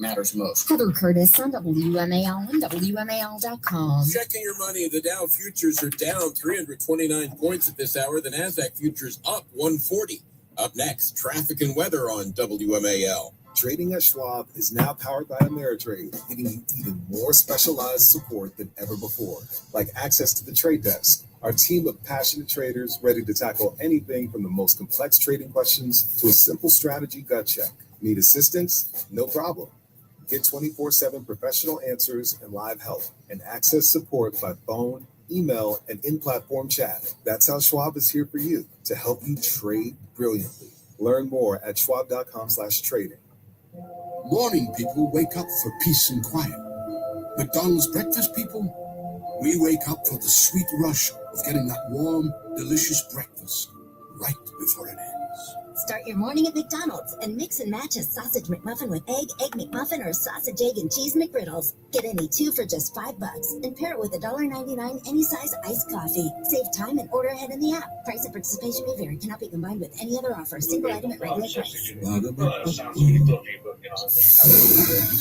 matters most. Heather Curtis on WMAL and WMAL.com. Checking your money. The Dow futures are down 329 points at this hour. The NASDAQ futures up 140. Up next, traffic and weather on WMAL. Trading at Schwab is now powered by Ameritrade, giving you even more specialized support than ever before, like access to the trade desk, our team of passionate traders ready to tackle anything from the most complex trading questions to a simple strategy gut check. Need assistance? No problem. Get 24/7 professional answers and live help, and access support by phone, email, and in-platform chat. That's how Schwab is here for you, to help you trade brilliantly. Learn more at schwab.com/trading. Morning people wake up for peace and quiet. McDonald's breakfast people, we wake up for the sweet rush of getting that warm, delicious breakfast right before it ends. Start your morning at McDonald's and mix and match a sausage McMuffin with egg McMuffin, or sausage, egg, and cheese McGriddles. Get any two for just $5 and pair it with $1.99 any size iced coffee. Save time and order ahead in the app. Price and participation may vary. Cannot be combined with any other offer. Single item at regular price.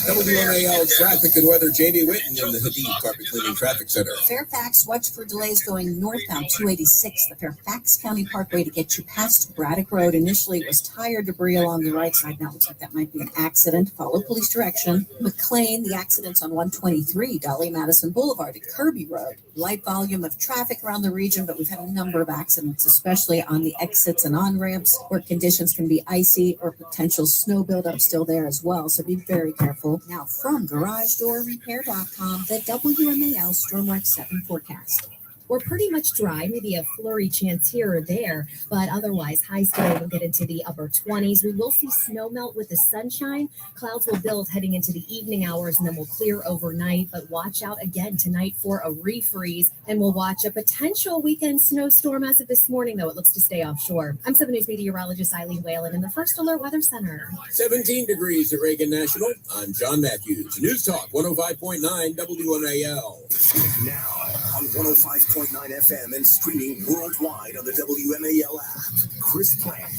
WMAL traffic and weather. Jamie Whitten in the Hadid Carpet Cleaning Traffic Center. Fairfax, watch for delays going northbound 286, the Fairfax County Parkway, to get you past Braddock Road. Initially, it was tire debris along the right side. Now it looks like that might be an accident. Follow police direction. McLean, the accident's on 123, Dolly Madison Boulevard at Kirby Road. Light volume of traffic around the region, but we've had a number of accidents, especially on the exits and on-ramps where conditions can be icy or potential snow buildup still there as well. So be very careful. Now from GarageDoorRepair.com, the WMAL Stormwatch 7 forecast. We're pretty much dry, maybe a flurry chance here or there, but otherwise highs today will get into the upper 20s. We will see snow melt with the sunshine. Clouds will build heading into the evening hours and then will clear overnight, but watch out again tonight for a refreeze, and we'll watch a potential weekend snowstorm. As of this morning, though, it looks to stay offshore. I'm 7 News meteorologist Eileen Whalen in the First Alert Weather Center. 17 degrees at Reagan National. I'm John Matthews. News Talk 105.9 WMAL. Now on 105.9 FM and streaming worldwide on the WMAL app. Chris Plant.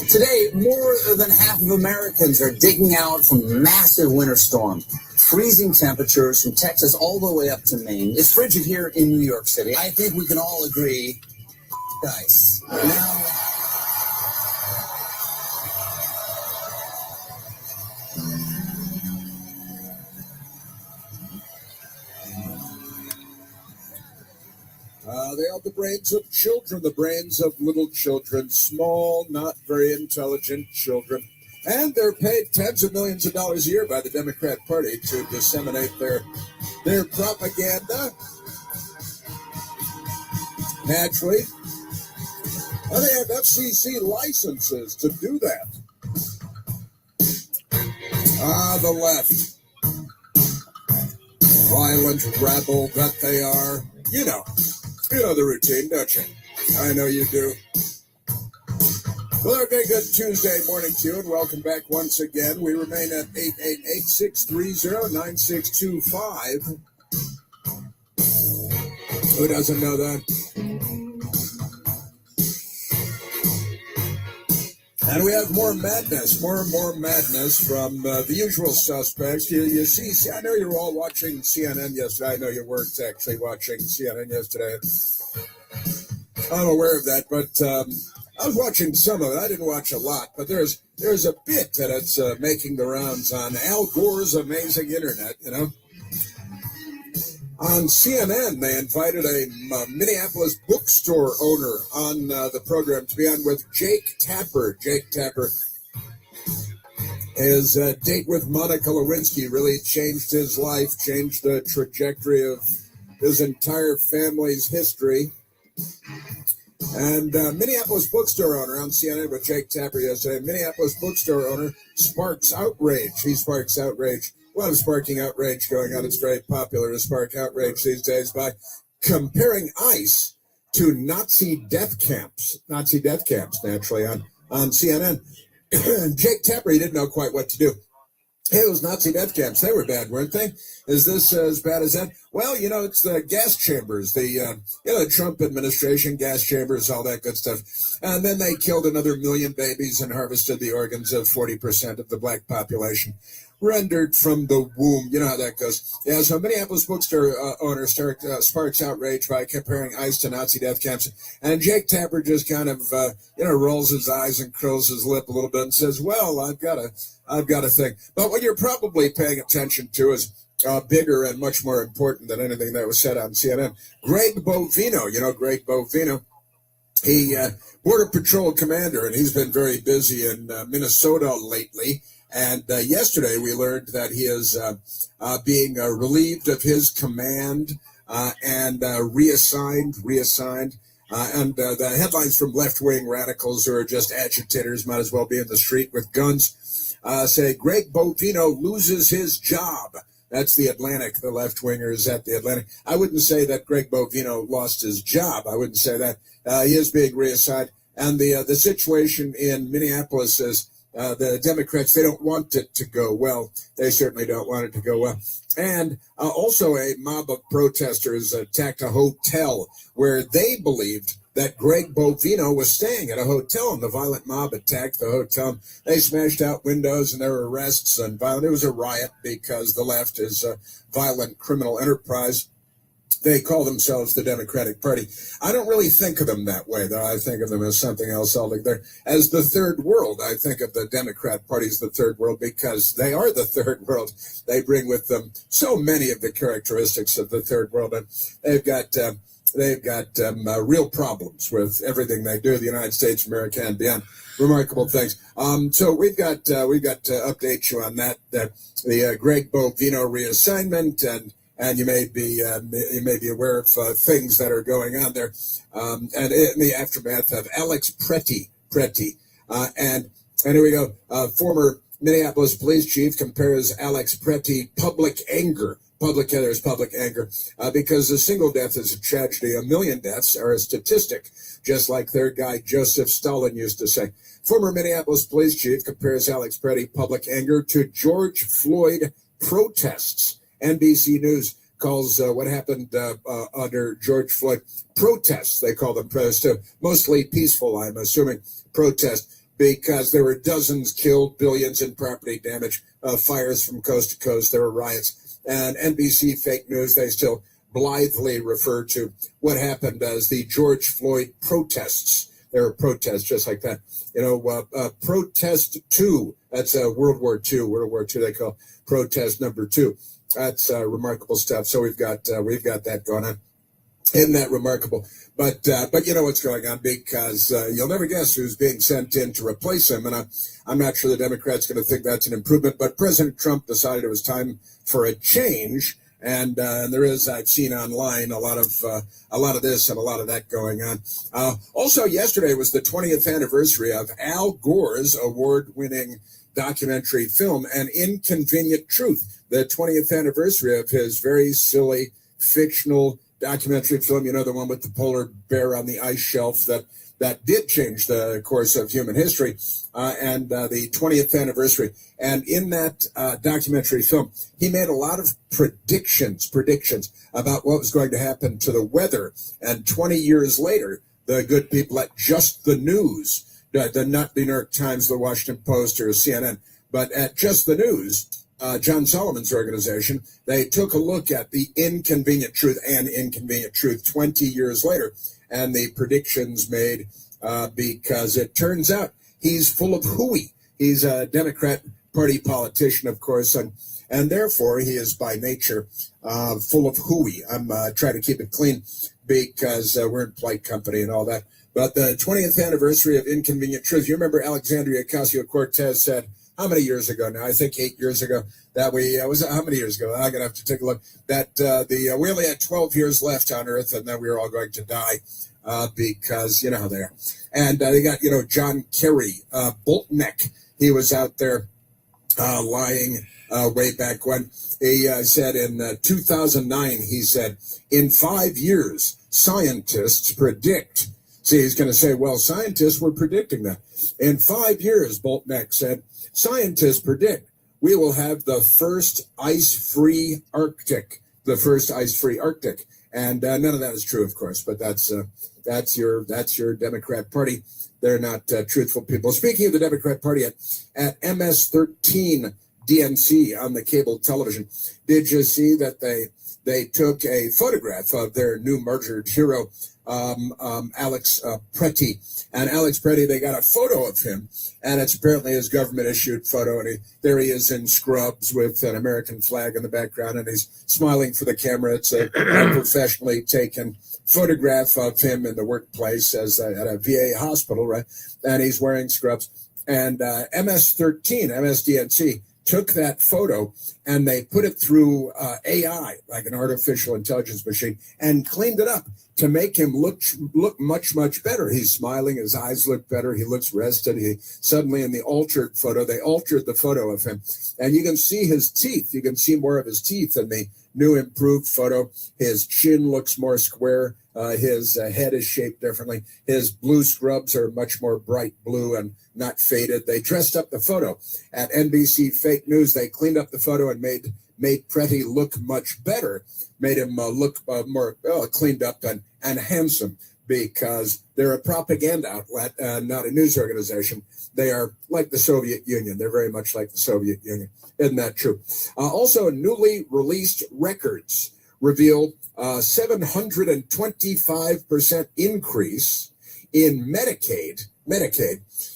Today, more than half of Americans are digging out from massive winter storm. Freezing temperatures from Texas all the way up to Maine. It's frigid here in New York City. I think we can all agree, guys. Now, they have the brains of children, the brains of little children, small, not very intelligent children. And they're paid tens of millions of dollars a year by the Democrat Party to disseminate their propaganda. Naturally, they have FCC licenses to do that. The left. Violent rebel that they are. You know the routine, don't you? I know you do. Well, okay, good Tuesday morning to you, and welcome back once again. We remain at 888-630-9625. Who doesn't know that? And we have more madness, more and more madness from the usual suspects. You see, I know you were all watching CNN yesterday. I know you weren't actually watching CNN yesterday. I'm aware of that, but I was watching some of it. I didn't watch a lot, but there's a bit that it's making the rounds on Al Gore's amazing internet, you know. On CNN, they invited a Minneapolis bookstore owner on the program to be on with Jake Tapper. Jake Tapper, his date with Monica Lewinsky really changed his life, changed the trajectory of his entire family's history. And Minneapolis bookstore owner on CNN with Jake Tapper yesterday. Minneapolis bookstore owner sparks outrage. He sparks outrage. A lot of sparking outrage going on. It's very popular to spark outrage these days by comparing ICE to Nazi death camps. Nazi death camps, naturally, on CNN. Jake Tapper, he didn't know quite what to do. Hey, those Nazi death camps, they were bad, weren't they? Is this as bad as that? Well, it's the gas chambers, the Trump administration, gas chambers, all that good stuff. And then they killed another million babies and harvested the organs of 40% of the black population, rendered from the womb. You know how that goes. Yeah, so Minneapolis bookstore owner sparks outrage by comparing ICE to Nazi death camps. And Jake Tapper just kind of, rolls his eyes and curls his lip a little bit and says, well, I've got a thing. But what you're probably paying attention to is bigger and much more important than anything that was said on CNN. Greg Bovino, Greg Bovino, he Border Patrol commander, and he's been very busy in Minnesota lately. And yesterday we learned that he is being relieved of his command and reassigned. And the headlines from left-wing radicals who are just agitators might as well be in the street with guns say Greg Bovino loses his job. That's the Atlantic, the left-wingers at the Atlantic. I wouldn't say that Greg Bovino lost his job. I wouldn't say that. He is being reassigned. And the situation in Minneapolis is the Democrats, they don't want it to go well. They certainly don't want it to go well. And also a mob of protesters attacked a hotel where they believed that Greg Bovino was staying at a hotel, and the violent mob attacked the hotel. They smashed out windows, and there were arrests and violence. It was a riot because the left is a violent criminal enterprise. They call themselves the Democratic Party. I don't really think of them that way, though. I think of them as something else altogether. As the third world, I think of the Democrat Party as the third world because they are the third world. They bring with them so many of the characteristics of the third world, and they've got real problems with everything they do, the United States, America, and beyond. Remarkable things. So we've got to update you on that. The Greg Bovino reassignment, and you may be aware of things that are going on there, and in the aftermath of Alex Pretty, and here we go. Former Minneapolis police chief compares Alex Pretty public anger. There's public anger because a single death is a tragedy. A million deaths are a statistic, just like their guy Joseph Stalin used to say. Former Minneapolis police chief compares Alex Pretty public anger to George Floyd protests. NBC News calls what happened under George Floyd protests. They call them protests, mostly peaceful, I'm assuming, protests, because there were dozens killed, billions in property damage, fires from coast to coast, there were riots. And NBC fake news, they still blithely refer to what happened as the George Floyd protests. There were protests just like that. Protest 2, that's World War II, they call protest number 2. That's remarkable stuff. So we've got that going on. Isn't that remarkable? But you know what's going on, because you'll never guess who's being sent in to replace him. And I'm not sure the Democrats going to think that's an improvement. But President Trump decided it was time for a change. And there is, I've seen online, a lot of this and a lot of that going on. Also, yesterday was the 20th anniversary of Al Gore's award-winning documentary film, An Inconvenient Truth, the 20th anniversary of his very silly, fictional documentary film, the one with the polar bear on the ice shelf that did change the course of human history, and the 20th anniversary. And in that documentary film, he made a lot of predictions about what was going to happen to the weather. And 20 years later, the good people at Just the News, not the New York Times, the Washington Post, or CNN, but at Just the News, John Solomon's organization, they took a look at the inconvenient truth, An Inconvenient Truth, 20 years later, and the predictions made, because it turns out he's full of hooey. He's a Democrat Party politician, of course, and therefore he is by nature full of hooey. I'm trying to keep it clean because we're in polite company and all that. But the 20th anniversary of Inconvenient Truth, you remember Alexandria Ocasio-Cortez said, how many years ago now? I think 8 years ago that we how many years ago? I'm gonna have to take a look. That we only had 12 years left on Earth, and then we were all going to die because you know how they are. And they got John Kerry, Boltneck. He was out there lying way back when. He said in 2009. He said in 5 years, scientists predict. See, he's going to say, well, scientists were predicting that. In 5 years, Boltneck said, scientists predict we will have the first ice-free Arctic. The first ice-free Arctic. And none of that is true, of course, but that's your Democrat Party. They're not truthful people. Speaking of the Democrat Party, at MS-13 DNC on the cable television, did you see that they took a photograph of their new murdered hero, Alex Pretty? And Alex Pretty, they got a photo of him, and it's apparently his government-issued photo, and there he is in scrubs with an American flag in the background, and he's smiling for the camera. It's a professionally taken photograph of him in the workplace at a VA hospital, right? And he's wearing scrubs. And MS-13, MSDNC, took that photo and they put it through AI, like an artificial intelligence machine, and cleaned it up to make him look much, much better. He's smiling, his eyes look better, he looks rested. He suddenly, in the altered photo, they altered the photo of him, and you can see his teeth. You can see more of his teeth in the new improved photo. His chin looks more square. His head is shaped differently. His blue scrubs are much more bright blue and not faded. They dressed up the photo. At NBC Fake News, they cleaned up the photo and made Pretty look much better, made him look more cleaned up and handsome, because they're a propaganda outlet, not a news organization. They are like the Soviet Union. They're very much like the Soviet Union. Isn't that true? Also, newly released records reveal 725% increase in Medicaid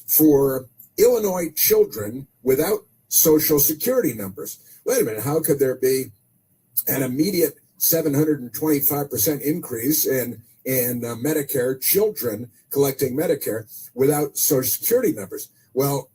for Illinois children without Social Security numbers. Wait a minute, how could there be an immediate 725% increase in Medicare children collecting Medicare without Social Security numbers? Well,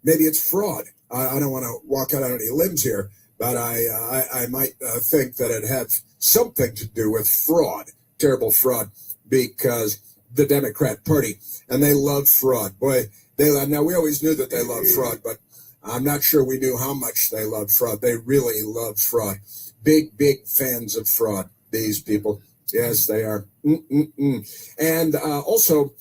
maybe it's fraud. I don't want to walk out on any limbs here, but I might think that it had something to do with fraud, terrible fraud, because the Democrat Party, and they love fraud. Boy, now we always knew that they love fraud, but I'm not sure we knew how much they love fraud. They really love fraud. Big, big fans of fraud, these people. Yes, they are. And also,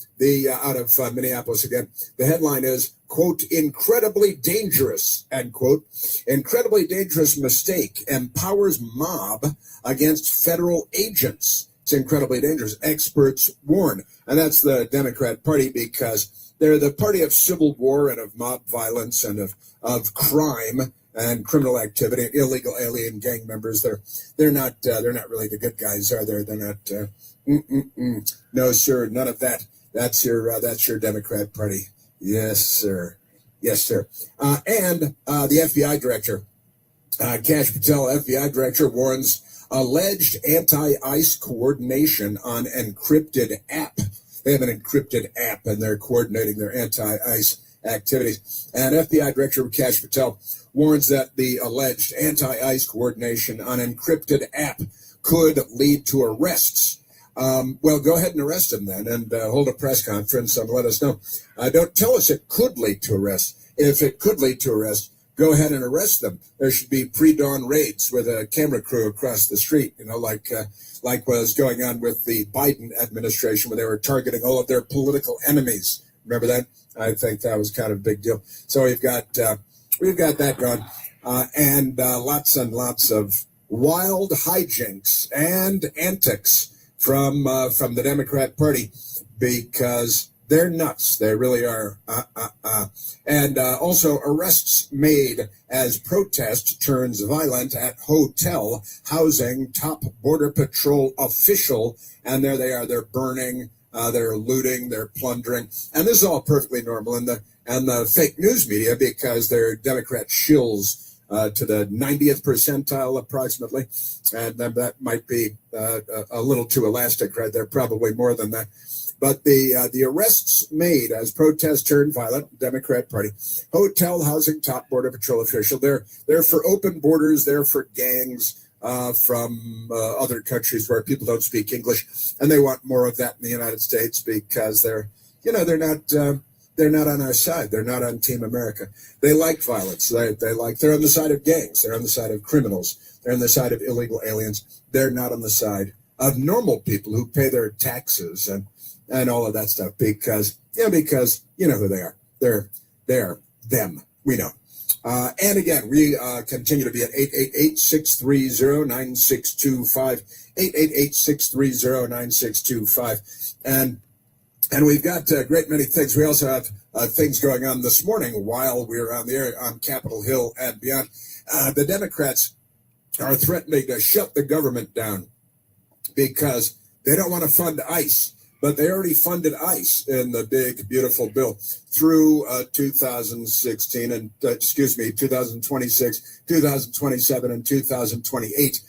out of Minneapolis again, the headline is, quote, incredibly dangerous, end quote. Incredibly dangerous mistake empowers mob against federal agents. It's incredibly dangerous. Experts warn. And that's the Democrat Party, because they're the party of civil war and of mob violence and of crime and criminal activity, illegal alien gang members. They're not really the good guys, are they? They're not. No, sir, none of that. That's your Democrat Party. Yes, sir. Yes, sir. And the FBI director, Kash Patel, FBI director, warns alleged anti-ICE coordination on encrypted app. They have an encrypted app, and they're coordinating their anti-ICE activities. And FBI Director Kash Patel warns that the alleged anti-ICE coordination on encrypted app could lead to arrests. Well, go ahead and arrest them then, and hold a press conference and let us know. Don't tell us it could lead to arrest. If it could lead to arrest, go ahead and arrest them. There should be pre-dawn raids with a camera crew across the street, like was going on with the Biden administration, where they were targeting all of their political enemies. Remember that? I think that was kind of a big deal. So we've got that going, and lots and lots of wild hijinks and antics from the Democrat Party, because they're nuts. They really are. And also arrests made as protest turns violent at hotel housing top Border Patrol official. And there they are. They're burning. They're looting. They're plundering. And this is all perfectly normal in the fake news media, because they're Democrat shills to the 90th percentile approximately. And that might be a little too elastic, right? They're probably more than that. But the arrests made as protest turned violent, Democrat Party, hotel housing top Border Patrol official. They're for open borders. They're for gangs from other countries where people don't speak English, and they want more of that in the United States, because they're not on our side. They're not on Team America. They like violence. They're on the side of gangs. They're on the side of criminals. They're on the side of illegal aliens. They're not on the side of normal people who pay their taxes and all of that stuff, because you know who they are. They're them. We know. And again, we continue to be at 888-630-9625, 888-630-9625. And we've got a great many things. We also have things going on this morning while we're on the air on Capitol Hill and beyond. The Democrats are threatening to shut the government down because they don't want to fund ICE. But they already funded ICE in the big, beautiful bill through 2026, 2027, and 2028.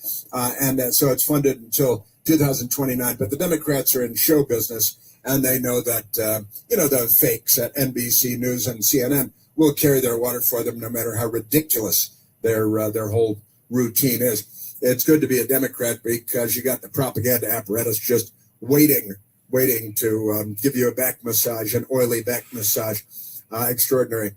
So it's funded until 2029. But the Democrats are in show business, and they know that, the fakes at NBC News and CNN will carry their water for them no matter how ridiculous their whole routine is. It's good to be a Democrat because you got the propaganda apparatus just waiting to give you a back massage, an oily back massage. Extraordinary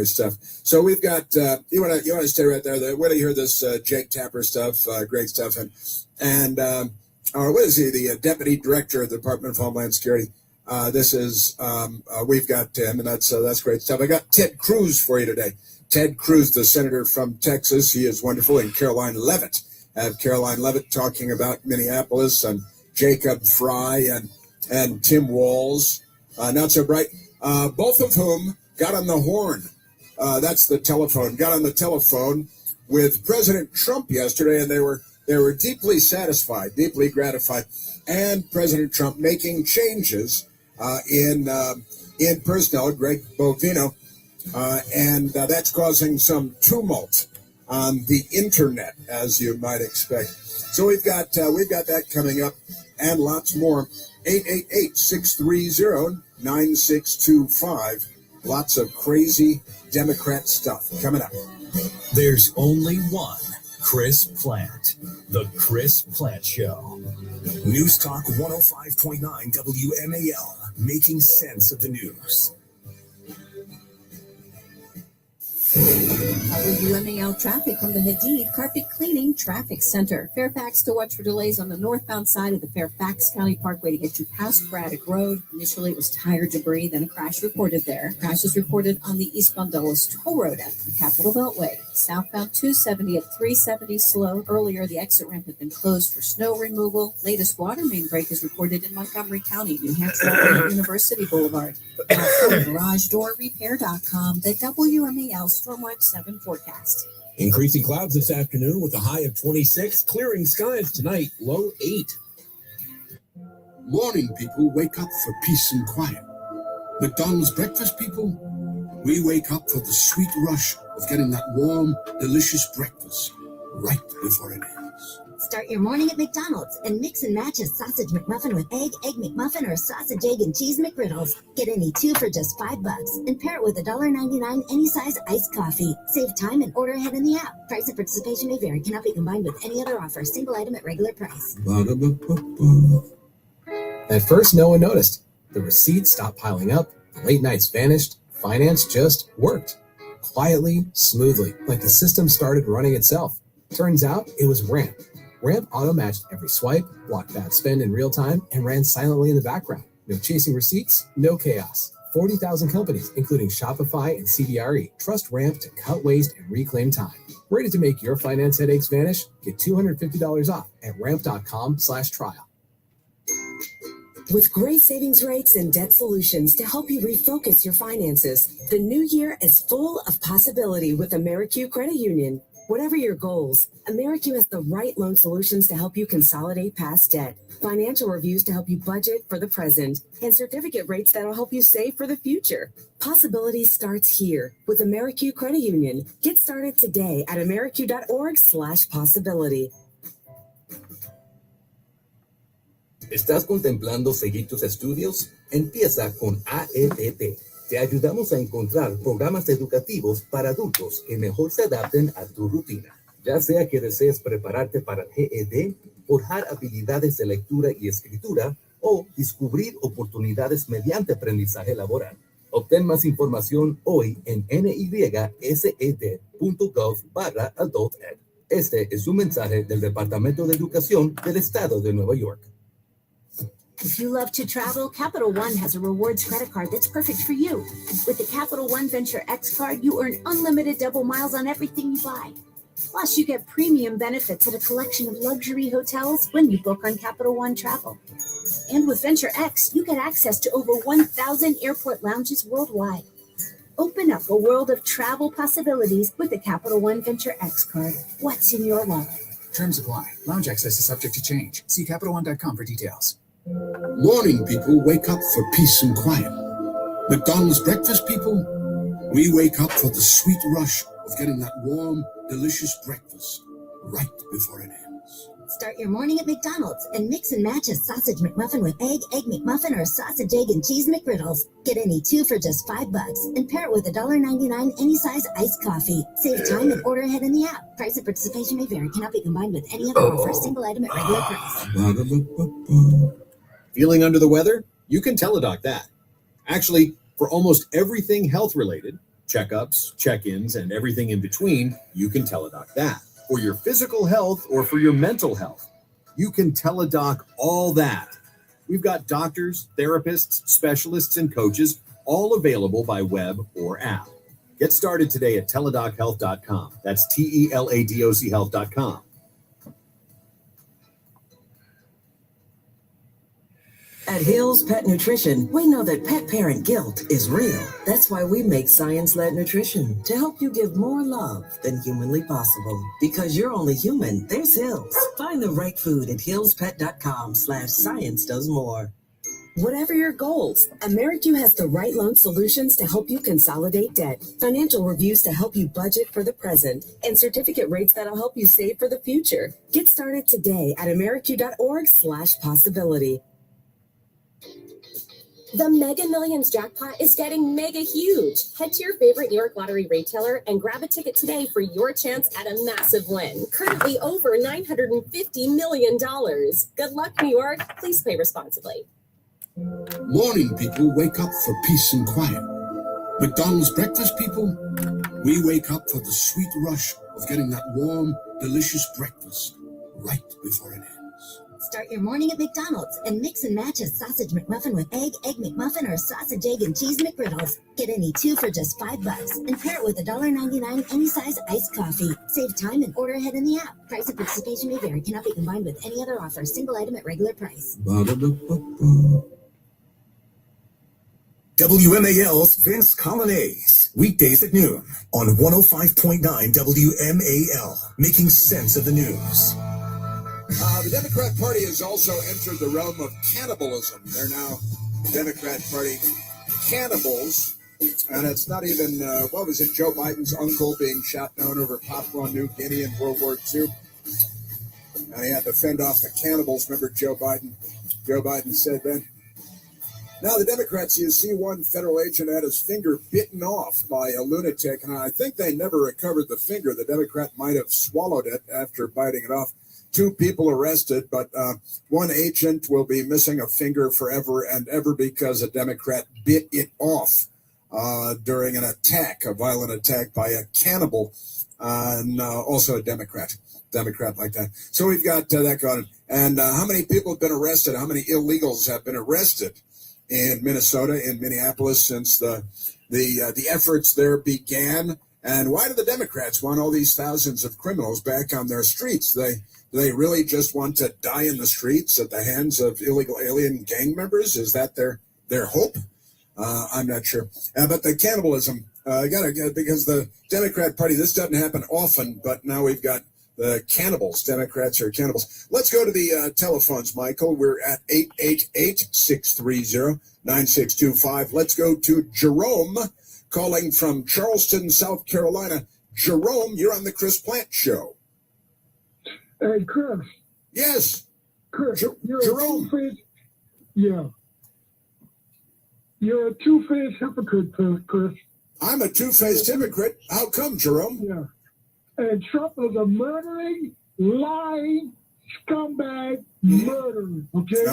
stuff. So we've got, you want to stay right there. We're going to hear this Jake Tapper stuff, great stuff. And what is he, the Deputy Director of the Department of Homeland Security? We've got him, and that's great stuff. I got Ted Cruz for you today. Ted Cruz, the senator from Texas. He is wonderful. And Caroline Leavitt. I have Caroline Leavitt talking about Minneapolis and Jacob Fry and Tim Walz, not so bright, both of whom got on the horn. That's the telephone. Got on the telephone with President Trump yesterday, and they were deeply satisfied, deeply gratified, and President Trump making changes in personnel. Greg Bovino, and that's causing some tumult on the internet, as you might expect. So we've got that coming up. And lots more. 888-630-9625. Lots of crazy Democrat stuff coming up. There's only one Chris Plant. The Chris Plant Show. News Talk 105.9 WMAL. Making sense of the news. WMAL traffic from the Hadid Carpet Cleaning Traffic Center. Fairfax to watch for delays on the northbound side of the Fairfax County Parkway to get you past Braddock Road. Initially, it was tire debris, then a crash reported there. Crash is reported on the eastbound Dulles Toll Road at the Capitol Beltway. Southbound 270 at 370 slow. Earlier, the exit ramp had been closed for snow removal. Latest water main break is reported in Montgomery County, New Hampshire, at University Boulevard. Now from GarageDoorRepair.com, the WMAL Stormwatch 7 forecast. Increasing clouds this afternoon with a high of 26. Clearing skies tonight, low 8. Morning people wake up for peace and quiet. McDonald's breakfast people, we wake up for the sweet rush of getting that warm, delicious breakfast right before it ends. Start your morning at McDonald's and mix and match a sausage McMuffin with egg McMuffin, or sausage, egg, and cheese McGriddles. Get any 2 for just $5 and pair it with $1.99 any size iced coffee. Save time and order ahead in the app. Price and participation may vary. Cannot be combined with any other offer. Single item at regular price. At first, no one noticed. The receipts stopped piling up. The late nights vanished. Finance just worked. Quietly, smoothly, like the system started running itself. Turns out it was Ramp. Ramp auto-matched every swipe, blocked bad spend in real time, and ran silently in the background. No chasing receipts, no chaos. 40,000 companies, including Shopify and CBRE, trust Ramp to cut waste and reclaim time. Ready to make your finance headaches vanish? Get $250 off at ramp.com/trial. With great savings rates and debt solutions to help you refocus your finances, the new year is full of possibility with AmeriQ Credit Union. Whatever your goals, AmeriQ has the right loan solutions to help you consolidate past debt, financial reviews to help you budget for the present, and certificate rates that'll help you save for the future. Possibility starts here with AmeriQ Credit Union. Get started today at ameriq.org/possibility. ¿Estás contemplando seguir tus estudios? Empieza con AEDP. Te ayudamos a encontrar programas educativos para adultos que mejor se adapten a tu rutina. Ya sea que desees prepararte para el GED, forjar habilidades de lectura y escritura, o descubrir oportunidades mediante aprendizaje laboral. Obtén más información hoy en nysed.gov/adulted. Este es un mensaje del Departamento de Educación del Estado de Nueva York. If you love to travel, Capital One has a rewards credit card that's perfect for you. With the Capital One Venture X card, you earn unlimited double miles on everything you buy. Plus, you get premium benefits at a collection of luxury hotels when you book on Capital One Travel. And with Venture X, you get access to over 1,000 airport lounges worldwide. Open up a world of travel possibilities with the Capital One Venture X card. What's in your wallet? Terms apply. Lounge access is subject to change. See CapitalOne.com for details. Morning people wake up for peace and quiet. McDonald's breakfast people, we wake up for the sweet rush of getting that warm, delicious breakfast right before it ends. Start your morning at McDonald's and mix and match a sausage McMuffin with egg McMuffin, or sausage, egg, and cheese McGriddles. Get any two for just $5 and pair it with $1.99 any size iced coffee. Save time and order ahead in the app. Price and participation may vary. Cannot be combined with any other offer. Single item at regular price. Feeling under the weather? You can teledoc that. Actually, for almost everything health-related, checkups, check-ins, and everything in between, you can teledoc that. For your physical health or for your mental health, you can teledoc all that. We've got doctors, therapists, specialists, and coaches all available by web or app. Get started today at teledochealth.com. That's TELADOC health.com. At Hills Pet Nutrition, we know that pet parent guilt is real. That's why we make science-led nutrition to help you give more love than humanly possible. Because you're only human, there's Hills. Find the right food at hillspet.com/science does more. Whatever your goals, AmeriQ has the right loan solutions to help you consolidate debt, financial reviews to help you budget for the present, and certificate rates that'll help you save for the future. Get started today at ameriq.org/possibility. The Mega Millions jackpot is getting mega huge. Head to your favorite New York Lottery retailer and grab a ticket today for your chance at a massive win. Currently over $950 million. Good luck, New York. Please play responsibly. Morning people wake up for peace and quiet. McDonald's breakfast people, we wake up for the sweet rush of getting that warm, delicious breakfast right before it ends. Start your morning at McDonald's and mix and match a sausage McMuffin with egg McMuffin, or sausage, egg, and cheese McGriddles. Get any two for just $5 and pair it with $1.99 any size iced coffee. Save time and order ahead in the app. Price and participation may vary. Cannot be combined with any other offer. Single item at regular price. WMAL's Vince Colonnese, weekdays at noon on 105.9 WMAL, making sense of the news. The Democrat Party has also entered the realm of cannibalism. They're now Democrat Party cannibals. And it's not even, what was it, Joe Biden's uncle being shot down over Papua New Guinea in World War II? And he had to fend off the cannibals. Remember Joe Biden? Joe Biden said then. Now the Democrats, you see one federal agent had his finger bitten off by a lunatic. And I think they never recovered the finger. The Democrat might have swallowed it after biting it off. 2 people arrested, but one agent will be missing a finger forever and ever because a Democrat bit it off during an attack, a violent attack by a cannibal, and also a Democrat like that. So we've got that going. And how many people have been arrested? How many illegals have been arrested in Minnesota, in Minneapolis, since the efforts there began? And why do the Democrats want all these thousands of criminals back on their streets? They really just want to die in the streets at the hands of illegal alien gang members? Is that their hope? I'm not sure. But the cannibalism, because the Democrat Party, this doesn't happen often, but now we've got the cannibals. Democrats are cannibals. Let's go to the telephones, Michael. We're at 888-630-9625. Let's go to Jerome, calling from Charleston, South Carolina. Jerome, you're on the Chris Plant Show. Hey, Chris. Yes. Chris, you're Jerome. You're a two-faced hypocrite, Chris. I'm a two-faced hypocrite. How come, Jerome? Yeah. And Trump is a murdering, lying, scumbag murderer, okay?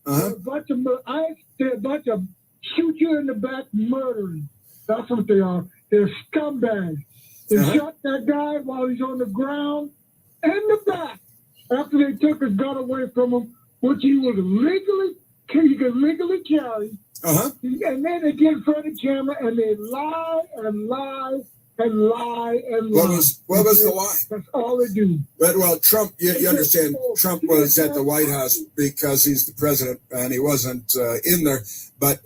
They're a bunch of shoot you in the back murdering. That's what they are. They're scumbags. They shot that guy while he's on the ground in the back after they took his gun away from him, which he was legally you can legally carry. Uh-huh. And then they get in front of the camera and they lie and lie and lie and lie. What was the lie? That's all they do. But, well, Trump, you understand, Trump was at the White House because he's the president and he wasn't in there. But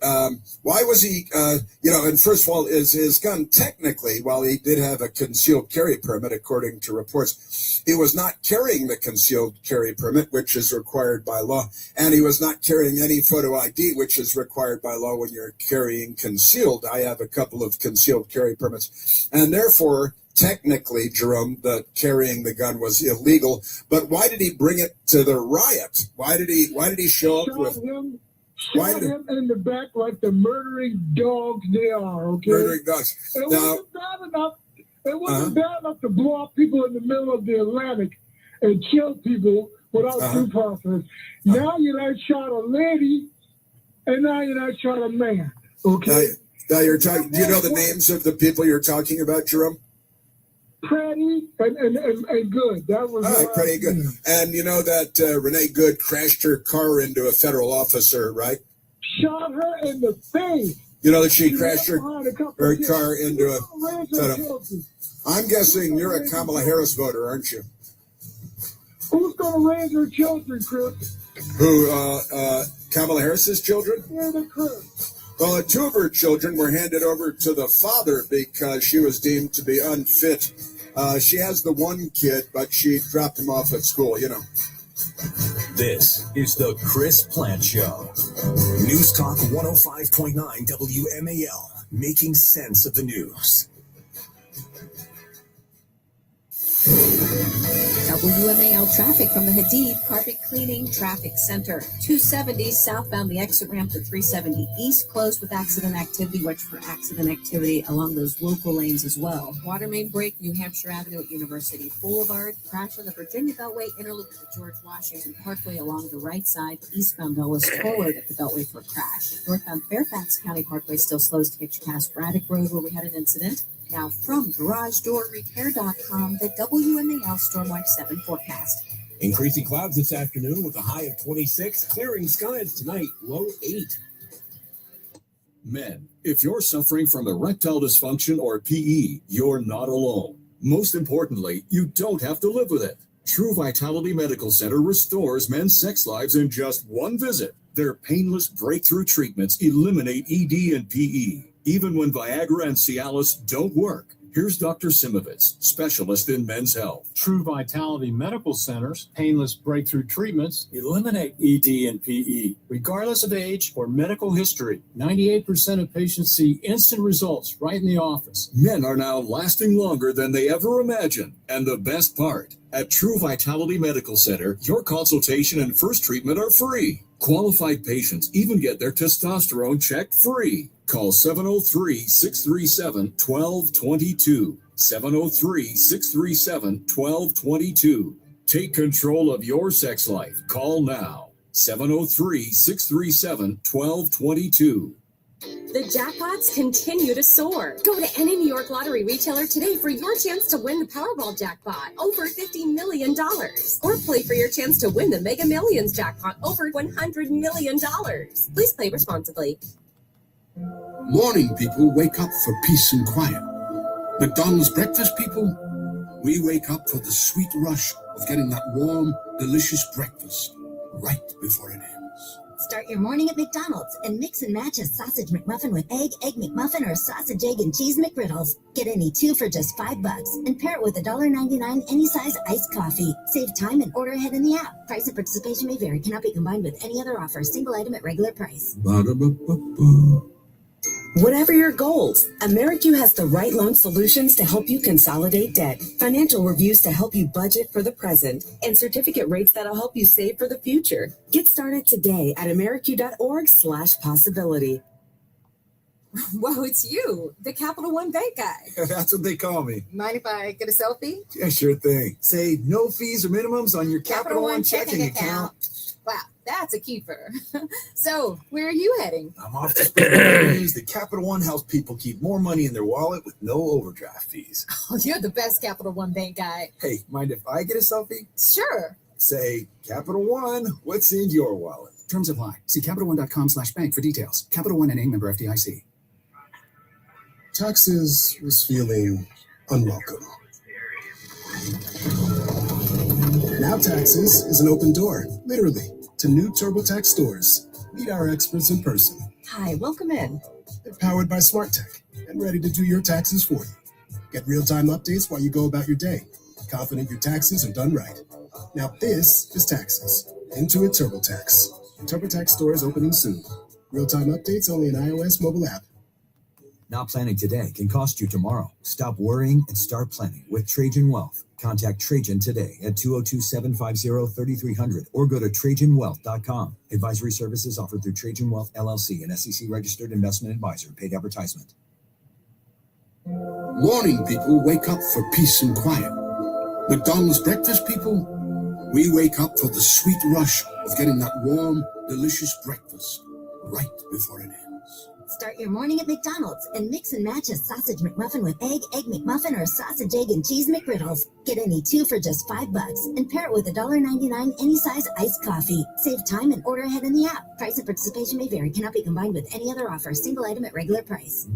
why was he, and first of all, is his gun technically, while he did have a concealed carry permit, according to reports, he was not carrying the concealed carry permit, which is required by law. And he was not carrying any photo ID, which is required by law when you're carrying concealed. I have a couple of concealed carry permits. And therefore, technically, Jerome, the carrying the gun was illegal. But why did he bring it to the riot? Why did he show up with him? Shot him in the back like the murdering dogs they are, okay? Murdering dogs. It wasn't bad enough. It wasn't bad enough to blow up people in the middle of the Atlantic and kill people without due process. Now you not shot a lady, and now you not shot a man, okay? Now you're talking. Do you know the names of the people you're talking about, Jerome? Pretty and Good. That was Pretty Good. And you know that Renee Good crashed her car into a federal officer, right? Shot her in the face. You know that she crashed her car into a federal. I'm guessing you're a Kamala Harris voter, aren't you? Who's going to raise her children, Chris? Who, Kamala Harris's children? Yeah, they're Chris. Well, two of her children were handed over to the father because she was deemed to be unfit. She has the one kid, but she dropped him off at school, you know. This is the Chris Plant Show. News Talk 105.9 WMAL, making sense of the news. WMAL traffic from the Hadid Carpet Cleaning Traffic Center. 270 southbound, the exit ramp to 370 east closed with accident activity. Watch for accident activity along those local lanes as well. Water main break, New Hampshire Avenue at University Boulevard. Crash on the Virginia Beltway, interloop at the George Washington Parkway along the right side. Eastbound Dulles forward at the Beltway for a crash. Northbound Fairfax County Parkway still slows to get you past Braddock Road where we had an incident. Now from GarageDoorRepair.com, the WMAL Stormwatch 7 forecast. Increasing clouds this afternoon with a high of 26. Clearing skies tonight, low 8. Men, if you're suffering from erectile dysfunction or PE, you're not alone. Most importantly, you don't have to live with it. True Vitality Medical Center restores men's sex lives in just one visit. Their painless breakthrough treatments eliminate ED and PE. Even when Viagra and Cialis don't work. Here's Dr. Simovitz, specialist in men's health. True Vitality Medical Center's painless breakthrough treatments eliminate ED and PE, regardless of age or medical history. 98% of patients see instant results right in the office. Men are now lasting longer than they ever imagined. And the best part, at True Vitality Medical Center, your consultation and first treatment are free. Qualified patients even get their testosterone checked free. Call 703-637-1222. 703-637-1222. Take control of your sex life. Call now. 703-637-1222. The jackpots continue to soar. Go to any New York Lottery retailer today for your chance to win the Powerball jackpot, over $50 million. Or play for your chance to win the Mega Millions jackpot, over $100 million. Please play responsibly. Morning people wake up for peace and quiet. McDonald's breakfast people, we wake up for the sweet rush of getting that warm, delicious breakfast right before it ends. Start your morning at McDonald's and mix and match a sausage McMuffin with egg McMuffin, or sausage, egg, and cheese McGriddles. Get any two for just $5 and pair it with $1.99 any size iced coffee. Save time and order ahead in the app. Price and participation may vary. Cannot be combined with any other offer. Single item at regular price. Ba-da-ba-ba-ba. Whatever your goals, AmeriQ has the right loan solutions to help you consolidate debt, financial reviews to help you budget for the present, and certificate rates that'll help you save for the future. Get started today at ameriq.org/possibility. Whoa, it's you, the Capital One Bank guy. That's what they call me. Mind if I get a selfie? Yeah, sure thing. Say no fees or minimums on your Capital One checking account. Wow, that's a keeper. So, where are you heading? I'm off to spread the news that Capital One helps people keep more money in their wallet with no overdraft fees. Oh, you're the best Capital One Bank guy. Hey, mind if I get a selfie? Sure. Say, Capital One, what's in your wallet? Terms apply. See CapitalOne.com/bank for details. Capital One N.A. member FDIC. Taxes was feeling unwelcome. Now Taxes is an open door, literally, to new TurboTax stores. Meet our experts in person. Hi, welcome in. They're powered by Smart Tech and ready to do your taxes for you. Get real-time updates while you go about your day. Confident your taxes are done right. Now this is Taxes. Intuit TurboTax. TurboTax stores opening soon. Real-time updates only in iOS mobile app. Not planning today can cost you tomorrow. Stop worrying and start planning with Trajan Wealth. Contact Trajan today at 202-750-3300 or go to TrajanWealth.com. Advisory services offered through Trajan Wealth LLC, an SEC-registered investment advisor. Paid advertisement. Morning people wake up for peace and quiet. McDonald's breakfast people, we wake up for the sweet rush of getting that warm, delicious breakfast right before it ends. Start your morning at McDonald's and mix and match a sausage McMuffin with egg McMuffin, or sausage, egg, and cheese McGriddles. Get any two for just $5 and pair it with $1.99 any size iced coffee. Save time and order ahead in the app. Price and participation may vary. Cannot be combined with any other offer. Single item at regular price.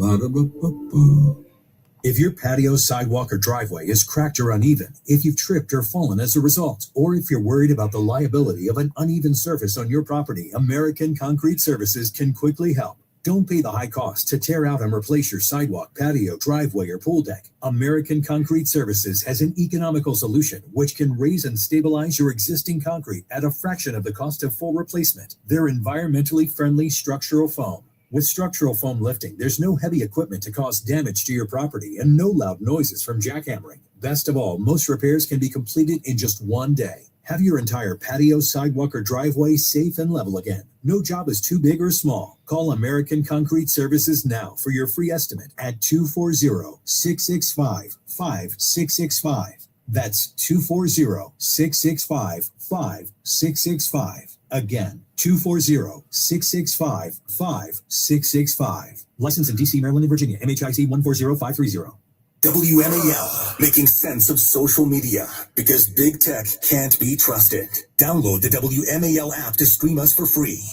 If your patio, sidewalk, or driveway is cracked or uneven, if you've tripped or fallen as a result, or if you're worried about the liability of an uneven surface on your property, American Concrete Services can quickly help. Don't pay the high cost to tear out and replace your sidewalk, patio, driveway, or pool deck. American Concrete Services has an economical solution which can raise and stabilize your existing concrete at a fraction of the cost of full replacement. They're environmentally friendly structural foam. With structural foam lifting, there's no heavy equipment to cause damage to your property and no loud noises from jackhammering. Best of all, most repairs can be completed in just one day. Have your entire patio, sidewalk, or driveway safe and level again. No job is too big or small. Call American Concrete Services now for your free estimate at 240-665-5665. That's 240-665-5665. Again, 240-665-5665. License in D.C., Maryland, and Virginia. MHIC 140530. WMAL, making sense of social media, because big tech can't be trusted. Download the WMAL app to stream us for free.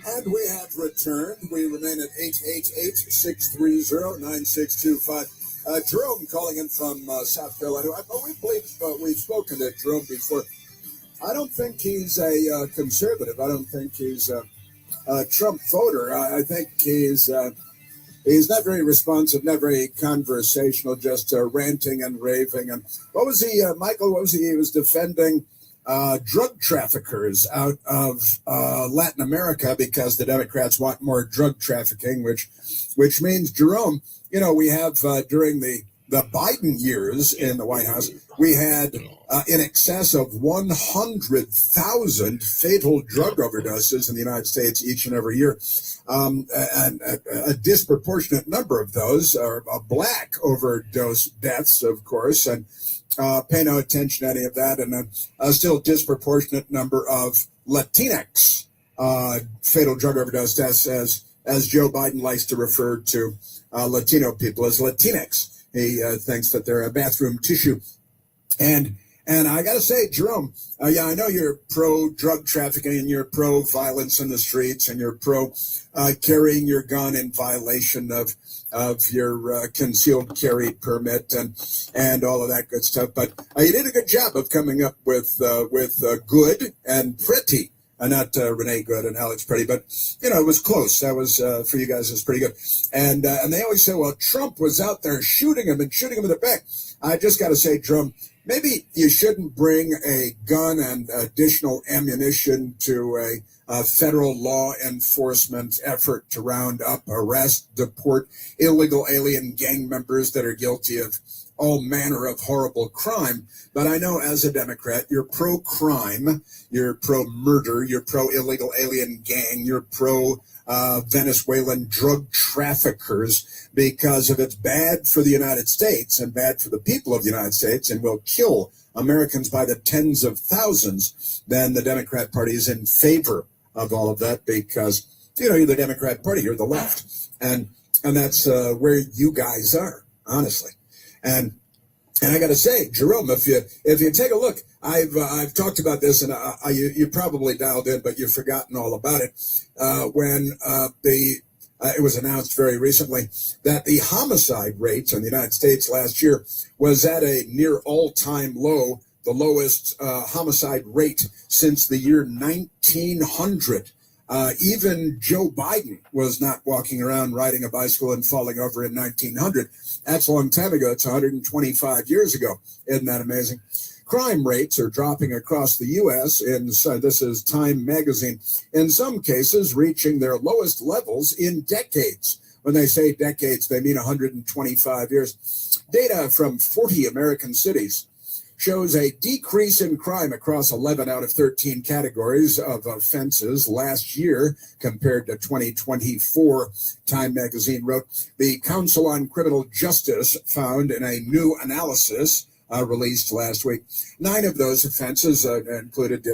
And we have returned. We remain at 888-630-9625. Jerome calling in from South Carolina. We've spoken to Jerome before. I don't think he's a conservative. I don't think he's a Trump voter. I think he's not very responsive, not very conversational, just ranting and raving. And what was he, Michael? What was he? He was defending drug traffickers out of Latin America because the Democrats want more drug trafficking, which means, Jerome, you know, we have during the Biden years in the White House, we had in excess of 100,000 fatal drug overdoses in the United States each and every year. And a disproportionate number of those are black overdose deaths, of course, and pay no attention to any of that. And a still disproportionate number of Latinx fatal drug overdose deaths, as Joe Biden likes to refer to Latino people as Latinx. He thinks that they're a bathroom tissue. And I got to say, Jerome, yeah, I know you're pro-drug trafficking and you're pro-violence in the streets and you're pro-carrying your gun in violation of your concealed carry permit and all of that good stuff. But you did a good job of coming up with good and pretty. Not Renee Good and Alex Pretty, but, you know, it was close. That was, for you guys, it was pretty good. And they always say, well, Trump was out there shooting him in the back. I just got to say, Trump, maybe you shouldn't bring a gun and additional ammunition to a federal law enforcement effort to round up, arrest, deport illegal alien gang members that are guilty of all manner of horrible crime. But I know as a Democrat, you're pro-crime, you're pro-murder, you're pro-illegal alien gang, you're pro-Venezuelan drug traffickers, because if it's bad for the United States and bad for the people of the United States and will kill Americans by the tens of thousands, then the Democrat Party is in favor of all of that because, you know, you're the Democrat Party, you're the left. And And that's where you guys are, honestly. And I got to say, Jerome, if you take a look, I've talked about this, and you probably dialed in, but you've forgotten all about it. When it was announced very recently that the homicide rate in the United States last year was at a near all-time low, the lowest homicide rate since the year 1900. Even Joe Biden was not walking around riding a bicycle and falling over in 1900. That's a long time ago. It's 125 years ago. Isn't that amazing? Crime rates are dropping across the U.S. This is Time magazine, in some cases reaching their lowest levels in decades. When they say decades, they mean 125 years. Data from 40 American cities shows a decrease in crime across 11 out of 13 categories of offenses last year compared to 2024, Time magazine wrote. The Council on Criminal Justice found in a new analysis released last week, 9 of those offenses included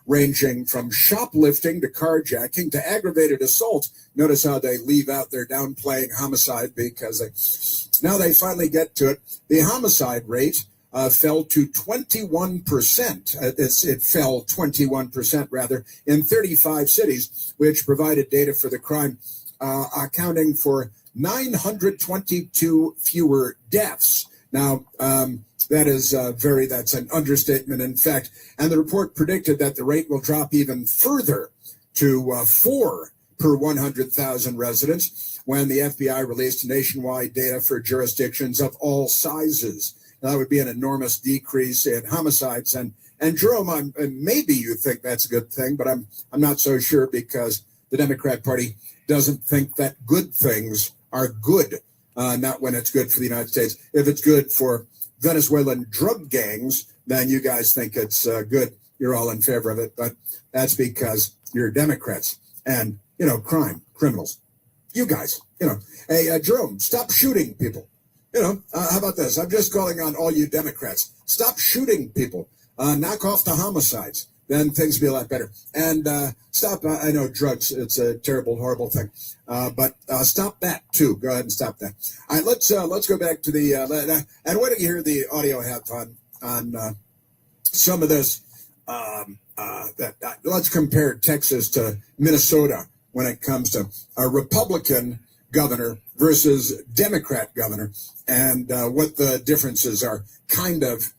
ranging from shoplifting to carjacking to aggravated assault. Notice how they leave out their downplaying homicide, because now they finally get to it. The homicide rate fell to 21%. It fell 21% rather in 35 cities, which provided data for the crime, accounting for 922 fewer deaths. Now, that's an understatement, in fact. And the report predicted that the rate will drop even further to 4 per 100,000 residents when the FBI released nationwide data for jurisdictions of all sizes. That would be an enormous decrease in homicides. And Jerome, maybe you think that's a good thing, but I'm not so sure, because the Democrat Party doesn't think that good things are good, not when it's good for the United States. If it's good for Venezuelan drug gangs, then you guys think it's good. You're all in favor of it, but that's because you're Democrats and, criminals. You guys, hey, Jerome, stop shooting people. How about this? I'm just calling on all you Democrats. Stop shooting people. Knock off the homicides. Then things will be a lot better. And stop, I know drugs, it's a terrible, horrible thing. But stop that too. Go ahead and stop that. All right, let's go back to the, and what do you hear the audio have on some of this? Let's compare Texas to Minnesota when it comes to a Republican governor versus Democrat governor, and what the differences are. Kind of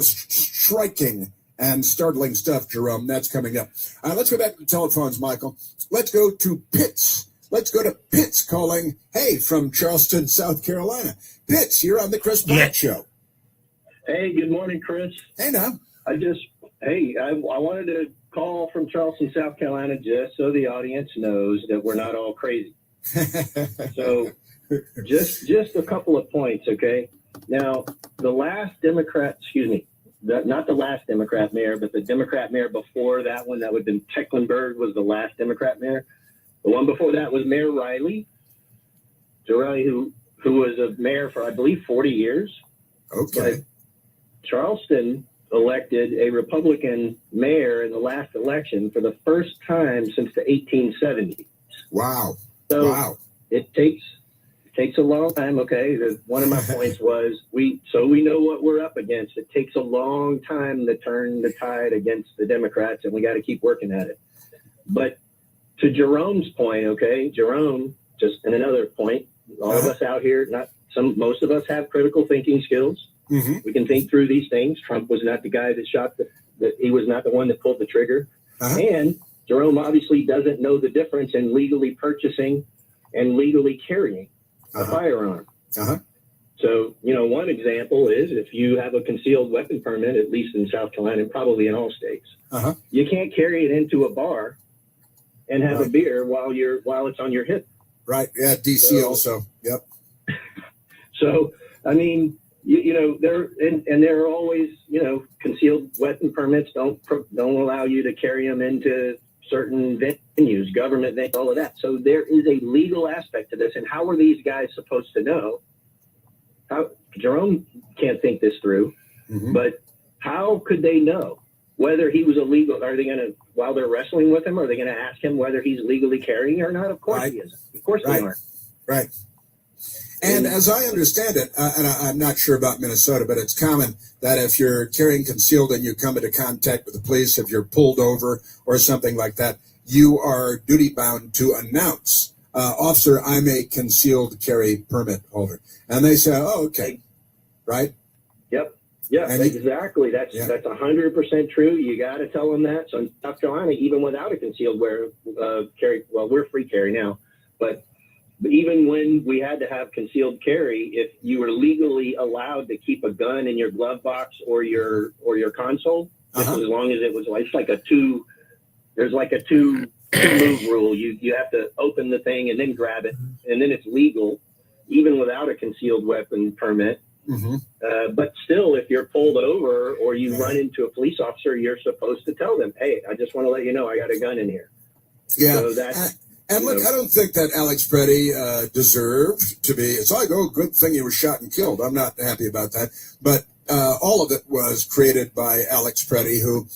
striking and startling stuff, Jerome. That's coming up. Let's go back to the telephones, Michael. Let's go to Pitts. Let's go to Pitts calling, hey, from Charleston, South Carolina. Pitts, you're on the Chris Pratt Show. Hey, good morning, Chris. Hey, now. I wanted to call from Charleston, South Carolina, just so the audience knows that we're not all crazy. So just a couple of points, okay? Now, the last Democrat, not the last Democrat mayor, but the Democrat mayor before that one, that would have been Tecklenburg, was the last Democrat mayor. The one before that was Mayor Riley. Joe Riley, who was a mayor for, I believe, 40 years. Okay. But Charleston elected a Republican mayor in the last election for the first time since the 1870s. Wow. So it takes a long time. Okay. One of my points was we know what we're up against. It takes a long time to turn the tide against the Democrats, and we got to keep working at it. But to Jerome's point, okay, Jerome, just in another point, all of us out here, most of us have critical thinking skills. Mm-hmm. We can think through these things. Trump was not the guy that shot he was not the one that pulled the trigger. And Jerome obviously doesn't know the difference in legally purchasing and legally carrying a firearm. So, one example is if you have a concealed weapon permit, at least in South Carolina and probably in all states, you can't carry it into a bar and have a beer while it's on your hip. Right. Yeah. DC also. Yep. So, I mean, there are always, concealed weapon permits don't allow you to carry them into certain venues, government venues, all of that. So there is a legal aspect to this. And how are these guys supposed to know? Jerome can't think this through, but how could they know whether he was illegal? Are they going to, while they're wrestling with him, are they going to ask him whether he's legally carrying or not? Of course he isn't. Of course they aren't. Right. And as I understand it, and I'm not sure about Minnesota, but it's common that if you're carrying concealed and you come into contact with the police, if you're pulled over or something like that, you are duty bound to announce, officer, I'm a concealed carry permit holder. And they say, oh, okay, right? Yep. Yeah, and exactly. That's 100% true. You got to tell them that. So in South Carolina, even without a concealed carry, well, we're free carry now, but even when we had to have concealed carry, if you were legally allowed to keep a gun in your glove box or your console, as long as it was like, it's like there's like a two move rule. You have to open the thing and then grab it, and then it's legal, even without a concealed weapon permit. But still, if you're pulled over or you run into a police officer, you're supposed to tell them, hey, I just want to let you know I got a gun in here. Yeah. So that's, and look, I don't think that Alex Preddy deserved to be. It's like, oh, good thing he was shot and killed. I'm not happy about that. But all of it was created by Alex Preddy, who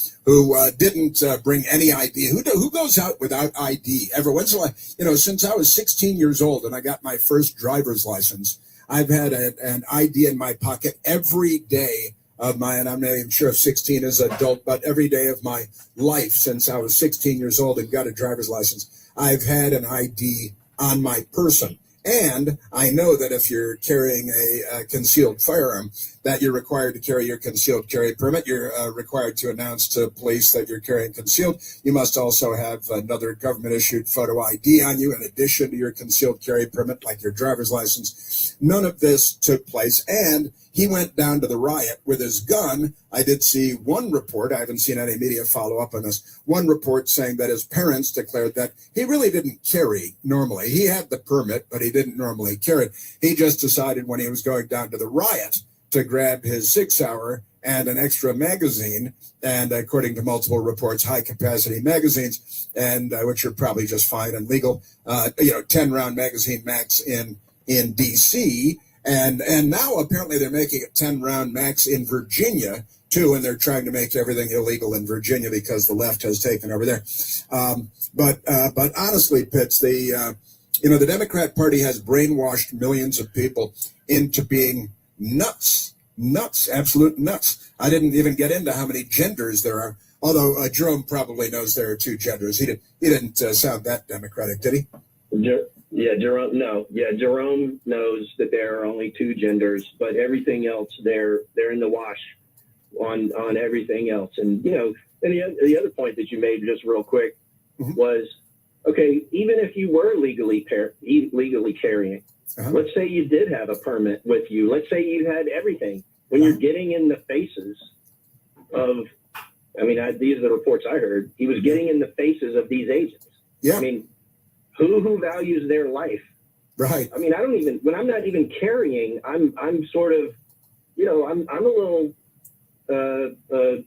didn't bring any ID. Who goes out without ID ever? When's the last, since I was 16 years old and I got my first driver's license, I've had an ID in my pocket every day of and I'm not even sure if 16 is adult, but every day of my life since I was 16 years old and got a driver's license, I've had an ID on my person. And I know that if you're carrying a concealed firearm, that you're required to carry your concealed carry permit. You're required to announce to police that you're carrying concealed. You must also have another government-issued photo ID on you in addition to your concealed carry permit, like your driver's license. None of this took place, and he went down to the riot with his gun. I did see one report. I haven't seen any media follow up on this. One report saying that his parents declared that he really didn't carry normally. He had the permit, but he didn't normally carry it. He just decided when he was going down to the riot to grab his 6-hour and an extra magazine, and according to multiple reports, high-capacity magazines, and which are probably just fine and legal, 10-round magazine max in D.C., and now apparently they're making it 10-round max in Virginia, too, and they're trying to make everything illegal in Virginia because the left has taken over there. But honestly, Pitts, the Democrat Party has brainwashed millions of people into being nuts, absolute nuts. I didn't even get into how many genders there are, although Jerome probably knows there are 2 genders. He didn't sound that democratic, did he? Jerome knows that there are only 2 genders, but everything else, they're in the wash on everything else. And and the other point that you made just real quick was, okay, even if you were legally carrying, let's say you did have a permit with you, let's say you had everything, when you're getting in the faces of, these are the reports I heard, he was getting in the faces of these agents. Yeah. Who values their life? Right. When I'm not even carrying, I'm sort of, I'm a little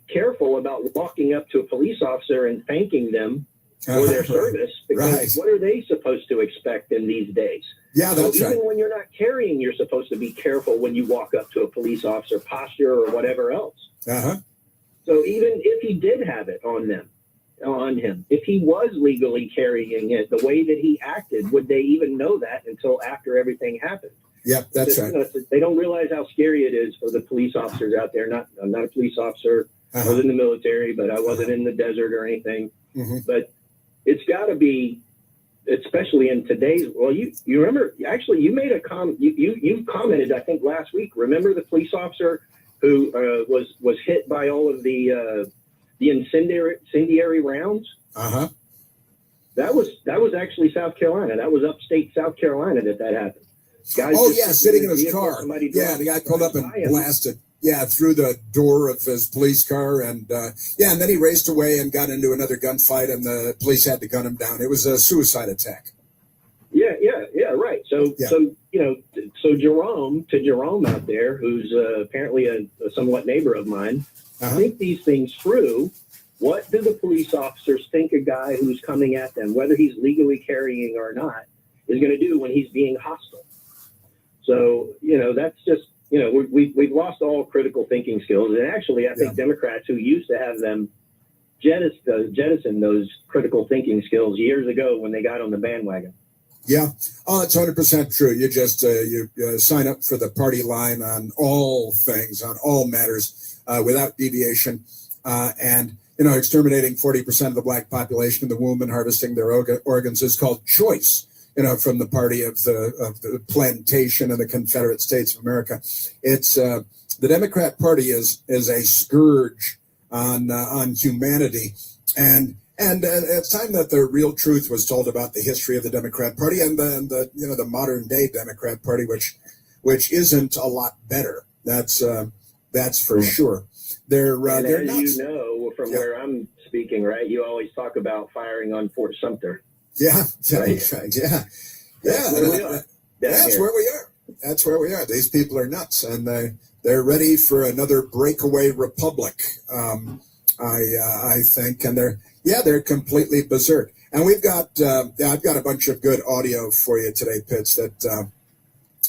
careful about walking up to a police officer and thanking them for their service, because what are they supposed to expect in these days? Yeah, that's so even right. when you're not carrying, you're supposed to be careful when you walk up to a police officer, posture or whatever else. So even if he did have it on him, if he was legally carrying it, the way that he acted, would they even know that until after everything happened? Yeah, that's right. They don't realize how scary it is for the police officers out there. I'm not a police officer. I was in the military, but I wasn't in the desert or anything. But it's got to be, especially in today's. Well, you remember? Actually, you made a comment. You commented, I think, last week. Remember the police officer who was hit by all of the incendiary rounds? That was actually South Carolina. That was upstate South Carolina that happened. Guys sitting in his car. Yeah, the guy pulled up and blasted. Yeah, through the door of his police car, and and then he raced away and got into another gunfight, and the police had to gun him down. It was a suicide attack. Yeah, right. So Jerome out there, who's apparently a somewhat neighbor of mine, think these things through. What do the police officers think a guy who's coming at them, whether he's legally carrying or not, is going to do when he's being hostile? So, that's just, we've lost all critical thinking skills. And actually, I think Democrats who used to have them jettison those critical thinking skills years ago when they got on the bandwagon. Yeah. Oh, it's 100% true. You just you sign up for the party line on all things, on all matters, without deviation, and exterminating 40% of the black population in the womb and harvesting their organs is called choice. From the party of the plantation and the Confederate States of America. It's the Democrat Party is a scourge on humanity, and it's time that the real truth was told about the history of the Democrat Party and the modern day Democrat Party, which isn't a lot better. That's for sure. They're as from where I'm speaking, right? You always talk about firing on Fort Sumter. Yeah, right? Yeah. That's where we are. That's where we are. These people are nuts, and they're ready for another breakaway republic. I think, and they're completely berserk. And we've got I've got a bunch of good audio for you today, Pitts,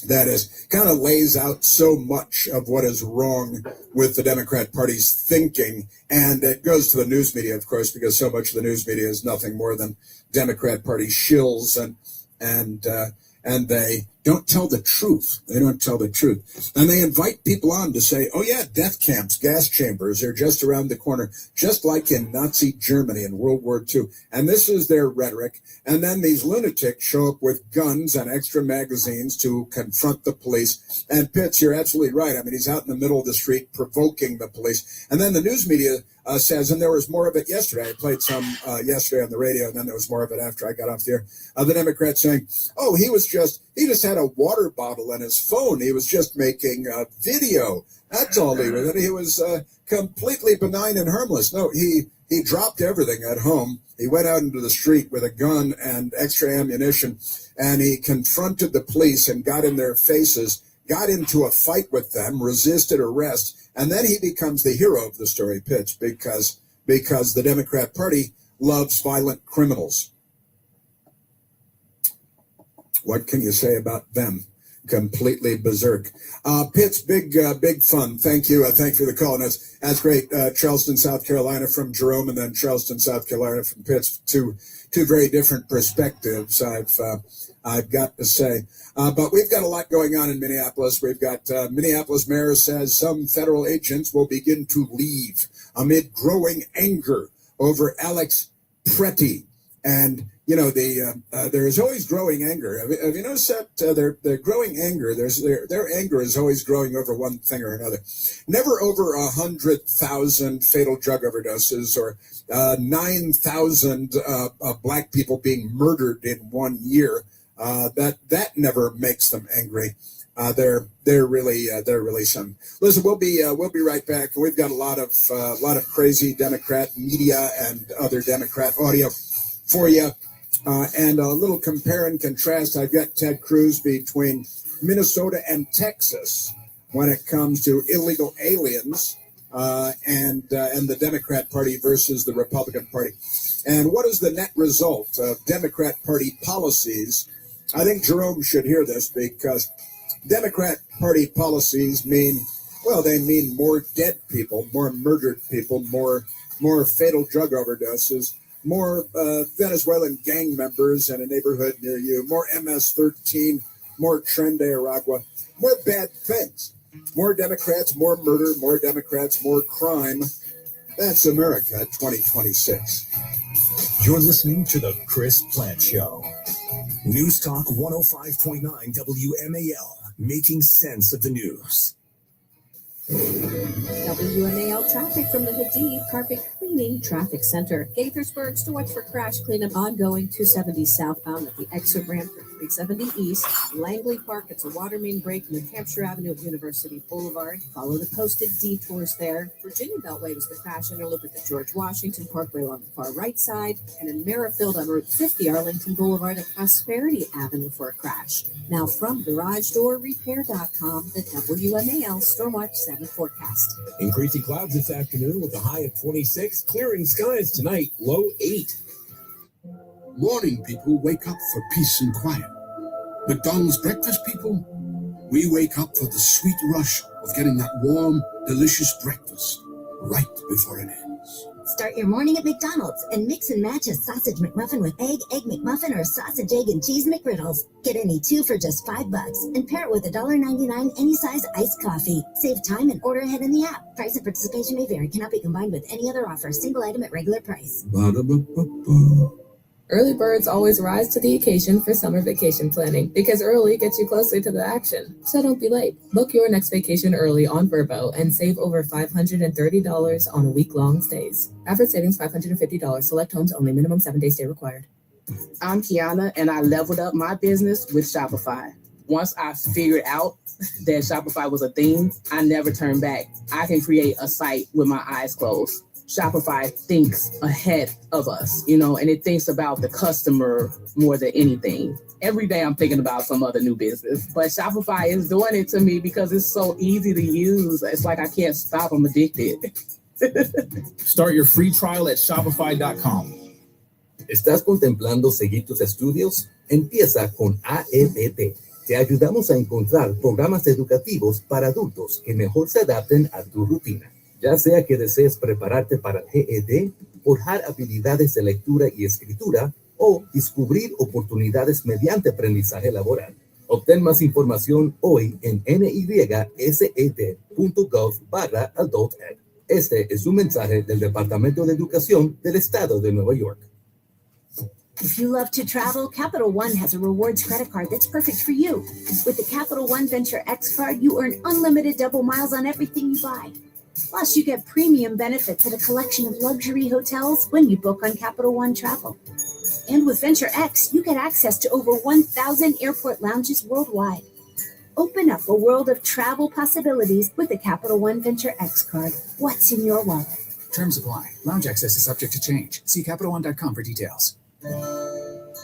that is kind of lays out so much of what is wrong with the Democrat Party's thinking, and it goes to the news media, of course, because so much of the news media is nothing more than Democrat Party shills, and they don't tell the truth. They don't tell the truth. And they invite people on to say, oh yeah, death camps, gas chambers are just around the corner, just like in Nazi Germany in World War II. And this is their rhetoric. And then these lunatics show up with guns and extra magazines to confront the police. And Pitts, you're absolutely right. I mean, he's out in the middle of the street provoking the police. And then the news media says, and there was more of it yesterday. I played some yesterday on the radio, and then there was more of it after I got off the air. The Democrats saying, oh, he just had a water bottle in his phone. He was just making a video. That's all he was. And he was completely benign and harmless. No, he dropped everything at home. He went out into the street with a gun and extra ammunition, and he confronted the police and got in their faces, got into a fight with them, resisted arrest, and then he becomes the hero of the story, Pitch, because the Democrat Party loves violent criminals. What can you say about them? Completely berserk. Pitts, big fun. Thank you. Thank you for the call. And that's great. Charleston, South Carolina from Jerome, and then Charleston, South Carolina from Pitts. Two very different perspectives, I've got to say. But we've got a lot going on in Minneapolis. We've got Minneapolis mayor says some federal agents will begin to leave amid growing anger over Alex Pretty. And there is always growing anger. Have you noticed that their growing anger? Their anger is always growing over one thing or another. Never over 100,000 fatal drug overdoses or 9,000 black people being murdered in 1 year. That never makes them angry. They're really some. Listen, we'll be right back. We've got a lot of crazy Democrat media and other Democrat audio for you. And a little compare and contrast. I've got Ted Cruz between Minnesota and Texas when it comes to illegal aliens and the Democrat Party versus the Republican Party. And what is the net result of Democrat Party policies? I think Jerome should hear this because Democrat Party policies mean more dead people, more murdered people, more fatal drug overdoses, more Venezuelan gang members in a neighborhood near you, more MS-13, more Tren de Aragua, more bad things. More Democrats, more murder, more Democrats, more crime. That's America 2026. You're listening to The Chris Plant Show. News Talk 105.9 WMAL, making sense of the news. WMAL traffic from the Hadid Carpet Cleaning Traffic Center. Gaithersburg to watch for crash cleanup ongoing 270 southbound at the exit ramp for 370 east. Langley Park, it's a water main break New Hampshire Avenue at University Boulevard. Follow the posted detours there. Virginia Beltway was the crash interloop at the George Washington Parkway along the far right side. And in Merrifield on Route 50 Arlington Boulevard at Prosperity Avenue for a crash. Now from GarageDoorRepair.com, the WMAL Stormwatch 7 forecast. Increasing clouds this afternoon with a high of 26. Clearing skies tonight, low 8. Morning people wake up for peace and quiet. McDonald's breakfast people, we wake up for the sweet rush of getting that warm, delicious breakfast right before it ends. Start your morning at McDonald's and mix and match a sausage McMuffin with egg, egg McMuffin, or sausage, egg, and cheese McGriddles. Get any two for just $5 and pair it with $1.99 any size iced coffee. Save time and order ahead in the app. Price and participation may vary. Cannot be combined with any other offer. Single item at regular price. Early birds always rise to the occasion for summer vacation planning because early gets you closer to the action. So don't be late. Book your next vacation early on Vrbo and save over $530 on week-long stays. Average savings $550. Select homes only. Minimum 7-day stay required. I'm Kiana, and I leveled up my business with Shopify. Once I figured out that Shopify was a thing, I never turned back. I can create a site with my eyes closed. Shopify thinks ahead of us, and it thinks about the customer more than anything. Every day I'm thinking about some other new business, but Shopify is doing it to me because it's so easy to use. It's like I can't stop. I'm addicted. Start your free trial at Shopify.com. ¿Estás contemplando seguir tus estudios? Empieza con AEDP. Te ayudamos a encontrar programas educativos para adultos que mejor se adapten a tu rutina. Ya sea que desees prepararte para el GED, forjar habilidades de lectura y escritura o descubrir oportunidades mediante aprendizaje laboral. Obtén más información hoy en nysed.gov/adultEd. Este es un mensaje del Departamento de Educación del Estado de Nueva York. If you love to travel, Capital One has a rewards credit card that's perfect for you. With the Capital One Venture X card, you earn unlimited double miles on everything you buy. Plus, you get premium benefits at a collection of luxury hotels when you book on Capital One Travel. And with Venture X, you get access to over 1,000 airport lounges worldwide. Open up a world of travel possibilities with the Capital One Venture X card. What's in your wallet? Terms apply. Lounge access is subject to change. See CapitalOne.com for details.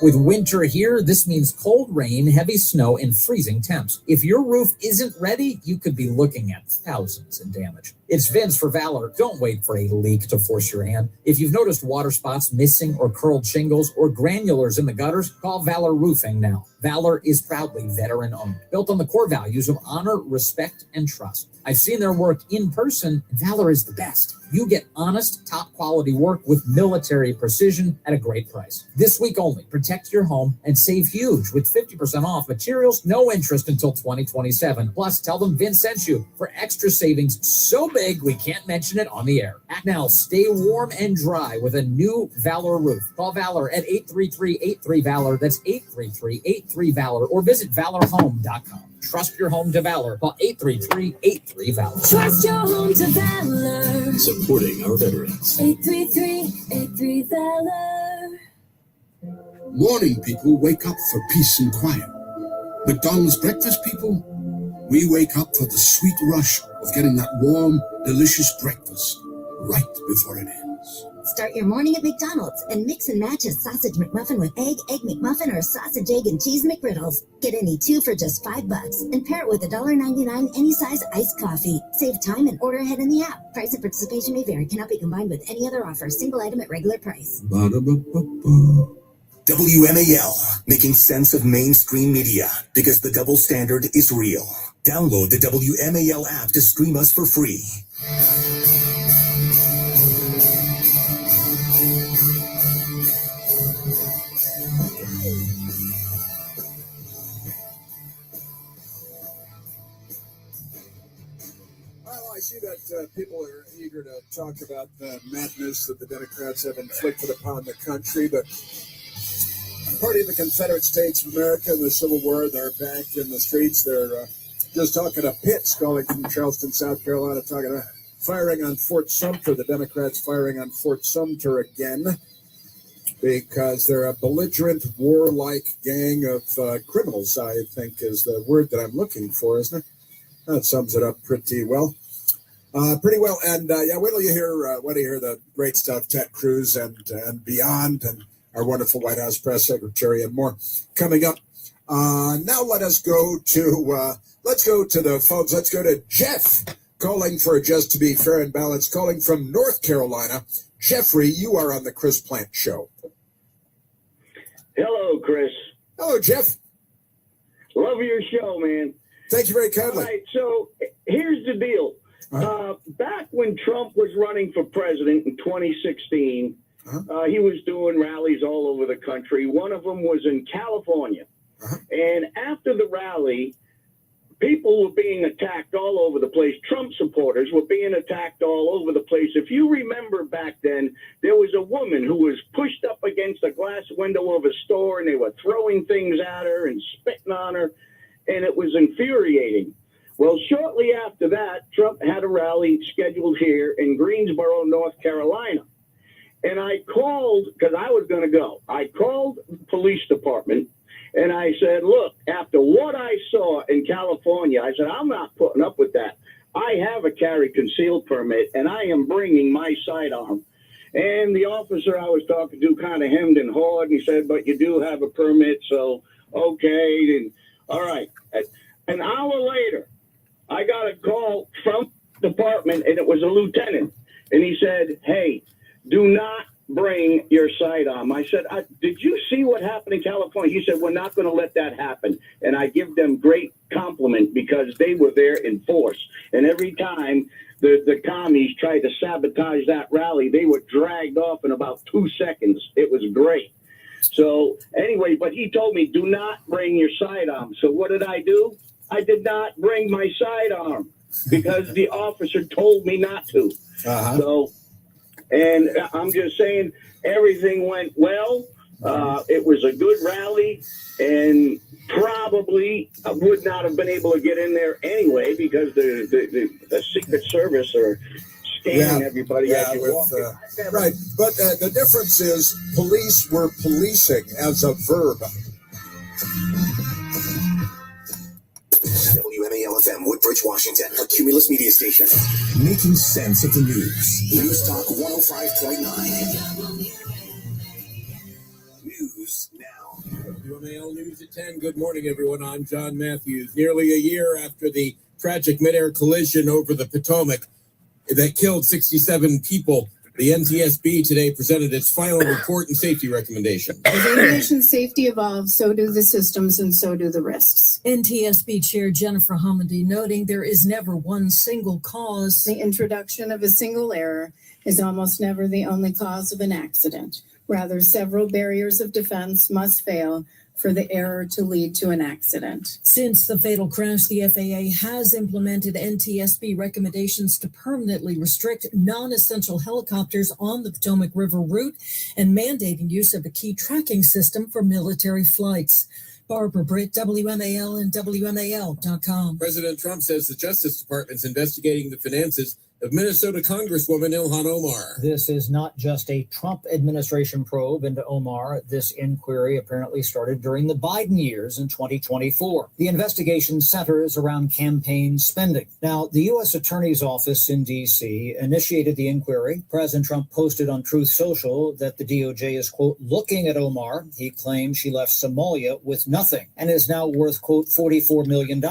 With winter here, this means cold rain, heavy snow, and freezing temps. If your roof isn't ready, you could be looking at thousands in damage. It's Vince for Valor. Don't wait for a leak to force your hand. If you've noticed water spots, missing or curled shingles, or granulars in the gutters, call Valor Roofing now. Valor is proudly veteran-owned, built on the core values of honor, respect, and trust. I've seen their work in person, and Valor is the best. You get honest, top-quality work with military precision at a great price. This week only, protect your home and save huge with 50% off materials, no interest until 2027. Plus, tell them Vince sent you for extra savings so big we can't mention it on the air. Act now, stay warm and dry with a new Valor roof. Call Valor at 833-83-VALOR. That's 833-83-VALOR, or visit valorhome.com. Trust your home to Valor. Call 833-83-VALOR. Trust your home to Valor. Supporting our veterans. 833-83-VALOR. Morning people wake up for peace and quiet. McDonald's breakfast people, we wake up for the sweet rush of getting that warm, delicious breakfast right before it ends. Start your morning at McDonald's and mix and match a sausage McMuffin with egg, egg McMuffin, or sausage, egg, and cheese McGriddles. Get any two for just $5 and pair it with $1.99 any size iced coffee. Save time and order ahead in the app. Price and participation may vary. Cannot be combined with any other offer. Single item at regular price. WMAL, making sense of mainstream media because the double standard is real. Download the WMAL app to stream us for free. Well, I see that people are eager to talk about the madness that the Democrats have inflicted upon the country, but the Party of the Confederate States of America and the Civil War, they're back in the streets. They're just talking to Pitts, calling from Charleston, South Carolina, talking about firing on Fort Sumter, the Democrats firing on Fort Sumter again, because they're a belligerent, warlike gang of criminals, I think is the word that I'm looking for, isn't it? That sums it up pretty well. And wait till you hear the great stuff, Ted Cruz and beyond, and our wonderful White House press secretary and more coming up. Now let's go to the phones. Let's go to Jeff, calling for Just to Be Fair and Balanced, calling from North Carolina. Jeffrey, you are on the Chris Plant Show. Hello, Chris. Hello, Jeff. Love your show, man. Thank you very kindly. All right, so here's the deal. Back when Trump was running for president in 2016, he was doing rallies all over the country. One of them was in California. And after the rally, people were being attacked all over the place. Trump supporters were being attacked all over the place. If you remember back then, there was a woman who was pushed up against a glass window of a store, and they were throwing things at her and spitting on her, and it was infuriating. Well, shortly after that, Trump had a rally scheduled here in Greensboro, North Carolina. And I called, because I was going to go, I called the police department, and I said, look, after what I saw in California, I said, I'm not putting up with that. I have a carry concealed permit, and I am bringing my sidearm. And the officer I was talking to kind of hemmed and hawed, and he said, but you do have a permit, so okay. And all right. An hour later, I got a call from the department, and it was a lieutenant. And he said, hey, do not bring your sidearm. I said, did you see what happened in California? He said, we're not going to let that happen. And I give them great compliment because they were there in force. And every time the commies tried to sabotage that rally, they were dragged off in about 2 seconds. It was great. So anyway, but he told me, do not bring your sidearm. So what did I do? I did not bring my sidearm because the officer told me not to. So, and I'm just saying everything went well. It was a good rally, and probably I would not have been able to get in there anyway because the Secret Service are scanning everybody as you walk in. Right, but the difference is police were policing as a verb. WMAL-FM, Woodbridge, Washington, a Cumulus media station. Making sense of the news. News Talk 105.9. News now. WMAL News at 10. Good morning, everyone. I'm John Matthews. Nearly a year after the tragic mid-air collision over the Potomac that killed 67 people, the NTSB today presented its final report and safety recommendation. As aviation safety evolves, so do the systems and so do the risks. NTSB Chair Jennifer Homendy noting there is never one single cause. The introduction of a single error is almost never the only cause of an accident. Rather, several barriers of defense must fail for the error to lead to an accident. Since the fatal crash, the FAA has implemented NTSB recommendations to permanently restrict non-essential helicopters on the Potomac River route and mandating use of a key tracking system for military flights. Barbara Britt, WMAL and WMAL.com. President Trump says the Justice Department's investigating the finances of Minnesota Congresswoman Ilhan Omar. This is not just a Trump administration probe into Omar. This inquiry apparently started during the Biden years in 2024. The investigation centers around campaign spending. Now, the U.S. Attorney's Office in D.C. initiated the inquiry. President Trump posted on Truth Social that the DOJ is, quote, looking at Omar. He claimed she left Somalia with nothing and is now worth, quote, $44 million.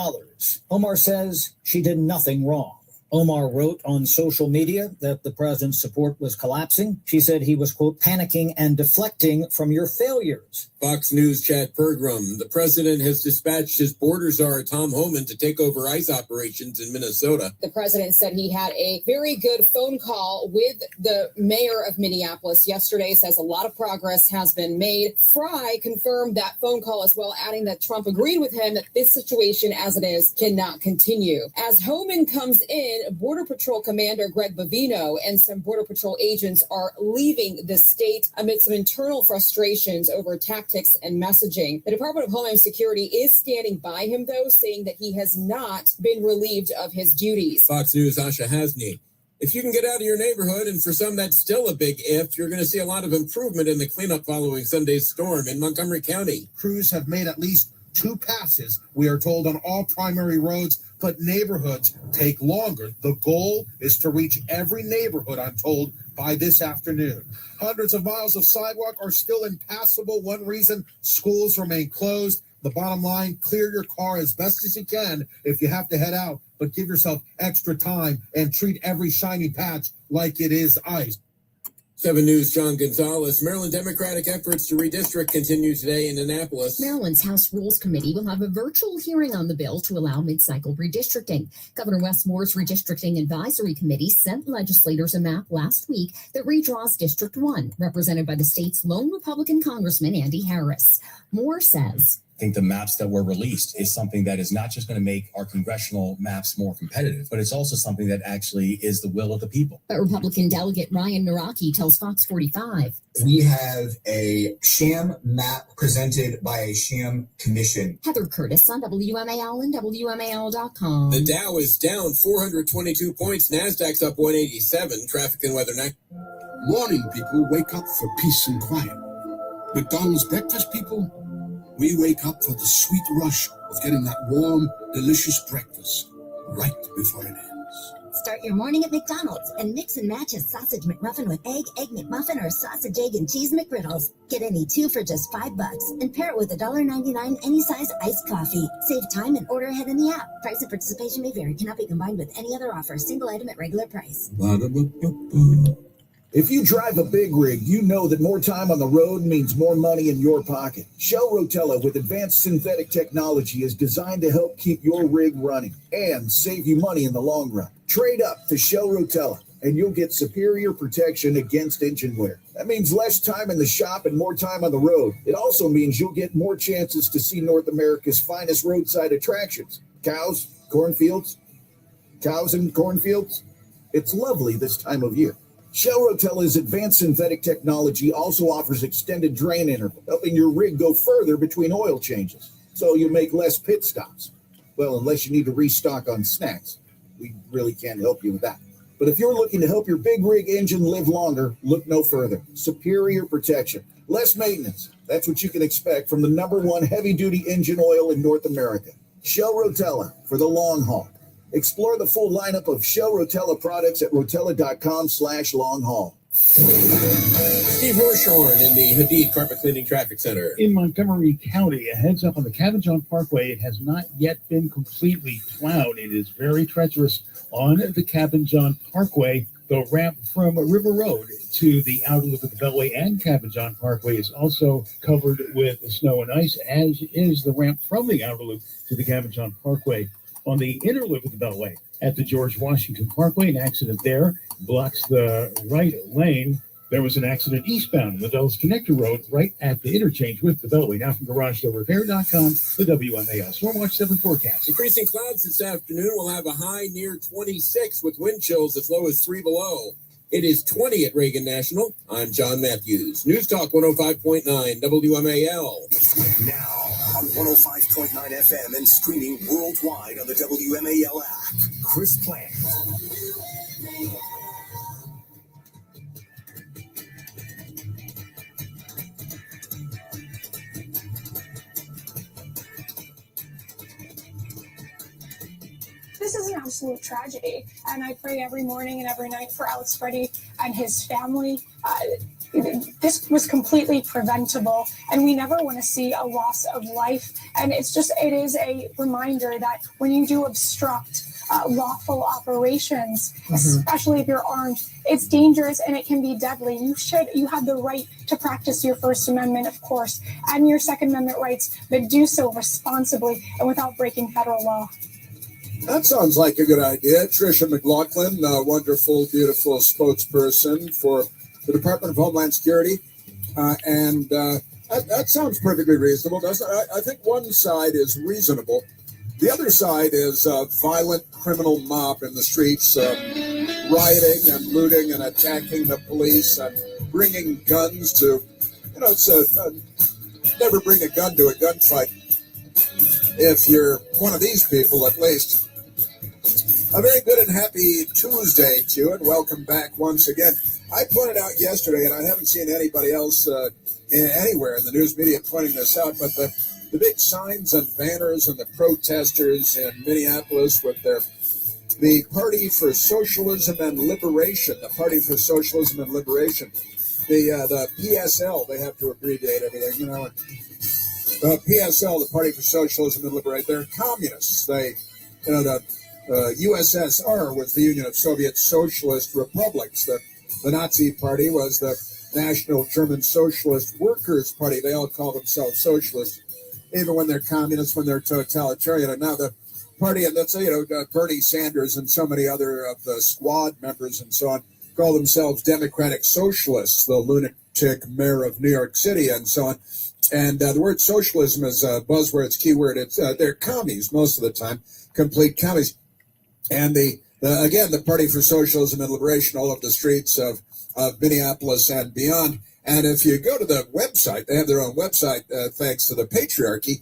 Omar says she did nothing wrong. Omar wrote on social media that the president's support was collapsing. She said he was, quote, panicking and deflecting from your failures. Fox News Chad Pergram. The president has dispatched his border czar, Tom Homan, to take over ICE operations in Minnesota. The president said he had a very good phone call with the mayor of Minneapolis yesterday, says a lot of progress has been made. Fry confirmed that phone call as well, adding that Trump agreed with him that this situation as it is cannot continue. As Homan comes in, Border Patrol Commander Greg Bavino and some Border Patrol agents are leaving the state amid some internal frustrations over tactics and messaging. The Department of Homeland Security is standing by him, though, saying that he has not been relieved of his duties. Fox News' Asha Hasni. If you can get out of your neighborhood, and for some that's still a big if, you're going to see a lot of improvement in the cleanup following Sunday's storm in Montgomery County. Crews have made at least 2 passes, we are told, on all primary roads, but neighborhoods take longer. The goal is to reach every neighborhood, I'm told, by this afternoon. Hundreds of miles of sidewalk are still impassable. One reason, schools remain closed. The bottom line, clear your car as best as you can if you have to head out, but give yourself extra time and treat every shiny patch like it is ice. 7 News' John Gonzalez. Maryland Democratic efforts to redistrict continue today in Annapolis. Maryland's House Rules Committee will have a virtual hearing on the bill to allow mid-cycle redistricting. Governor Wes Moore's Redistricting Advisory Committee sent legislators a map last week that redraws District 1, represented by the state's lone Republican Congressman Andy Harris. Moore says, I think the maps that were released is something that is not just going to make our congressional maps more competitive, but it's also something that actually is the will of the people. But Republican Delegate Ryan Naraki tells Fox 45. We have a sham map presented by a sham commission. Heather Curtis on WMAL and WMAL.com. The Dow is down 422 points. NASDAQ's up 187. Traffic and weather next. Morning people wake up for peace and quiet. McDonald's breakfast people, we wake up for the sweet rush of getting that warm, delicious breakfast right before it ends. Start your morning at McDonald's and mix and match a sausage McMuffin with egg McMuffin, or sausage, egg, and cheese McGriddles. Get any 2 for just $5 and pair it with $1.99 any size iced coffee. Save time and order ahead in the app. Price and participation may vary. Cannot be combined with any other offer. Single item at regular price. If you drive a big rig, you know that more time on the road means more money in your pocket. Shell Rotella with advanced synthetic technology is designed to help keep your rig running and save you money in the long run. Trade up to Shell Rotella and you'll get superior protection against engine wear. That means less time in the shop and more time on the road. It also means you'll get more chances to see North America's finest roadside attractions. Cows and cornfields. It's lovely this time of year. Shell Rotella's advanced synthetic technology also offers extended drain interval, helping your rig go further between oil changes, so you make less pit stops. Well, unless you need to restock on snacks. We really can't help you with that. But if you're looking to help your big rig engine live longer, look no further. Superior protection, less maintenance. That's what you can expect from the #1 heavy-duty engine oil in North America. Shell Rotella for the long haul. Explore the full lineup of Shell Rotella products at rotella.com/long-haul. Steve Hirshhorn in the Hadid Carpet Cleaning Traffic Center. In Montgomery County, a heads up on the Cabin John Parkway. It has not yet been completely plowed. It is very treacherous on the Cabin John Parkway. The ramp from River Road to the outer loop of the Beltway and Cabin John Parkway is also covered with snow and ice, as is the ramp from the outer loop to the Cabin John Parkway. On the inner loop of the Beltway at the George Washington Parkway, an accident there blocks the right lane. There was an accident eastbound on the Dulles Connector Road right at the interchange with the Beltway. Now from GarageDoorRepair.com, the WMAL Stormwatch 7 forecast. Increasing clouds this afternoon. We'll have a high near 26 with wind chills as low as 3 below. It is 20 at Reagan National. I'm John Matthews. News Talk 105.9 WMAL. Now on 105.9 FM and streaming worldwide on the WMAL app. Chris Plant. This is an absolute tragedy, and I pray every morning and every night for Alex Freddie and his family. This was completely preventable, and we never want to see a loss of life. And it is a reminder that when you do obstruct lawful operations, especially if you're armed, it's dangerous and it can be deadly. You have the right to practice your First Amendment, of course, and your Second Amendment rights, but do so responsibly and without breaking federal law. That sounds like a good idea. Tricia McLaughlin, a wonderful, beautiful spokesperson for the Department of Homeland Security. That sounds perfectly reasonable, doesn't it? I think one side is reasonable. The other side is a violent criminal mob in the streets, rioting and looting and attacking the police and bringing guns to, never bring a gun to a gunfight. If you're one of these people, at least. A very good and happy Tuesday to you, and welcome back once again. I pointed out yesterday, and I haven't seen anybody else anywhere in the news media pointing this out, but the big signs and banners and the protesters in Minneapolis with the Party for Socialism and Liberation, the Party for Socialism and Liberation, the PSL, they have to abbreviate everything, The PSL, the Party for Socialism and Liberation, they're communists. The USSR was the Union of Soviet Socialist Republics. The The Nazi Party was the National German Socialist Workers' Party. They all call themselves socialists, even when they're communists, when they're totalitarian. And now the party, and let's say, Bernie Sanders and so many other of the squad members and so on call themselves Democratic Socialists, the lunatic mayor of New York City and so on. And the word socialism is a buzzword, it's a keyword. They're commies most of the time, complete commies. And again, the Party for Socialism and Liberation all over the streets of Minneapolis and beyond. And if you go to the website, they have their own website, thanks to the patriarchy.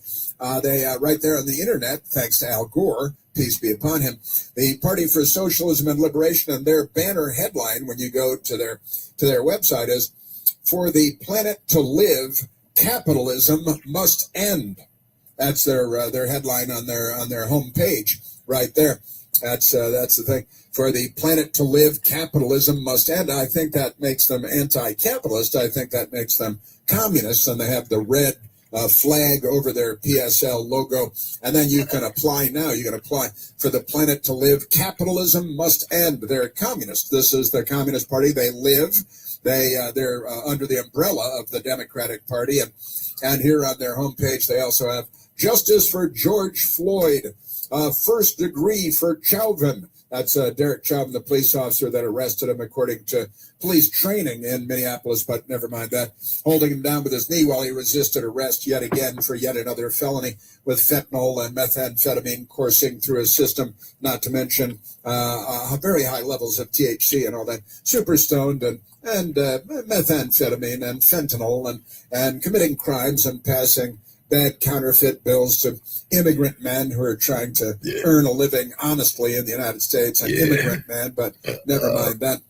They right there on the internet, thanks to Al Gore, peace be upon him, the Party for Socialism and Liberation, and their banner headline when you go to their website is, "For the planet to live, capitalism must end." That's their headline on their homepage right there. That's the thing. For the planet to live, capitalism must end. I think that makes them anti-capitalist. I think that makes them communists, and they have the red flag over their PSL logo. And then you can apply now. You can apply for the planet to live, capitalism must end. They're communists. This is the Communist Party. They live. They're under the umbrella of the Democratic Party. And here on their homepage, they also have justice for George Floyd, first degree for Chauvin. That's Derek Chauvin, the police officer that arrested him, according to police training in Minneapolis, but never mind that. Holding him down with his knee while he resisted arrest yet again for yet another felony with fentanyl and methamphetamine coursing through his system, not to mention very high levels of THC and all that. Super stoned and methamphetamine and fentanyl and committing crimes and passing bad counterfeit bills to immigrant men who are trying to earn a living honestly in the United States. An immigrant man, but never mind that.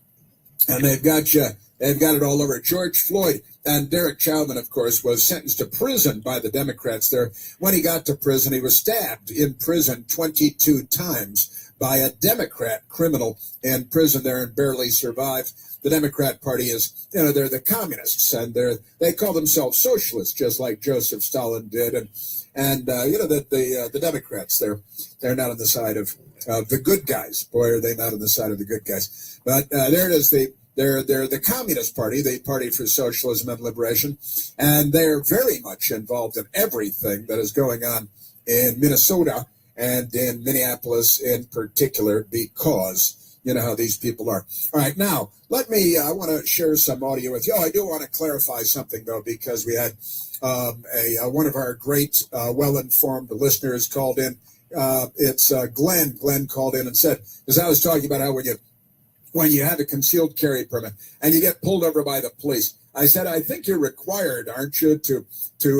And they've got it all over. George Floyd and Derek Chauvin, of course, was sentenced to prison by the Democrats there. When he got to prison, he was stabbed in prison 22 times by a Democrat criminal in prison there and barely survived. The Democrat Party is, they're the communists, and they call themselves socialists, just like Joseph Stalin did. And the Democrats, they're not on the side of the good guys. Boy, are they not on the side of the good guys. But there it is. They're the Communist Party, the Party for Socialism and Liberation, and they're very much involved in everything that is going on in Minnesota and in Minneapolis in particular, because you know how these people are. All right, now, I want to share some audio with you. I do want to clarify something, though, because we had one of our great, well-informed listeners called in. It's Glenn. Glenn called in and said, as I was talking about how when you have a concealed carry permit and you get pulled over by the police, I said, I think you're required, aren't you, to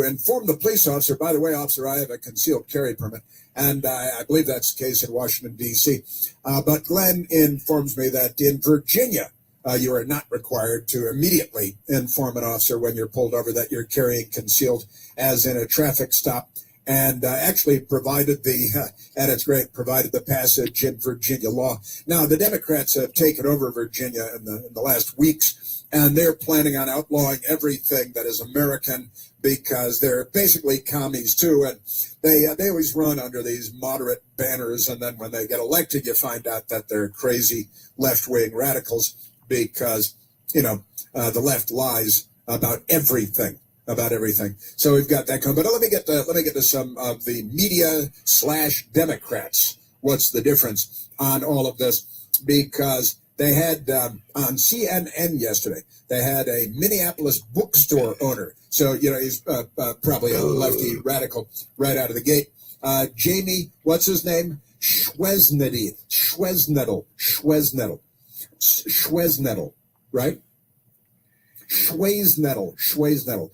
inform the police officer, by the way, officer, I have a concealed carry permit. And I believe that's the case in Washington, D.C. But Glenn informs me that in Virginia, you are not required to immediately inform an officer when you're pulled over that you're carrying concealed, as in a traffic stop. And actually provided the passage in Virginia law. Now, the Democrats have taken over Virginia in the last weeks, and they're planning on outlawing everything that is American, because they're basically commies too, and they always run under these moderate banners, and then when they get elected, you find out that they're crazy left-wing radicals, because the left lies about everything. So we've got that coming. But let me get to some of the media / Democrats. What's the difference on all of this? Because they had on CNN yesterday, they had a Minneapolis bookstore owner. So, he's probably a lefty radical right out of the gate. Jamie, what's his name? Schweznettel, right? Schweznettel, Schweznedel.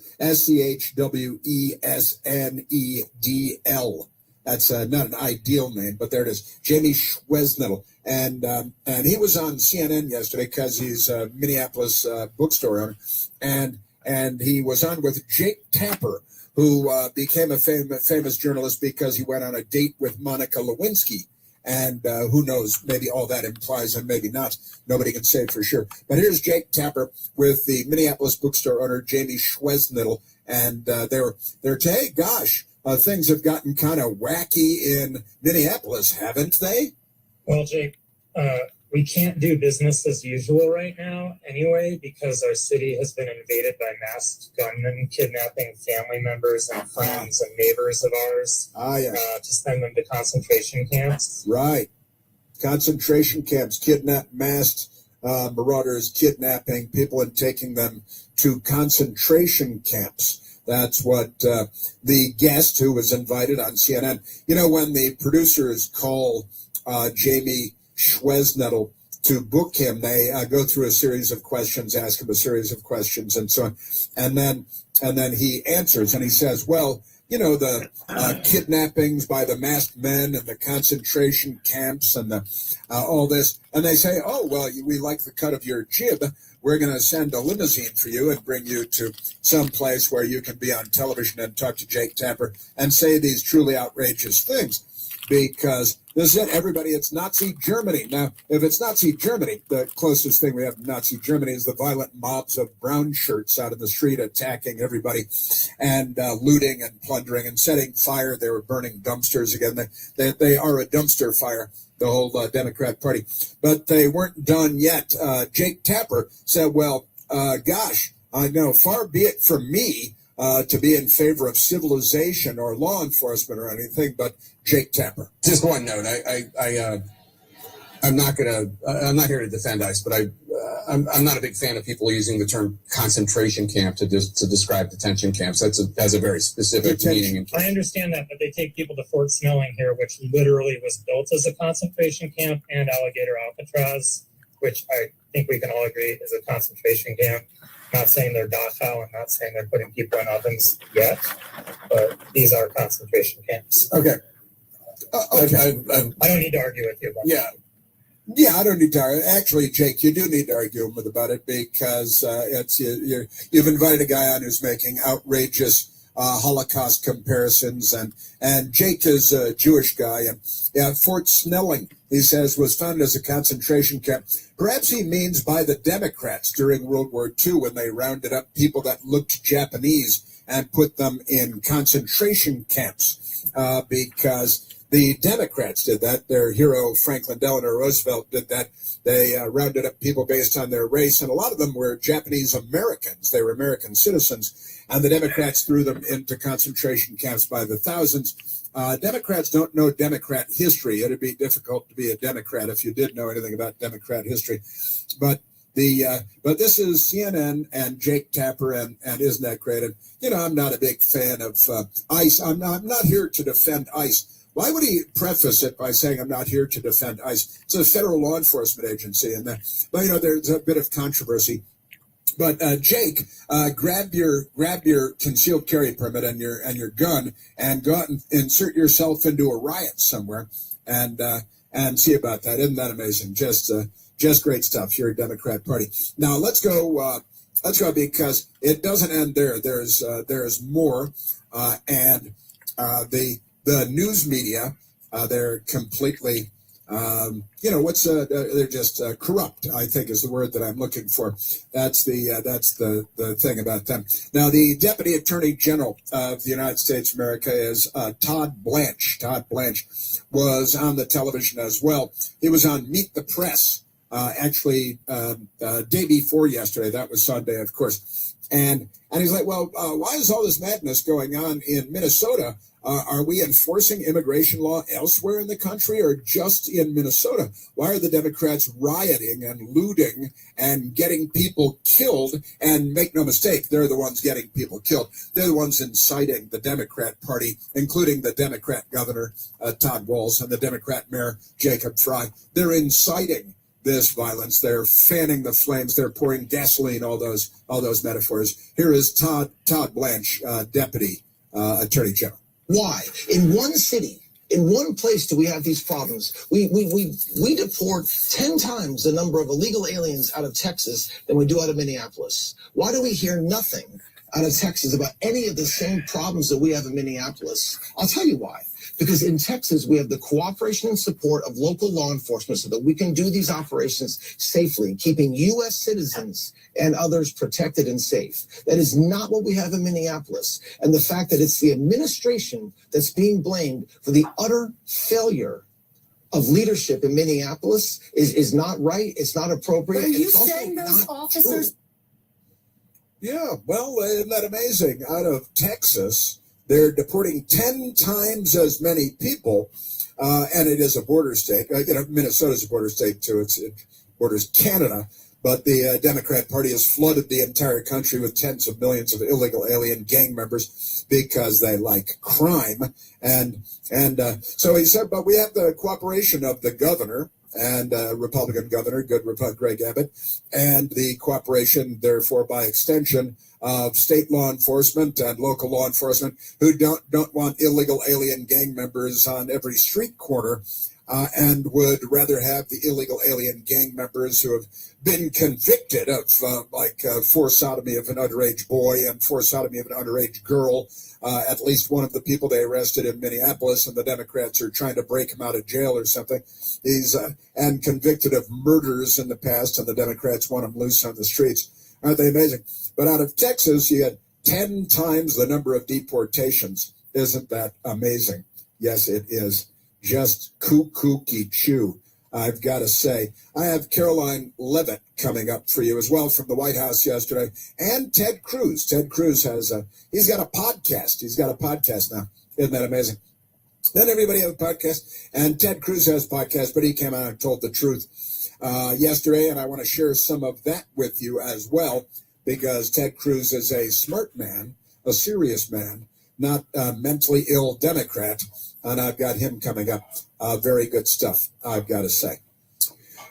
That's not an ideal name, but there it is. Jamie Schweznettel. And he was on CNN yesterday because he's a Minneapolis bookstore owner. And he was on with Jake Tapper, who became a famous journalist because he went on a date with Monica Lewinsky. And who knows, maybe all that implies and maybe not. Nobody can say for sure. But here's Jake Tapper with the Minneapolis bookstore owner, Jamie Schweznedel. And they're hey, gosh, things have gotten kind of wacky in Minneapolis, haven't they? Well, Jake, we can't do business as usual right now anyway, because our city has been invaded by masked gunmen kidnapping family members and friends and neighbors of ours to send them to concentration camps. Right. Concentration camps, masked marauders kidnapping people and taking them to concentration camps. That's what the guest who was invited on CNN. You know, when the producers call Jamie Schwesnettel to book him, they go through a series of questions, ask him a series of questions, and so on, and then he answers, and he says, "Well, you know, the kidnappings by the masked men and the concentration camps and the all this," and they say, "Oh, well, we like the cut of your jib. We're going to send a limousine for you and bring you to some place where you can be on television and talk to Jake Tapper and say these truly outrageous things." Because this is it, everybody, it's Nazi Germany. Now, if it's Nazi Germany, the closest thing we have to Nazi Germany is the violent mobs of brown shirts out in the street attacking everybody and looting and plundering and setting fire. They were burning dumpsters again. They are a dumpster fire, the whole Democrat Party. But they weren't done yet. Jake Tapper said, well, gosh, I know, far be it from me to be in favor of civilization or law enforcement or anything, but Jake Tapper. Just one note. I'm not here to defend ICE, but I'm not a big fan of people using the term concentration camp to describe detention camps. Has a very specific meaning. I understand that, but they take people to Fort Snelling here, which literally was built as a concentration camp, and Alligator Alcatraz, which I think we can all agree is a concentration camp. I'm not saying they're Dachau. I'm not saying they're putting people in ovens yet, but these are concentration camps. Okay. Okay. I don't need to argue with you about that. Yeah, I don't need to argue. Actually, Jake, you do need to argue with about it because you've invited a guy on who's making outrageous Holocaust comparisons, and Jake is a Jewish guy, and Fort Snelling, he says, was founded as a concentration camp. Perhaps he means by the Democrats during World War II when they rounded up people that looked Japanese and put them in concentration camps because the Democrats did that. Their hero, Franklin Delano Roosevelt, did that. They rounded up people based on their race, and a lot of them were Japanese Americans. They were American citizens, and the Democrats threw them into concentration camps by the thousands. Democrats don't know Democrat history. It'd be difficult to be a Democrat if you did know anything about Democrat history. But this is CNN and Jake Tapper, and isn't that great? And, you know, I'm not a big fan of ICE. I'm not here to defend ICE. Why would he preface it by saying, I'm not here to defend ICE? It's a federal law enforcement agency. And but, you know, there's a bit of controversy. But Jake, grab your concealed carry permit and your gun and go out and insert yourself into a riot somewhere and see about that. Isn't that amazing? Just great stuff. You're a Democrat Party. Now let's go because it doesn't end there. There's more, and the news media, they're completely, they're just corrupt, I think is the word that I'm looking for. That's the thing about them. Now, the Deputy Attorney General of the United States of America is Todd Blanche. Todd Blanche was on the television as well. He was on Meet the Press, day before yesterday. That was Sunday, of course. And he's like, well, why is all this madness going on in Minnesota? Are we enforcing immigration law elsewhere in the country or just in Minnesota? Why are the Democrats rioting and looting and getting people killed? And make no mistake, they're the ones getting people killed. They're the ones inciting the Democrat Party, including the Democrat governor, Todd Walz, and the Democrat mayor, Jacob Fry. They're inciting this violence. They're fanning the flames. They're pouring gasoline, all those metaphors. Here is Todd Blanche, Deputy Attorney General. Why? In one city, in one place do we have these problems? We deport 10 times the number of illegal aliens out of Texas than we do out of Minneapolis. Why do we hear nothing out of Texas about any of the same problems that we have in Minneapolis? I'll tell you why. Because in Texas, we have the cooperation and support of local law enforcement so that we can do these operations safely, keeping U.S. citizens and others protected and safe. That is not what we have in Minneapolis. And the fact that it's the administration that's being blamed for the utter failure of leadership in Minneapolis is not right. It's not appropriate. Are and you it's also saying those not officers? true. Yeah, well, isn't that amazing? Out of Texas, they're deporting 10 times as many people, and it is a border state. Minnesota's a border state, too. It borders Canada. But the Democrat Party has flooded the entire country with tens of millions of illegal alien gang members because they like crime. And so he said, but we have the cooperation of the governor and Republican governor, Greg Abbott, and the cooperation, therefore, by extension, of state law enforcement and local law enforcement who don't want illegal alien gang members on every street corner. And would rather have the illegal alien gang members who have been convicted of forced sodomy of an underage boy and forced sodomy of an underage girl. At least one of the people they arrested in Minneapolis, and the Democrats are trying to break him out of jail or something. He's and convicted of murders in the past, and the Democrats want him loose on the streets. Aren't they amazing? But out of Texas, you had 10 times the number of deportations. Isn't that amazing? Yes, it is. Just kooky chew, I've got to say. I have Caroline Levitt coming up for you as well from the White House yesterday, and Ted Cruz. Ted Cruz he's got a podcast. He's got a podcast now. Isn't that amazing? Then everybody has a podcast, and Ted Cruz has a podcast, but he came out and told the truth yesterday, and I want to share some of that with you as well, because Ted Cruz is a smart man, a serious man, not a mentally ill Democrat. And I've got him coming up. Very good stuff, I've got to say.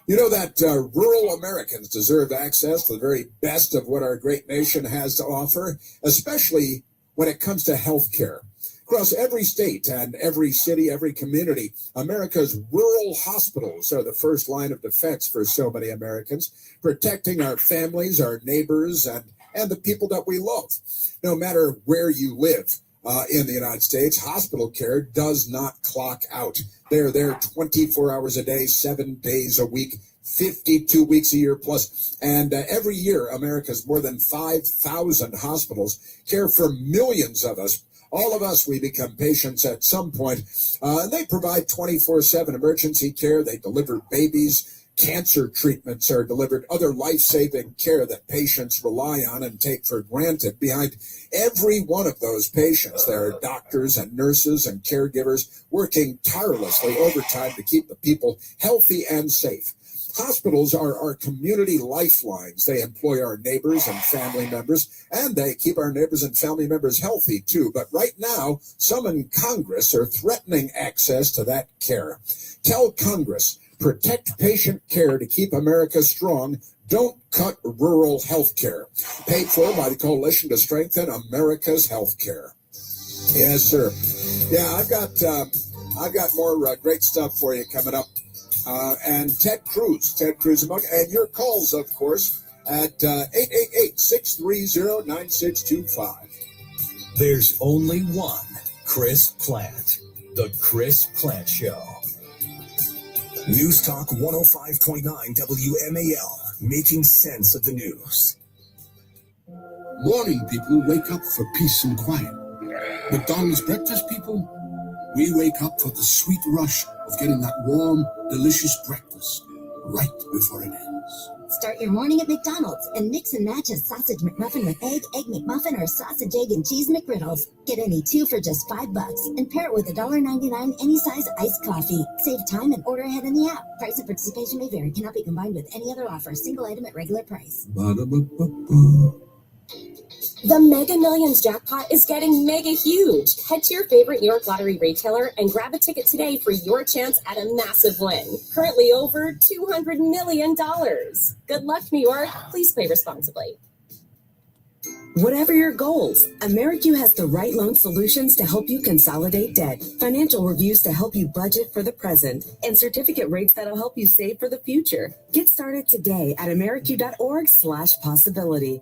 You know that rural Americans deserve access to the very best of what our great nation has to offer, especially when it comes to health care. Across every state and every city, every community, America's rural hospitals are the first line of defense for so many Americans, protecting our families, our neighbors, and the people that we love. No matter where you live, in the United States, hospital care does not clock out. They're there 24 hours a day, 7 days a week, 52 weeks a year plus. And every year, America's more than 5,000 hospitals care for millions of us. All of us, we become patients at some point. They provide 24/7 emergency care. They deliver babies. Cancer treatments are delivered, other life-saving care that patients rely on and take for granted. Behind every one of those patients, there are doctors and nurses and caregivers working tirelessly overtime to keep the people healthy and safe. Hospitals are our community lifelines. They employ our neighbors and family members, and they keep our neighbors and family members healthy, too. But right now, some in Congress are threatening access to that care. Tell Congress, protect patient care to keep America strong. Don't cut rural health care. Paid for by the Coalition to Strengthen America's Health Care. Yes, sir. Yeah, I've got more great stuff for you coming up. And Ted Cruz, and your calls, of course, at 888-630-9625. There's only one Chris Plant, The Chris Plant Show. News Talk 105.9 WMAL, making sense of the news. Morning people wake up for peace and quiet. McDonald's breakfast people, we wake up for the sweet rush of getting that warm, delicious breakfast right before it ends. Start your morning at McDonald's and mix and match a sausage McMuffin with egg McMuffin, or sausage, egg, and cheese McGriddles. Get any two for just $5 and pair it with $1.99 any size iced coffee. Save time and order ahead in the app. Price and participation may vary. Cannot be combined with any other offer. Single item at regular price. Ba-da-ba-ba-ba. The Mega Millions jackpot is getting mega huge. Head to your favorite New York Lottery retailer and grab a ticket today for your chance at a massive win. Currently over $200 million. Good luck, New York. Please play responsibly. Whatever your goals, AmeriQ has the right loan solutions to help you consolidate debt, financial reviews to help you budget for the present, and certificate rates that'll help you save for the future. Get started today at ameriq.org/possibility.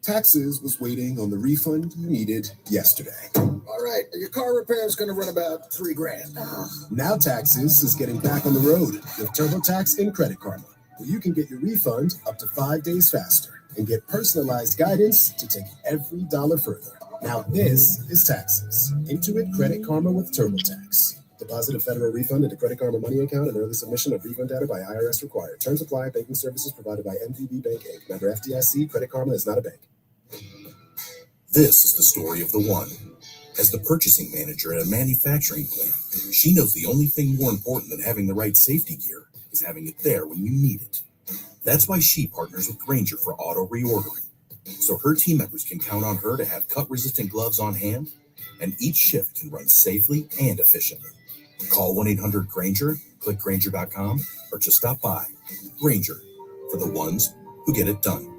Taxes was waiting on the refund you needed yesterday. All right, your car repair is going to run about $3,000. Now Taxes is getting back on the road with TurboTax and Credit Karma, where you can get your refund up to 5 days faster and get personalized guidance to take every dollar further. Now this is Taxes. Intuit Credit Karma with TurboTax, the Deposit a federal refund into Credit Karma Money account and early submission of refund data by IRS required. Terms apply. Banking services provided by MVB Bank Inc. Member FDIC. Credit Karma is not a bank. This is the story of the one. As the purchasing manager at a manufacturing plant, she knows the only thing more important than having the right safety gear is having it there when you need it. That's why she partners with Grainger for auto reordering, so her team members can count on her to have cut-resistant gloves on hand, and each shift can run safely and efficiently. Call 1-800-GRAINGER, click Grainger.com, or just stop by. Grainger, for the ones who get it done.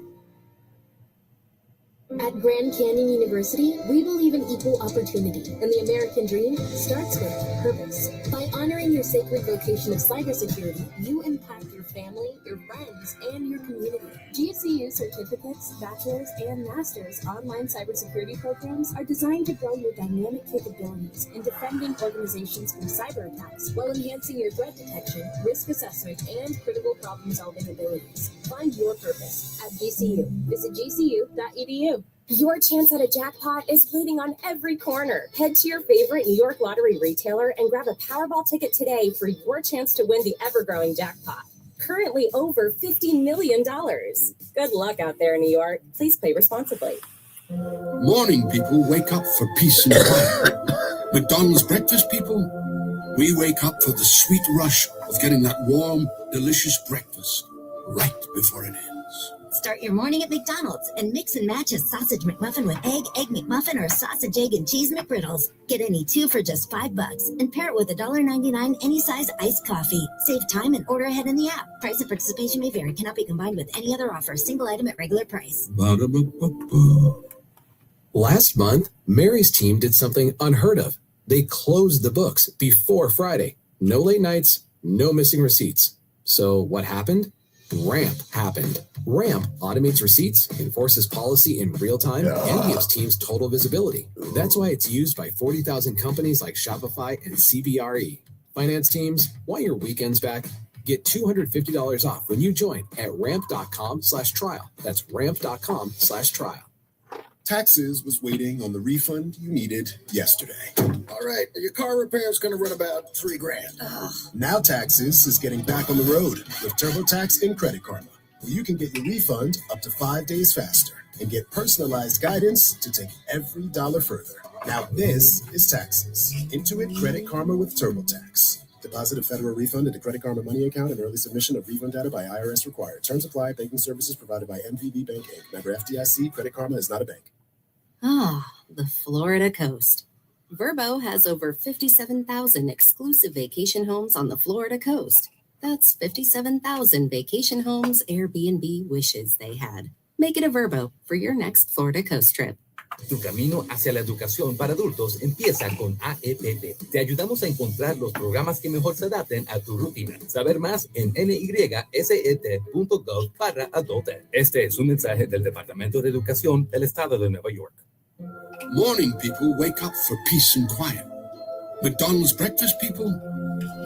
At Grand Canyon University, we believe in equal opportunity, and the American dream starts with purpose. By honoring your sacred vocation of cybersecurity, you impact your family, your friends, and your community. GCU certificates, bachelor's, and master's online cybersecurity programs are designed to grow your dynamic capabilities in defending organizations from cyber attacks while enhancing your threat detection, risk assessment, and critical problem-solving abilities. Find your purpose at GCU. Visit gcu.edu. Your chance at a jackpot is waiting on every corner. Head to your favorite New York lottery retailer and grab a Powerball ticket today for your chance to win the ever-growing jackpot. Currently over $50 million. Good luck out there, New York. Please play responsibly. Morning people wake up for peace and quiet. McDonald's breakfast people, we wake up for the sweet rush of getting that warm, delicious breakfast right before it ends. Start your morning at McDonald's and mix and match a sausage McMuffin with egg McMuffin, or sausage, egg, and cheese McGriddles. Get any two for just $5 and pair it with $1.99 any size iced coffee. Save time and order ahead in the app. Price and participation may vary. Cannot be combined with any other offer. Single item at regular price. Ba-da-ba-ba-ba. Last month, Mary's team did something unheard of. They closed the books before Friday. No late nights, no missing receipts. So what happened? RAMP happened. RAMP automates receipts, enforces policy in real time, and gives teams total visibility. That's why it's used by 40,000 companies like Shopify and CBRE. Finance teams, want your weekends back? Get $250 off when you join at ramp.com/trial. That's ramp.com/trial. Taxes was waiting on the refund you needed yesterday. All right, your car repair is going to run about $3,000. Now Taxes is getting back on the road with TurboTax and Credit Karma, where you can get your refund up to 5 days faster and get personalized guidance to take every dollar further. Now this is Taxes. Intuit Credit Karma with TurboTax. Deposit a federal refund into Credit Karma Money account and early submission of refund data by IRS required. Terms apply. Banking services provided by MVB Bank Inc. Member FDIC. Credit Karma is not a bank. The Florida coast. Vrbo has over 57,000 exclusive vacation homes on the Florida coast. That's 57,000 vacation homes Airbnb wishes they had. Make it a Vrbo for your next Florida coast trip. Tu camino hacia la educación para adultos empieza con AEPT. Te ayudamos a encontrar los programas que mejor se adapten a tu rutina. Saber más en nyset.gov/adult. Este es un mensaje del Departamento de Educación del Estado de Nueva York. Morning people wake up for peace and quiet. McDonald's breakfast people,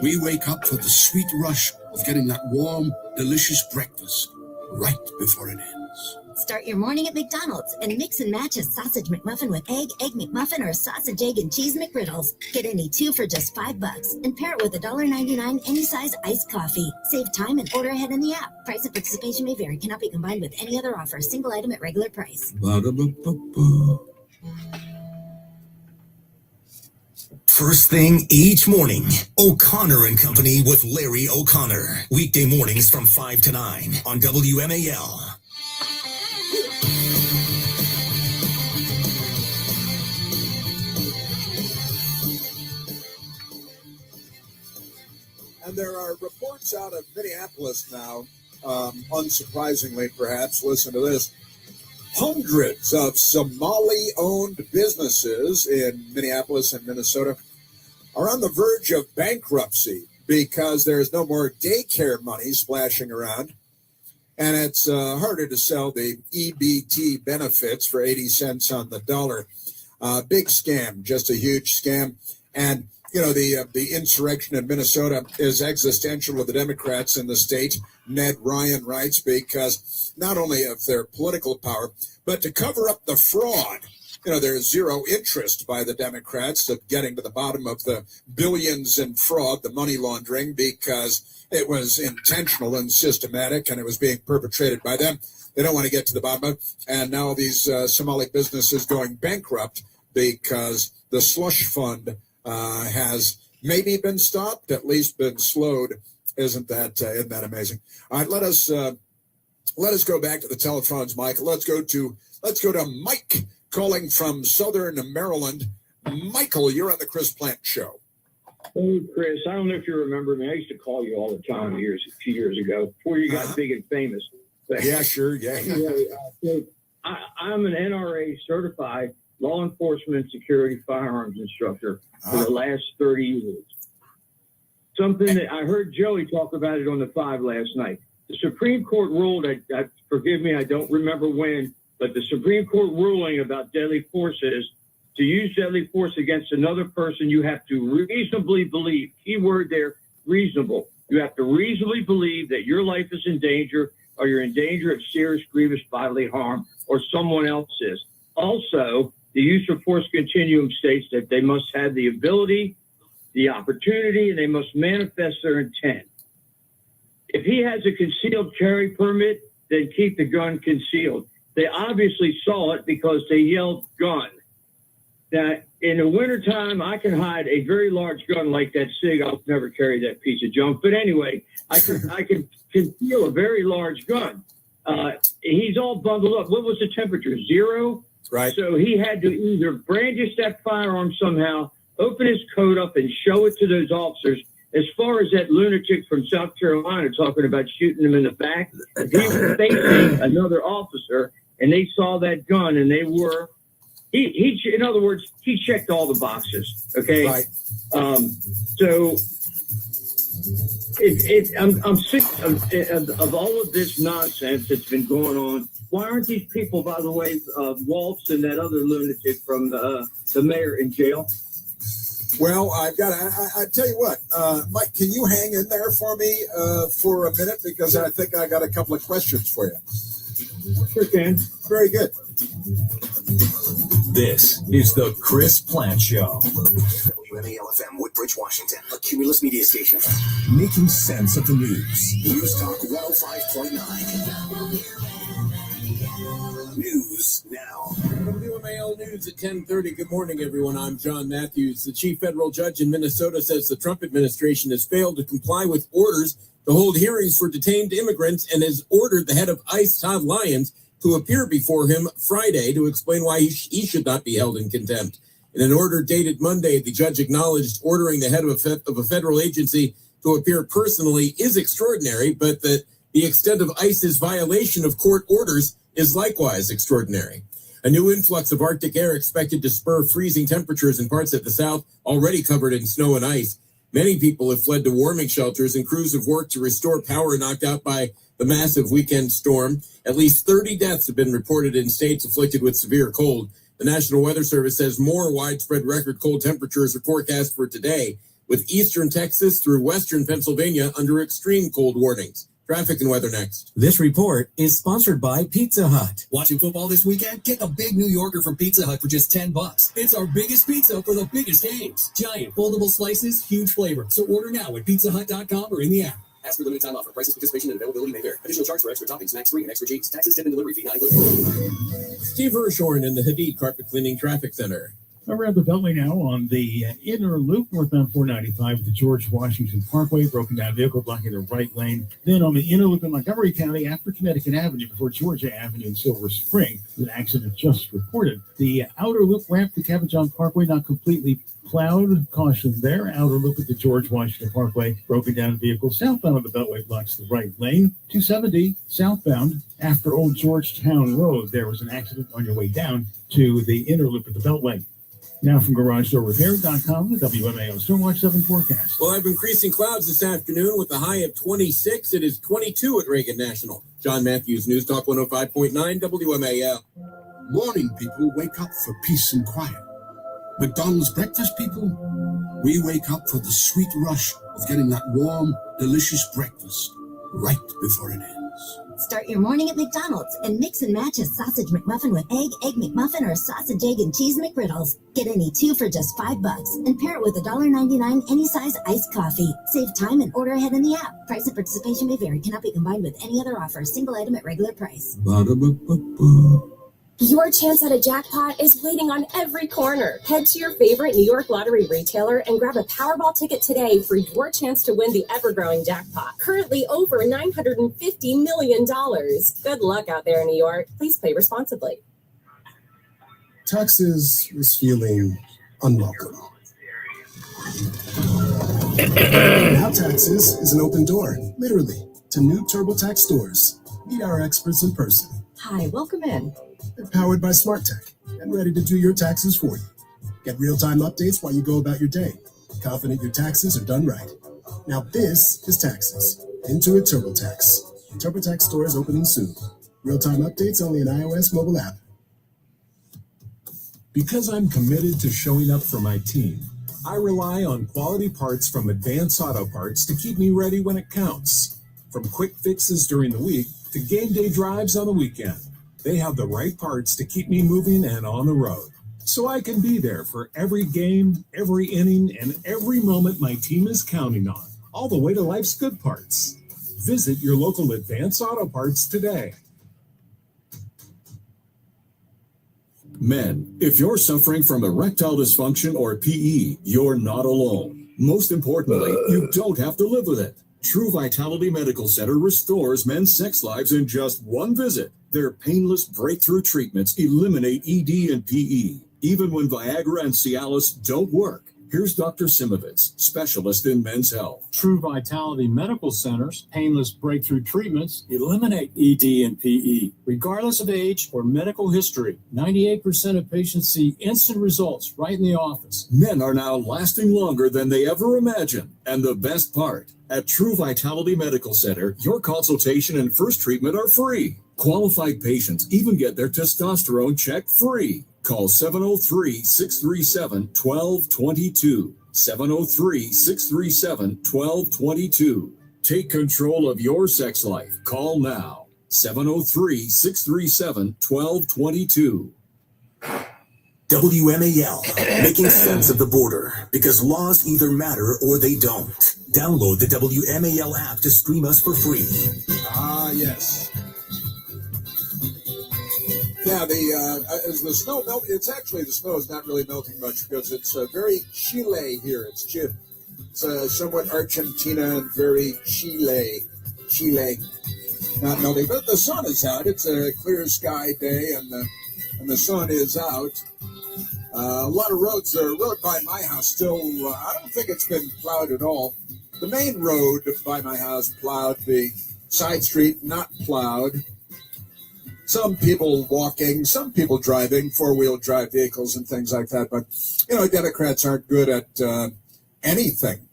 we wake up for the sweet rush of getting that warm, delicious breakfast right before it ends. Start your morning at McDonald's and mix and match a sausage McMuffin with egg McMuffin, or sausage, egg, and cheese McGriddles. Get any two for just $5 and pair it with $1.99 any size iced coffee. Save time and order ahead in the app. Price and participation may vary. Cannot be combined with any other offer. Single item at regular price. Ba-da-ba-ba-ba. First thing each morning, O'Connor and Company with Larry O'Connor. Weekday mornings from 5 to 9 on WMAL. And there are reports out of Minneapolis now, unsurprisingly perhaps, listen to this. Hundreds of Somali-owned businesses in Minneapolis and Minnesota are on the verge of bankruptcy because there's no more daycare money splashing around. And it's harder to sell the EBT benefits for 80 cents on the dollar. Big scam, just a huge scam. And, you know, the insurrection in Minnesota is existential with the Democrats in the state, Ned Ryan writes, because not only of their political power, but to cover up the fraud there's zero interest by the Democrats of getting to the bottom of the billions in fraud, the money laundering, because it was intentional and systematic and it was being perpetrated by them. They don't want to get to the bottom of it. And now these Somali businesses going bankrupt because the slush fund has maybe been stopped, at least been slowed. Isn't that amazing? All right, let us go back to the telephones, Michael. Let's go to Mike calling from Southern Maryland. Michael, you're on the Chris Plant Show. Oh, Chris, I don't know if you remember me. I used to call you all the time a few years ago before you got big and famous. But, yeah, sure, yeah. Anyway, so I'm an NRA certified law enforcement security firearms instructor for the last 30 years. Something that I heard Joey talk about it on the 5 last night. The Supreme Court ruled, forgive me, I don't remember when, but the Supreme Court ruling about deadly force is to use deadly force against another person, you have to reasonably believe, key word there, reasonable. You have to reasonably believe that your life is in danger or you're in danger of serious, grievous bodily harm or someone else's. Also, the use of force continuum states that they must have the ability, the opportunity, and they must manifest their intent. If he has a concealed carry permit, then keep the gun concealed. They obviously saw it because they yelled gun. Now, in the wintertime, I can hide a very large gun like that SIG. I'll never carry that piece of junk. But anyway, I can conceal a very large gun. He's all bundled up. What was the temperature? 0? Right. So he had to either brandish that firearm somehow, open his coat up and show it to those officers. As far as that lunatic from South Carolina talking about shooting him in the back, if he was facing another officer and they saw that gun and they were, in other words, he checked all the boxes. Okay. Right. So I'm sick of all of this nonsense that's been going on. Why aren't these people, by the way, Waltz and that other lunatic from the mayor in jail? Well, I tell you what, Mike, can you hang in there for me for a minute? Because I think I got a couple of questions for you. Sure can. Very good. This is the Chris Plant Show. WMAL-FM, Woodbridge, Washington, a Cumulus media station. Making sense of the news. News Talk 105.9. News now. WMAL News at 10:30. Good morning, everyone. I'm John Matthews. The chief federal judge in Minnesota says the Trump administration has failed to comply with orders to hold hearings for detained immigrants and has ordered the head of ICE, Todd Lyons, to appear before him Friday to explain why he should not be held in contempt. In an order dated Monday, the judge acknowledged ordering the head of a federal agency to appear personally is extraordinary, but that the extent of ICE's violation of court orders is likewise extraordinary. A new influx of Arctic air expected to spur freezing temperatures in parts of the South already covered in snow and ice. Many people have fled to warming shelters and crews have worked to restore power knocked out by the massive weekend storm. At least 30 deaths have been reported in states afflicted with severe cold. The National Weather Service says more widespread record cold temperatures are forecast for today, with eastern Texas through western Pennsylvania under extreme cold warnings. Traffic and weather next. This report is sponsored by Pizza Hut. Watching football this weekend? Get the big New Yorker from Pizza Hut for just $10. It's our biggest pizza for the biggest games. Giant foldable slices, huge flavor. So order now at pizzahut.com or in the app. Ask for limited time offer. Prices, participation, and availability may vary. Additional charge for extra toppings, max 3 and extra cheese. Taxes, tip, and delivery fee not included. Steve Hirshhorn in the Hadid Carpet Cleaning Traffic Center. Around the Beltway now on the inner loop, northbound 495 at the George Washington Parkway, broken down vehicle blocking the right lane. Then on the inner loop in Montgomery County after Connecticut Avenue before Georgia Avenue in Silver Spring, an accident just reported. The outer loop ramp to Cabot John Parkway not completely plowed. Caution there. Outer loop at the George Washington Parkway, broken down vehicle southbound on the Beltway blocks the right lane. 270 southbound after Old Georgetown Road. There was an accident on your way down to the inner loop at the Beltway. Now from GarageDoorRepair.com, the WMAO Stormwatch 7 forecast. We'll have increasing clouds this afternoon with a high of 26. It is 22 at Reagan National. John Matthews, News Talk 105.9 WMAL. Morning people wake up for peace and quiet. McDonald's breakfast people, we wake up for the sweet rush of getting that warm, delicious breakfast right before it ends. Start your morning at McDonald's and mix and match a sausage McMuffin with egg McMuffin, or sausage, egg, and cheese McGriddles. Get any two for just $5 and pair it with $1.99 any size iced coffee. Save time and order ahead in the app. Price and participation may vary. Cannot be combined with any other offer. Single item at regular price. Your chance at a jackpot is waiting on every corner. Head to your favorite New York Lottery retailer and grab a Powerball ticket today for your chance to win the ever-growing jackpot. Currently over $950 million. Good luck out there in New York. Please play responsibly. Taxes was feeling unwelcome. Now Taxes is an open door, literally, to new TurboTax stores. Meet our experts in person. Hi, welcome in. They're powered by smart tech and ready to do your taxes for you. Get real-time updates while you go about your day. Confident your taxes are done right. Now this is Taxes. Intuit TurboTax. TurboTax stores opening soon. Real-time updates only an iOS mobile app. Because I'm committed to showing up for my team, I rely on quality parts from Advance Auto Parts to keep me ready when it counts. From quick fixes during the week to game day drives on the weekend, they have the right parts to keep me moving and on the road, so I can be there for every game, every inning, and every moment my team is counting on, all the way to life's good parts. Visit your local Advance Auto Parts today. Men, if you're suffering from erectile dysfunction or PE, you're not alone. Most importantly, you don't have to live with it. True Vitality Medical Center restores men's sex lives in just one visit. Their painless breakthrough treatments eliminate ED and PE, even when Viagra and Cialis don't work. Here's Dr. Simovitz, specialist in men's health. True Vitality Medical Center's painless breakthrough treatments eliminate ED and PE, regardless of age or medical history. 98% of patients see instant results right in the office. Men are now lasting longer than they ever imagined. And the best part, at True Vitality Medical Center, your consultation and first treatment are free. Qualified patients even get their testosterone checked free. Call 703-637-1222. 703-637-1222. Take control of your sex life. Call now. 703-637-1222. WMAL, making sense of the border, because laws either matter or they don't. Download the WMAL app to stream us for free. Ah, yes. Yeah, as the snow melts, it's actually, the snow is not really melting much because it's very Chile here. It's somewhat Argentina and very Chile, not melting. But the sun is out. It's a clear sky day, and the sun is out. A lot of roads are road by my house still. I don't think it's been plowed at all. The main road by my house plowed. The side street not plowed. Some people walking, some people driving, four-wheel drive vehicles and things like that. But, Democrats aren't good at anything.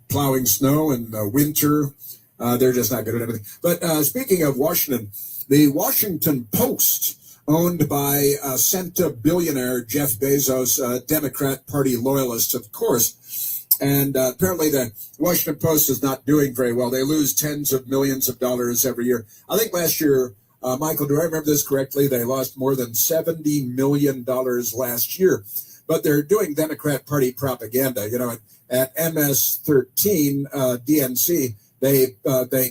Plowing snow in the winter, they're just not good at everything. But speaking of Washington, the Washington Post, owned by centibillionaire Jeff Bezos, Democrat Party loyalist, of course. And apparently the Washington Post is not doing very well. They lose tens of millions of dollars every year. I think last year, Michael, do I remember this correctly? They lost more than $70 million last year. But they're doing Democrat Party propaganda. At MS-13, DNC, they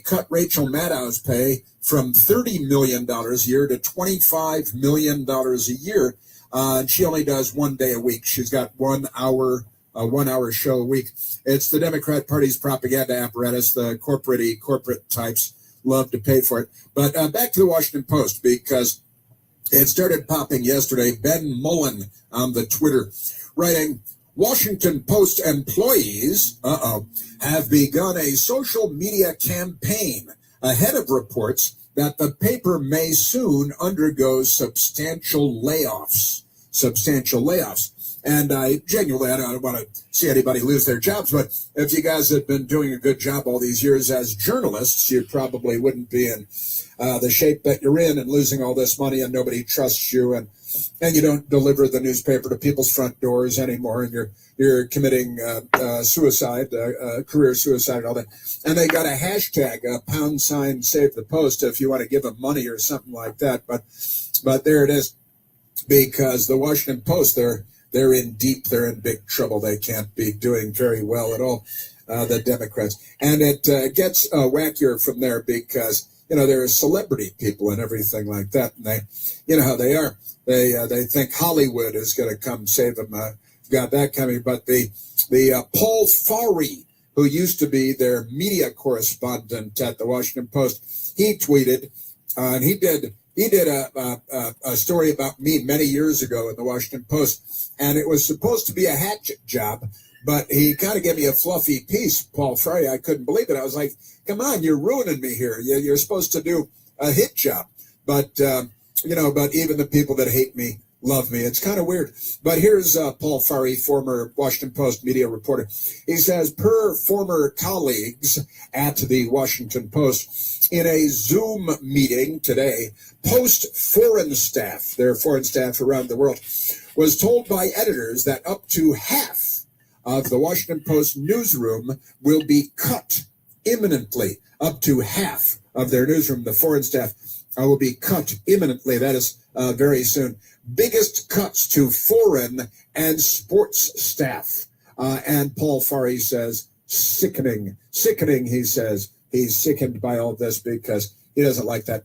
cut Rachel Maddow's pay from $30 million a year to $25 million a year. And she only does 1 day a week. She's got 1 hour show a week. It's the Democrat Party's propaganda apparatus. The corporate types love to pay for it. But back to the Washington Post, because it started popping yesterday. Ben Mullen on the Twitter writing, Washington Post employees, have begun a social media campaign ahead of reports that the paper may soon undergo substantial layoffs. And I genuinely, I don't want to see anybody lose their jobs, but if you guys had been doing a good job all these years as journalists, you probably wouldn't be in the shape that you're in and losing all this money and nobody trusts you and you don't deliver the newspaper to people's front doors anymore and you're committing suicide, career suicide and all that. And they got a hashtag, # save the post if you want to give them money or something like that. But there it is, because the Washington Post, they're in big trouble. They can't be doing very well at all, the Democrats. And it gets wackier from there because, there are celebrity people and everything like that. And they, you know how they are. They think Hollywood is going to come save them. Got that coming. But the Paul Farhi, who used to be their media correspondent at the Washington Post, he tweeted, and he did a story about me many years ago in the Washington Post, and it was supposed to be a hatchet job, but he kind of gave me a fluffy piece, Paul Farhi. I couldn't believe it. I was like, come on, you're ruining me here. You're supposed to do a hit job. But, but even the people that hate me love me. It's kind of weird. But here's Paul Farhi, former Washington Post media reporter. He says, per former colleagues at the Washington Post, in a Zoom meeting today, Post foreign staff, their foreign staff around the world, was told by editors that up to half of the Washington Post newsroom will be cut imminently. Up to half of their newsroom, the foreign staff, will be cut imminently. That is very soon. Biggest cuts to foreign and sports staff. And Paul Farhi says, sickening. Sickening, he says. He's sickened by all this because he doesn't like that.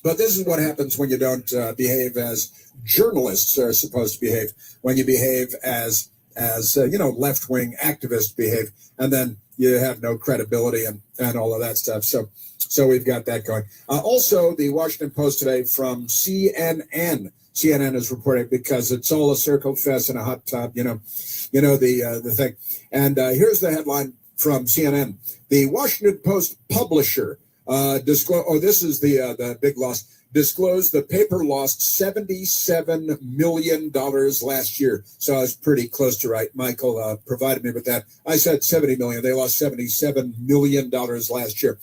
But this is what happens when you don't behave as journalists are supposed to behave, when you behave as left-wing activists behave, and then you have no credibility and all of that stuff. So we've got that going. Also, the Washington Post today from CNN. CNN is reporting because it's all a circle fest and a hot tub, the thing. And here's the headline from CNN. The Washington Post publisher this is the big loss. Disclosed the paper lost $77 million last year. So I was pretty close to right. Michael provided me with that. I said 70 million. They lost $77 million last year.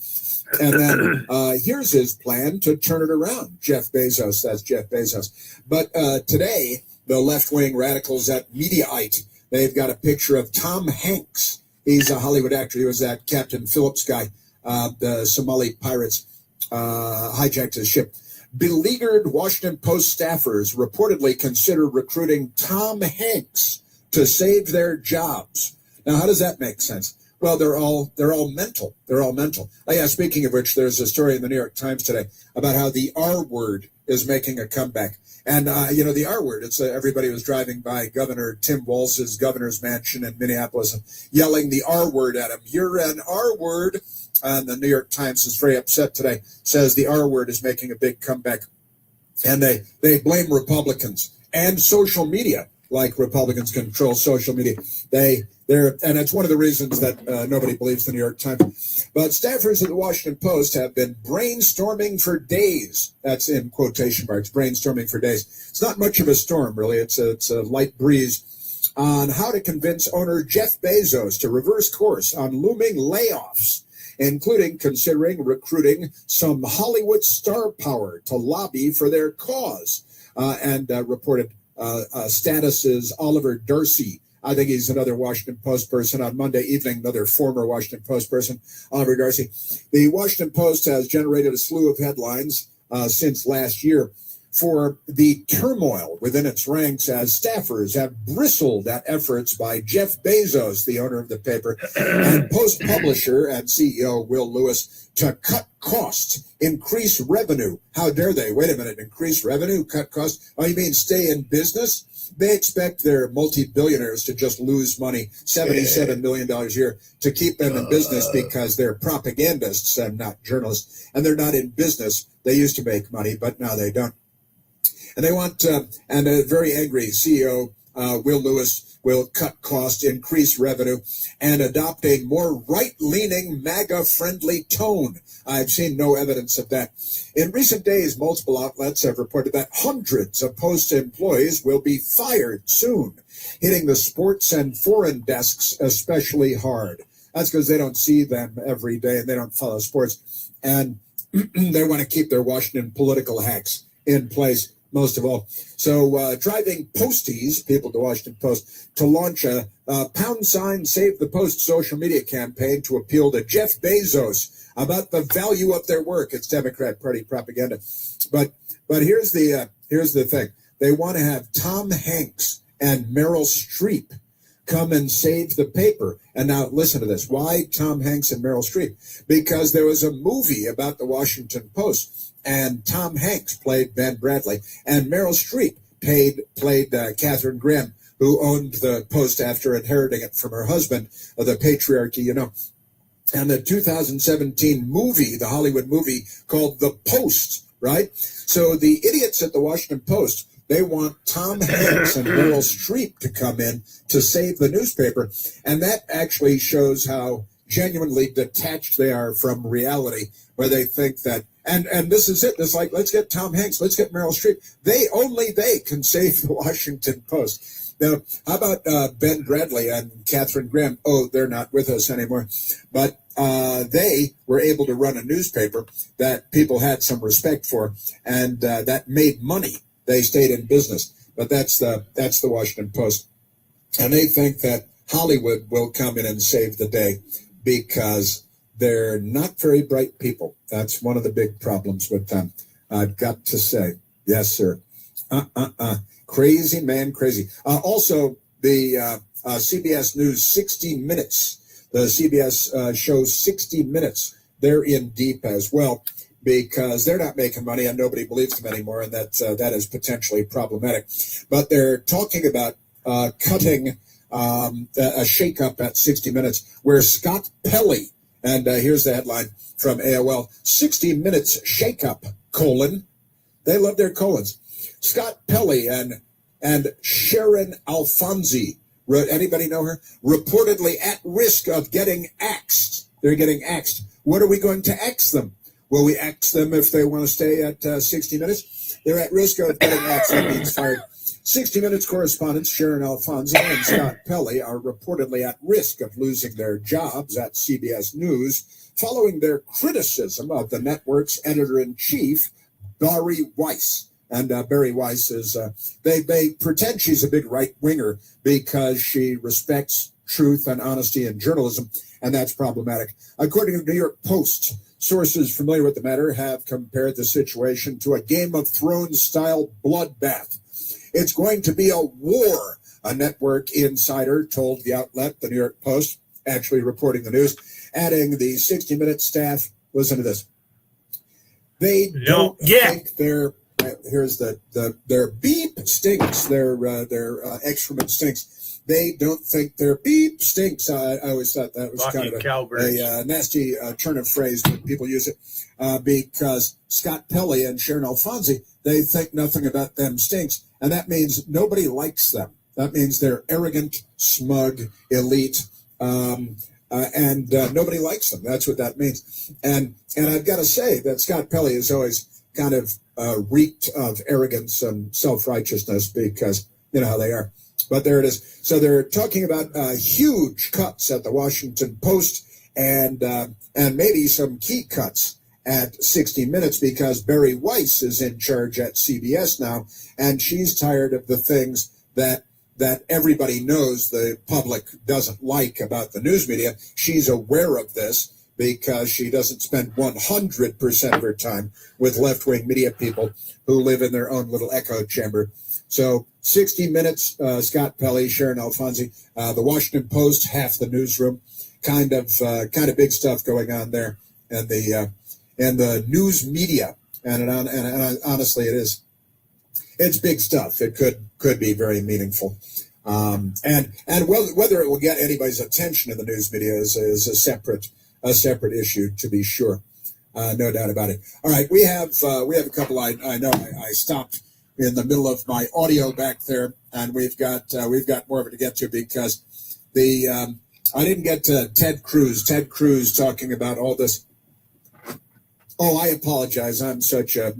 And then here's his plan to turn it around. Jeff Bezos, that's Jeff Bezos. But today, the left-wing radicals at Mediaite, they've got a picture of Tom Hanks. He's a Hollywood actor. He was that Captain Phillips guy. The Somali pirates hijacked his ship. Beleaguered Washington Post staffers reportedly consider recruiting Tom Hanks to save their jobs. Now, how does that make sense? Well, they're all mental. They're all mental. Oh, yeah, speaking of which, there's a story in the New York Times today about how the R word is making a comeback. And, the R word, it's everybody was driving by Governor Tim Walz's governor's mansion in Minneapolis and yelling the R word at him. You're an R word. And the New York Times is very upset today, says the R word is making a big comeback. And they blame Republicans and social media, like Republicans control social media. And it's one of the reasons that nobody believes the New York Times. But staffers at the Washington Post have been brainstorming for days. That's in quotation marks, brainstorming for days. It's not much of a storm, really. It's a light breeze on how to convince owner Jeff Bezos to reverse course on looming layoffs, including considering recruiting some Hollywood star power to lobby for their cause. Reported Status's Oliver Darcy. I think he's another Washington Post person on Monday evening, another former Washington Post person, Oliver Darcy. The Washington Post has generated a slew of headlines since last year for the turmoil within its ranks as staffers have bristled at efforts by Jeff Bezos, the owner of the paper, and Post publisher and CEO Will Lewis to cut costs, increase revenue. How dare they? Wait a minute, increase revenue, cut costs? Oh, you mean stay in business? They expect their multi-billionaires to just lose money, $77 million a year, to keep them in business because they're propagandists and not journalists. And they're not in business. They used to make money, but now they don't. And they want, and a very angry CEO, Will Lewis, will cut costs, increase revenue, and adopt a more right-leaning, MAGA-friendly tone. I've seen no evidence of that. In recent days, multiple outlets have reported that hundreds of Post employees will be fired soon, hitting the sports and foreign desks especially hard. That's because they don't see them every day and they don't follow sports. And they want to keep their Washington political hacks in place, most of all. So driving posties, people to Washington Post, to launch a # Save the Post social media campaign to appeal to Jeff Bezos about the value of their work. It's Democrat Party propaganda. But here's the thing. They want to have Tom Hanks and Meryl Streep come and save the paper. And now listen to this. Why Tom Hanks and Meryl Streep? Because there was a movie about the Washington Post, and Tom Hanks played Ben Bradley, and Meryl Streep played Katharine Graham, who owned the Post after inheriting it from her husband, the patriarchy, you know. And the 2017 movie, the Hollywood movie called The Post, right? So the idiots at the Washington Post, they want Tom Hanks and Meryl Streep to come in to save the newspaper. And that actually shows how genuinely detached they are from reality, where they think that, and this is it. It's like, let's get Tom Hanks, let's get Meryl Streep. Only they can save the Washington Post. Now, how about Ben Bradley and Katharine Graham? Oh, they're not with us anymore. But they were able to run a newspaper that people had some respect for, and that made money. They stayed in business. But that's the Washington Post. And they think that Hollywood will come in and save the day because they're not very bright people. That's one of the big problems with them. I've got to say. Yes, sir. Crazy, man, crazy. Also, the CBS News 60 Minutes, the CBS show 60 Minutes, they're in deep as well because they're not making money and nobody believes them anymore, and that is potentially problematic. But they're talking about cutting a shakeup at 60 Minutes where Scott Pelley, and here's the headline from AOL, 60 Minutes shakeup, : they love their colons. Scott Pelley and Sharon Alfonsi, anybody know her? Reportedly at risk of getting axed. They're getting axed. What are we going to axe them? Will we axe them if they want to stay at 60 Minutes? They're at risk of getting axed. That means fired. 60 Minutes correspondents Sharon Alfonsi and Scott Pelley are reportedly at risk of losing their jobs at CBS News following their criticism of the network's editor-in-chief, Bari Weiss. And Bari Weiss is, they pretend she's a big right-winger because she respects truth and honesty in journalism, and that's problematic. According to the New York Post, sources familiar with the matter have compared the situation to a Game of Thrones-style bloodbath. It's going to be a war, a network insider told the outlet, the New York Post, actually reporting the news, adding the 60 Minutes staff, listen to this, they don't think they're, here's their beep stinks, their excrement stinks. They don't think their beep stinks. I always thought that was kind of a nasty turn of phrase when people use it because Scott Pelley and Sharon Alfonsi, they think nothing about them stinks. And that means nobody likes them. That means they're arrogant, smug, elite, and nobody likes them. That's what that means. And I've got to say that Scott Pelley is always kind of reeked of arrogance and self-righteousness because you know how they are. But there it is. So they're talking about huge cuts at the Washington Post and maybe some key cuts at 60 Minutes because Bari Weiss is in charge at CBS now, and she's tired of the things that everybody knows the public doesn't like about the news media. She's aware of this because she doesn't spend 100% of her time with left-wing media people who live in their own little echo chamber. So 60 Minutes, Scott Pelley, Sharon Alfonsi, the Washington Post, half the newsroom, kind of big stuff going on there, and the news media, and honestly, it is. It's big stuff. It could be very meaningful, and whether it will get anybody's attention in the news media is a separate issue, to be sure. No doubt about it. All right, we have a couple. I know I stopped in the middle of my audio back there, and we've got more of it to get to because I didn't get to Ted Cruz talking about all this. Oh, I apologize. I'm such a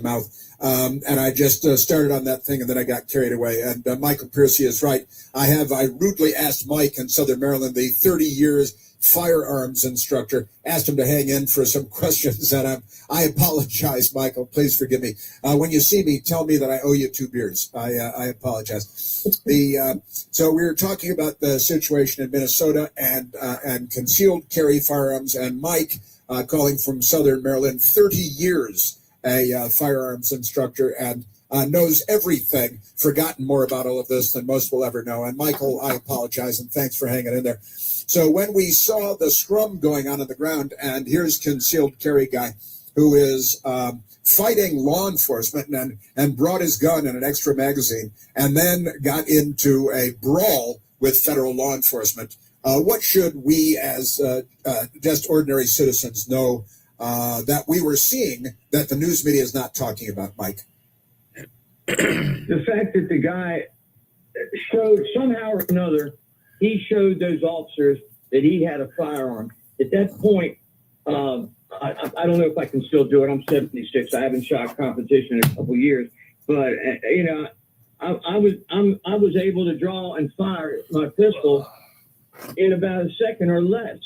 mouth. And I just started on that thing, and then I got carried away. And Michael Piercy is right. I rudely asked Mike in Southern Maryland, the 30 years firearms instructor, asked him to hang in for some questions. And I apologize, Michael. Please forgive me. When you see me, tell me that I owe you 2 beers. I apologize. So we were talking about the situation in Minnesota and concealed carry firearms, and Mike, calling from Southern Maryland, 30 years a firearms instructor, and knows everything, forgotten more about all of this than most will ever know. And Michael, I apologize, and thanks for hanging in there. So when we saw the scrum going on the ground, and here's concealed carry guy who is fighting law enforcement and brought his gun and an extra magazine, and then got into a brawl with federal law enforcement. What should we as just ordinary citizens know that we were seeing that the news media is not talking about, Mike? The fact that the guy showed somehow or another, he showed those officers that he had a firearm. At that point, I don't know if I can still do it. I'm 76. I haven't shot competition in a couple of years, but I was able to draw and fire my pistol in about a second or less.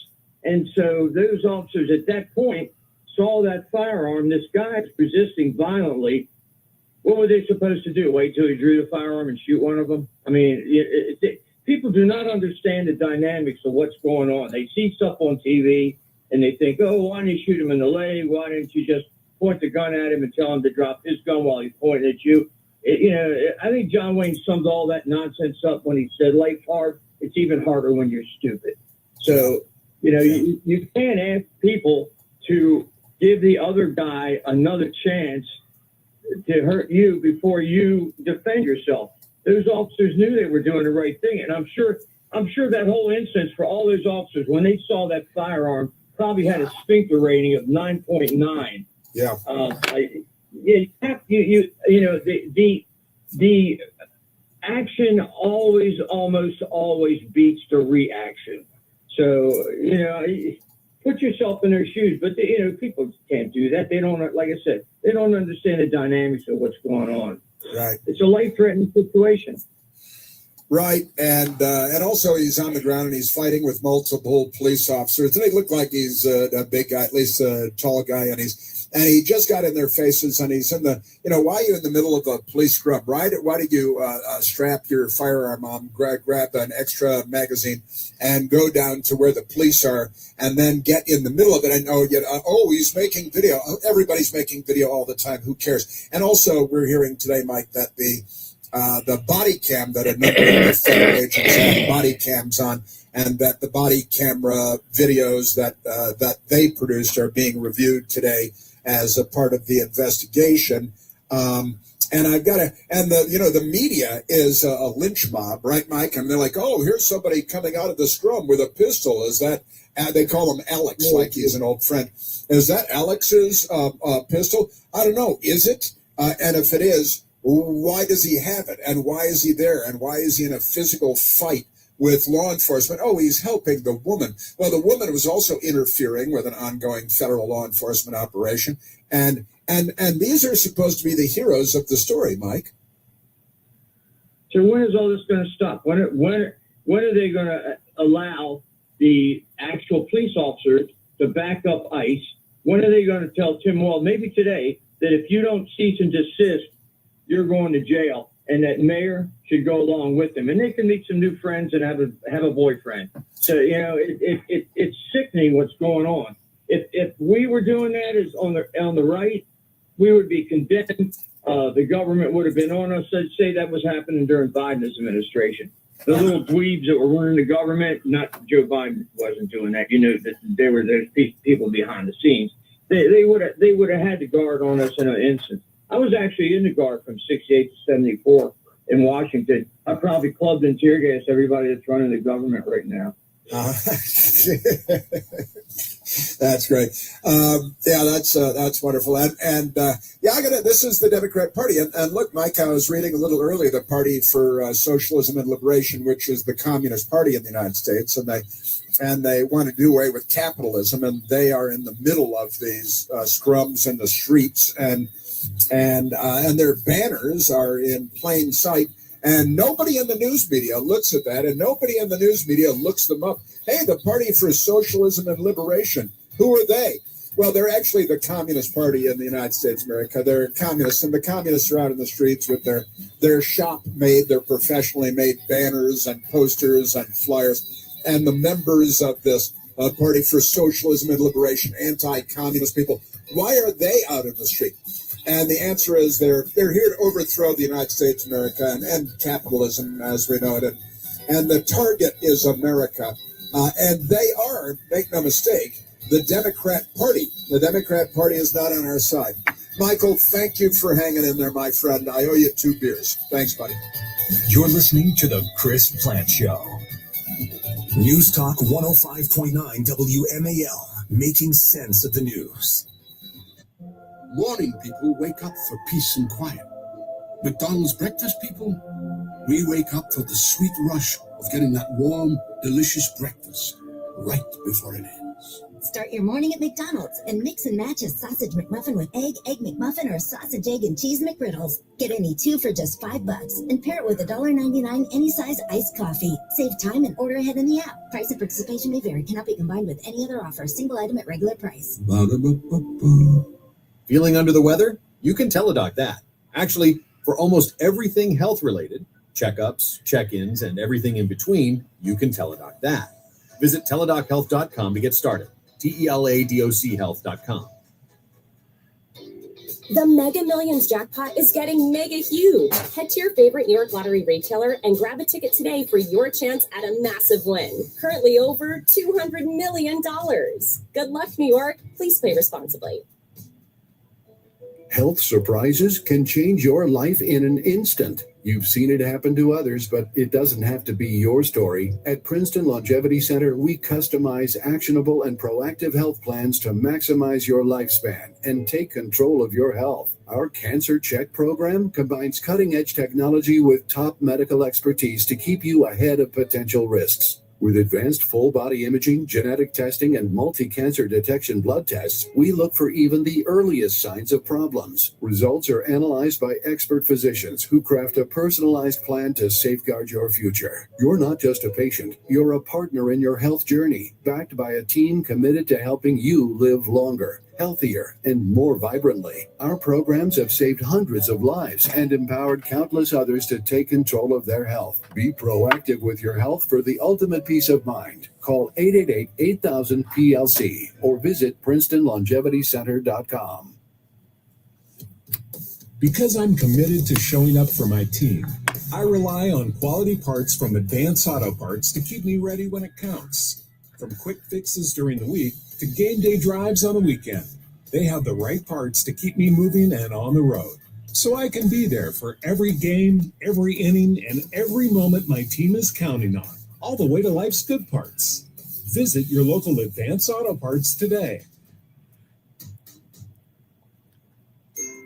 And so those officers at that point saw that firearm. This guy is resisting violently. What were they supposed to do? Wait till he drew the firearm and shoot one of them? I mean, people do not understand the dynamics of what's going on. They see stuff on TV and they think, oh, why didn't you shoot him in the leg? Why didn't you just point the gun at him and tell him to drop his gun while he's pointing at you? I think John Wayne summed all that nonsense up when he said, life's hard. It's even harder when you're stupid. So, you can't ask people to give the other guy another chance to hurt you before you defend yourself. Those officers knew they were doing the right thing. And I'm sure that whole instance for all those officers, when they saw that firearm, probably had a sphincter rating of 9.9. Yeah. The action almost always beats the reaction. So, put yourself in their shoes, but people can't do that. They don't, like I said, they don't understand the dynamics of what's going on. Right. It's a life-threatening situation. Right, and also he's on the ground and he's fighting with multiple police officers. And he looked like he's a big guy, at least a tall guy, and he just got in their faces, and he's in the, why are you in the middle of a police scrum? Why did you strap your firearm on, grab an extra magazine, and go down to where the police are, and then get in the middle of it? And he's making video. Everybody's making video all the time. Who cares? And also, we're hearing today, Mike, that the body cam that a number of the federal agents have body cams on, and that the body camera videos that they produced are being reviewed today as a part of the investigation. And the media is a lynch mob, right, Mike? And they're like, oh, here's somebody coming out of the scrum with a pistol. Is that, they call him Alex, like he's an old friend. Is that Alex's pistol? I don't know. Is it? And if it is, why does he have it? And why is he there? And why is he in a physical fight with law enforcement? Oh, he's helping the woman. Well, the woman was also interfering with an ongoing federal law enforcement operation. And these are supposed to be the heroes of the story, Mike. So when is all this going to stop? When are they going to allow the actual police officers to back up ICE? When are they going to tell Tim Wall, maybe today, that if you don't cease and desist, you're going to jail, and that mayor should go along with them, and they can meet some new friends and have a boyfriend. So it's sickening what's going on. If we were doing that as on the right, we would be condemned. The government would have been on us. I'd say that was happening during Biden's administration. The little dweebs that were running the government, not Joe Biden wasn't doing that. That there were those people behind the scenes. They would have had the guard on us in an instant. I was actually in the Guard from 68 to 74 in Washington. I probably clubbed and tear gas everybody that's running the government right now. That's great. That's wonderful. This is the Democrat Party. And look, Mike, I was reading a little earlier, the Party for Socialism and Liberation, which is the Communist Party in the United States. And they want to do away with capitalism. And they are in the middle of these scrums in the streets. And their banners are in plain sight. And nobody in the news media looks at that, and nobody in the news media looks them up. Hey, the Party for Socialism and Liberation, who are they? Well, they're actually the Communist Party in the United States of America. They're communists, and the communists are out in the streets with their shop-made, their professionally made banners and posters and flyers. And the members of this Party for Socialism and Liberation, anti-communist people, why are they out in the street? And the answer is they're here to overthrow the United States of America and end capitalism as we know it. And the target is America. And they are, make no mistake, the Democrat Party. The Democrat Party is not on our side. Michael, thank you for hanging in there, my friend. I owe you 2 beers. Thanks, buddy. You're listening to The Chris Plant Show. News Talk 105.9 WMAL, making sense of the news. Morning people wake up for peace and quiet. McDonald's breakfast people, we wake up for the sweet rush of getting that warm, delicious breakfast right before it ends. Start your morning at McDonald's and mix and match a sausage McMuffin with egg McMuffin, or sausage, egg, and cheese McGriddles. Get any 2 for just $5 and pair it with $1.99 any size iced coffee. Save time and order ahead in the app. Price and participation may vary. Cannot be combined with any other offer. Single item at regular price. Feeling under the weather? You can teledoc that. Actually, for almost everything health-related, checkups, check-ins, and everything in between, you can teledoc that. Visit teledochealth.com to get started. TELADOChealth.com. The Mega Millions jackpot is getting mega huge. Head to your favorite New York Lottery retailer and grab a ticket today for your chance at a massive win. Currently over $200 million. Good luck, New York. Please play responsibly. Health surprises can change your life in an instant. You've seen it happen to others, but it doesn't have to be your story. At Princeton Longevity Center, we customize actionable and proactive health plans to maximize your lifespan and take control of your health. Our Cancer Check program combines cutting-edge technology with top medical expertise to keep you ahead of potential risks. With advanced full-body imaging, genetic testing, and multi-cancer detection blood tests, we look for even the earliest signs of problems. Results are analyzed by expert physicians who craft a personalized plan to safeguard your future. You're not just a patient, you're a partner in your health journey, backed by a team committed to helping you live longer, healthier, and more vibrantly. Our programs have saved hundreds of lives and empowered countless others to take control of their health. Be proactive with your health for the ultimate peace of mind. Call 888-8000-PLC or visit PrincetonLongevityCenter.com. Because I'm committed to showing up for my team, I rely on quality parts from Advance Auto Parts to keep me ready when it counts. From quick fixes during the week to game day drives on the weekend, they have the right parts to keep me moving and on the road, so I can be there for every game, every inning, and every moment my team is counting on, all the way to life's good parts. Visit your local Advance Auto Parts today.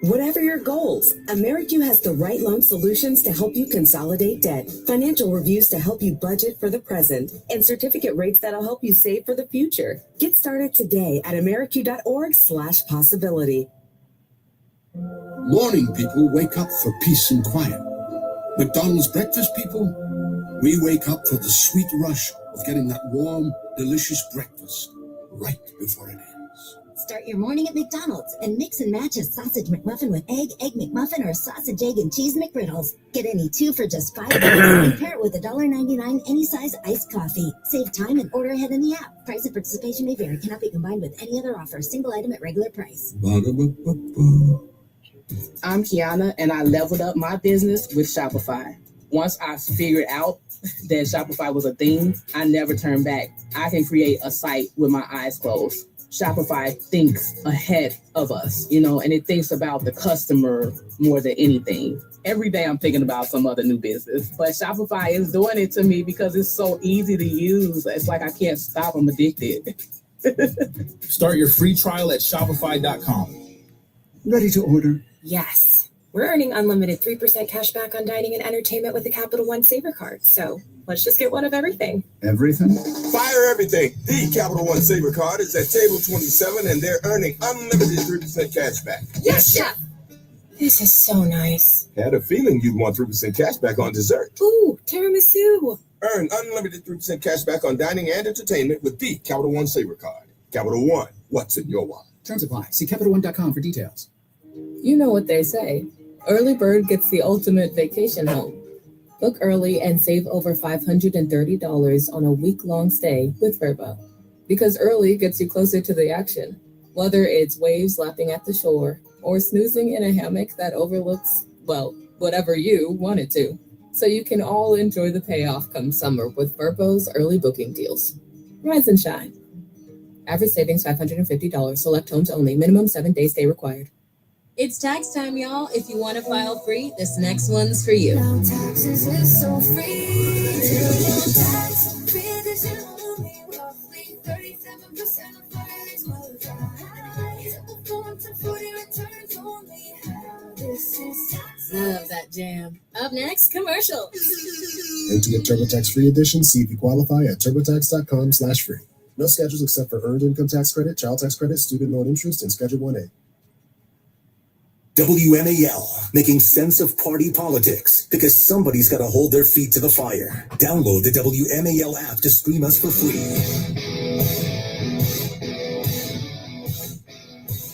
Whatever your goals, AmeriQ has the right loan solutions to help you consolidate debt, financial reviews to help you budget for the present, and certificate rates that'll help you save for the future. Get started today at ameriq.org/possibility. Morning people wake up for peace and quiet. McDonald's breakfast people, we wake up for the sweet rush of getting that warm, delicious breakfast right before it ends. Start your morning at McDonald's and mix and match a sausage McMuffin with egg McMuffin, or sausage, egg, and cheese McGriddles. Get any 2 for just $5 and pair it with $1.99 any size iced coffee. Save time and order ahead in the app. Price and participation may vary. Cannot be combined with any other offer. Single item at regular price. I'm Kiana, and I leveled up my business with Shopify. Once I figured out that Shopify was a thing, I never turned back. I can create a site with my eyes closed. Shopify thinks ahead of us, and it thinks about the customer more than anything. Every day I'm thinking about some other new business, but Shopify is doing it to me because it's so easy to use. It's like I can't stop. I'm addicted. Start your free trial at Shopify.com. Ready to order? Yes. We're earning unlimited 3% cash back on dining and entertainment with the Capital One Saver card. So let's just get one of everything. Everything? Fire everything. The Capital One Saver card is at table 27 and they're earning unlimited 3% cash back. Yes, Chef. This is so nice. Had a feeling you'd want 3% cash back on dessert. Ooh, tiramisu. Earn unlimited 3% cash back on dining and entertainment with the Capital One Saver card. Capital One, what's in your wallet? Terms apply. See CapitalOne.com for details. You know what they say. Early bird gets the ultimate vacation home. Book early and save over $530 on a week-long stay with Vrbo. Because early gets you closer to the action. Whether it's waves lapping at the shore or snoozing in a hammock that overlooks, well, whatever you want it to. So you can all enjoy the payoff come summer with Vrbo's early booking deals. Rise and shine. Average savings $550. Select homes only. Minimum 7-day stay required. It's tax time, y'all. If you want to file free, this next one's for you. Now taxes is so free. Tax free, this is only roughly 37% of filings qualify. Simple form to 40 returns only. This is tax. Love that jam. Up next, commercial. And to get TurboTax free edition, see if you qualify at turbotax.com/free. No schedules except for earned income tax credit, child tax credit, student loan interest, and Schedule 1A. WMAL, making sense of party politics, because somebody's got to hold their feet to the fire. Download the WMAL app to stream us for free.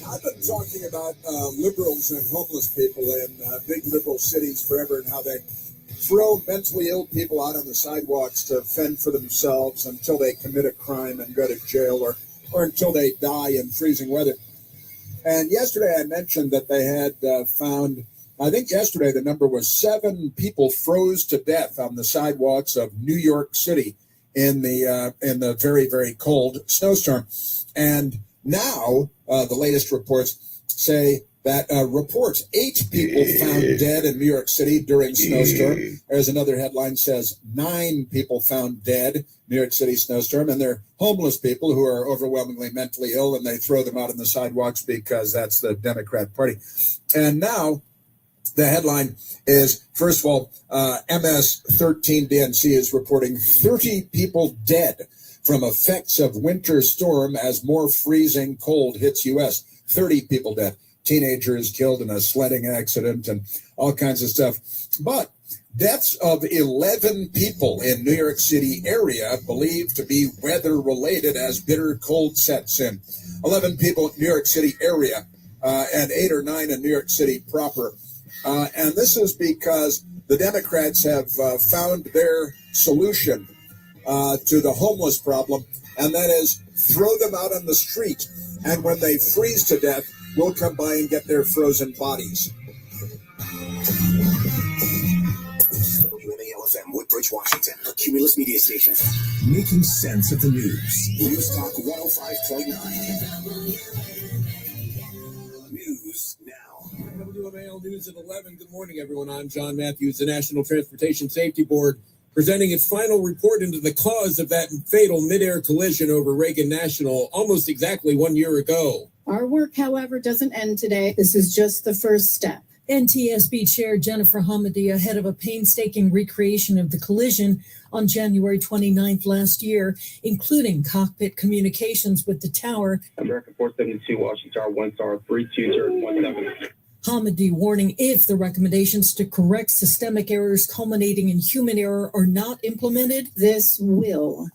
I've been talking about liberals and homeless people in big liberal cities forever and how they throw mentally ill people out on the sidewalks to fend for themselves until they commit a crime and go to jail or until they die in freezing weather. And yesterday I mentioned that they had found, I think yesterday the number was 7 people froze to death on the sidewalks of New York City in the very, very cold snowstorm. And now the latest reports say that reports 8 people found dead in New York City during snowstorm. There's another headline says 9 people found dead New York City snowstorm, and they're homeless people who are overwhelmingly mentally ill, and they throw them out on the sidewalks because that's the Democrat Party. And now the headline is, first of all, MS-13 DNC is reporting 30 people dead from effects of winter storm as more freezing cold hits U.S. 30 people dead. Teenagers killed in a sledding accident and all kinds of stuff. But deaths of 11 people in New York City area believed to be weather-related as bitter cold sets in. 11 people in New York City area and 8 or 9 in New York City proper. And this is because the Democrats have found their solution to the homeless problem, and that is throw them out on the street. And when they freeze to death, we'll come by and get their frozen bodies. WMAL-FM, Woodbridge, Washington, a Cumulus media station. Making sense of the news. News Talk 105.9. News now. WMAL News at 11. Good morning, everyone. I'm John Matthews. The National Transportation Safety Board presenting its final report into the cause of that fatal midair collision over Reagan National almost exactly 1 year ago. Our work, however, doesn't end today. This is just the first step. NTSB Chair Jennifer Hamady, ahead of a painstaking recreation of the collision on January 29th last year, including cockpit communications with the tower. American 472, Washington Tower, 1 star, 32017. Hamady warning if the recommendations to correct systemic errors culminating in human error are not implemented, this will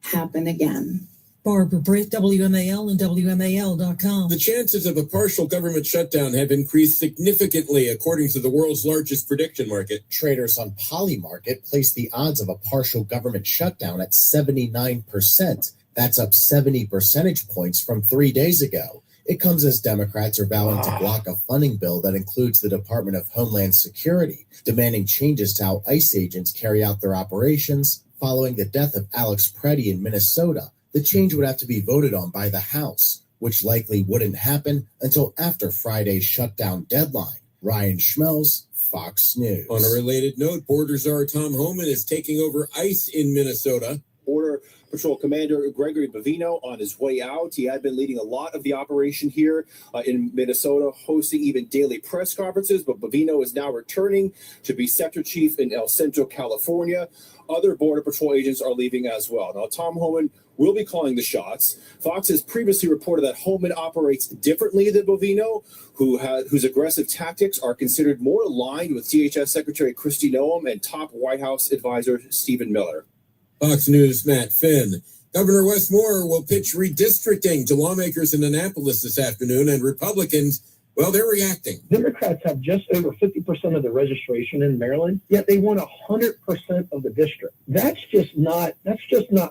happen again. Barbara Britt, WMAL and WMAL.com. The chances of a partial government shutdown have increased significantly, according to the world's largest prediction market. Traders on Polymarket place the odds of a partial government shutdown at 79%. That's up 70 percentage points from 3 days ago. It comes as Democrats are vowing to block a funding bill that includes the Department of Homeland Security, demanding changes to how ICE agents carry out their operations following the death of Alex Preddy in Minnesota. The change would have to be voted on by the House, which likely wouldn't happen until after Friday's shutdown deadline. Ryan Schmelz, Fox News. On a related note, Border Czar Tom Homan is taking over ICE in Minnesota. Border Patrol Commander Gregory Bavino on his way out. He had been leading a lot of the operation here in Minnesota, hosting even daily press conferences, but Bavino is now returning to be Sector Chief in El Centro, California. Other Border Patrol agents are leaving as well. Now, Tom Homan will be calling the shots. Fox has previously reported that Homan operates differently than Bovino, whose aggressive tactics are considered more aligned with DHS Secretary Kristi Noem and top White House advisor Stephen Miller. Fox News' Matt Finn. Governor Wes Moore will pitch redistricting to lawmakers in Annapolis this afternoon, and Republicans, well, they're reacting. Democrats have just over 50% of the registration in Maryland, yet they won 100% of the district. That's just not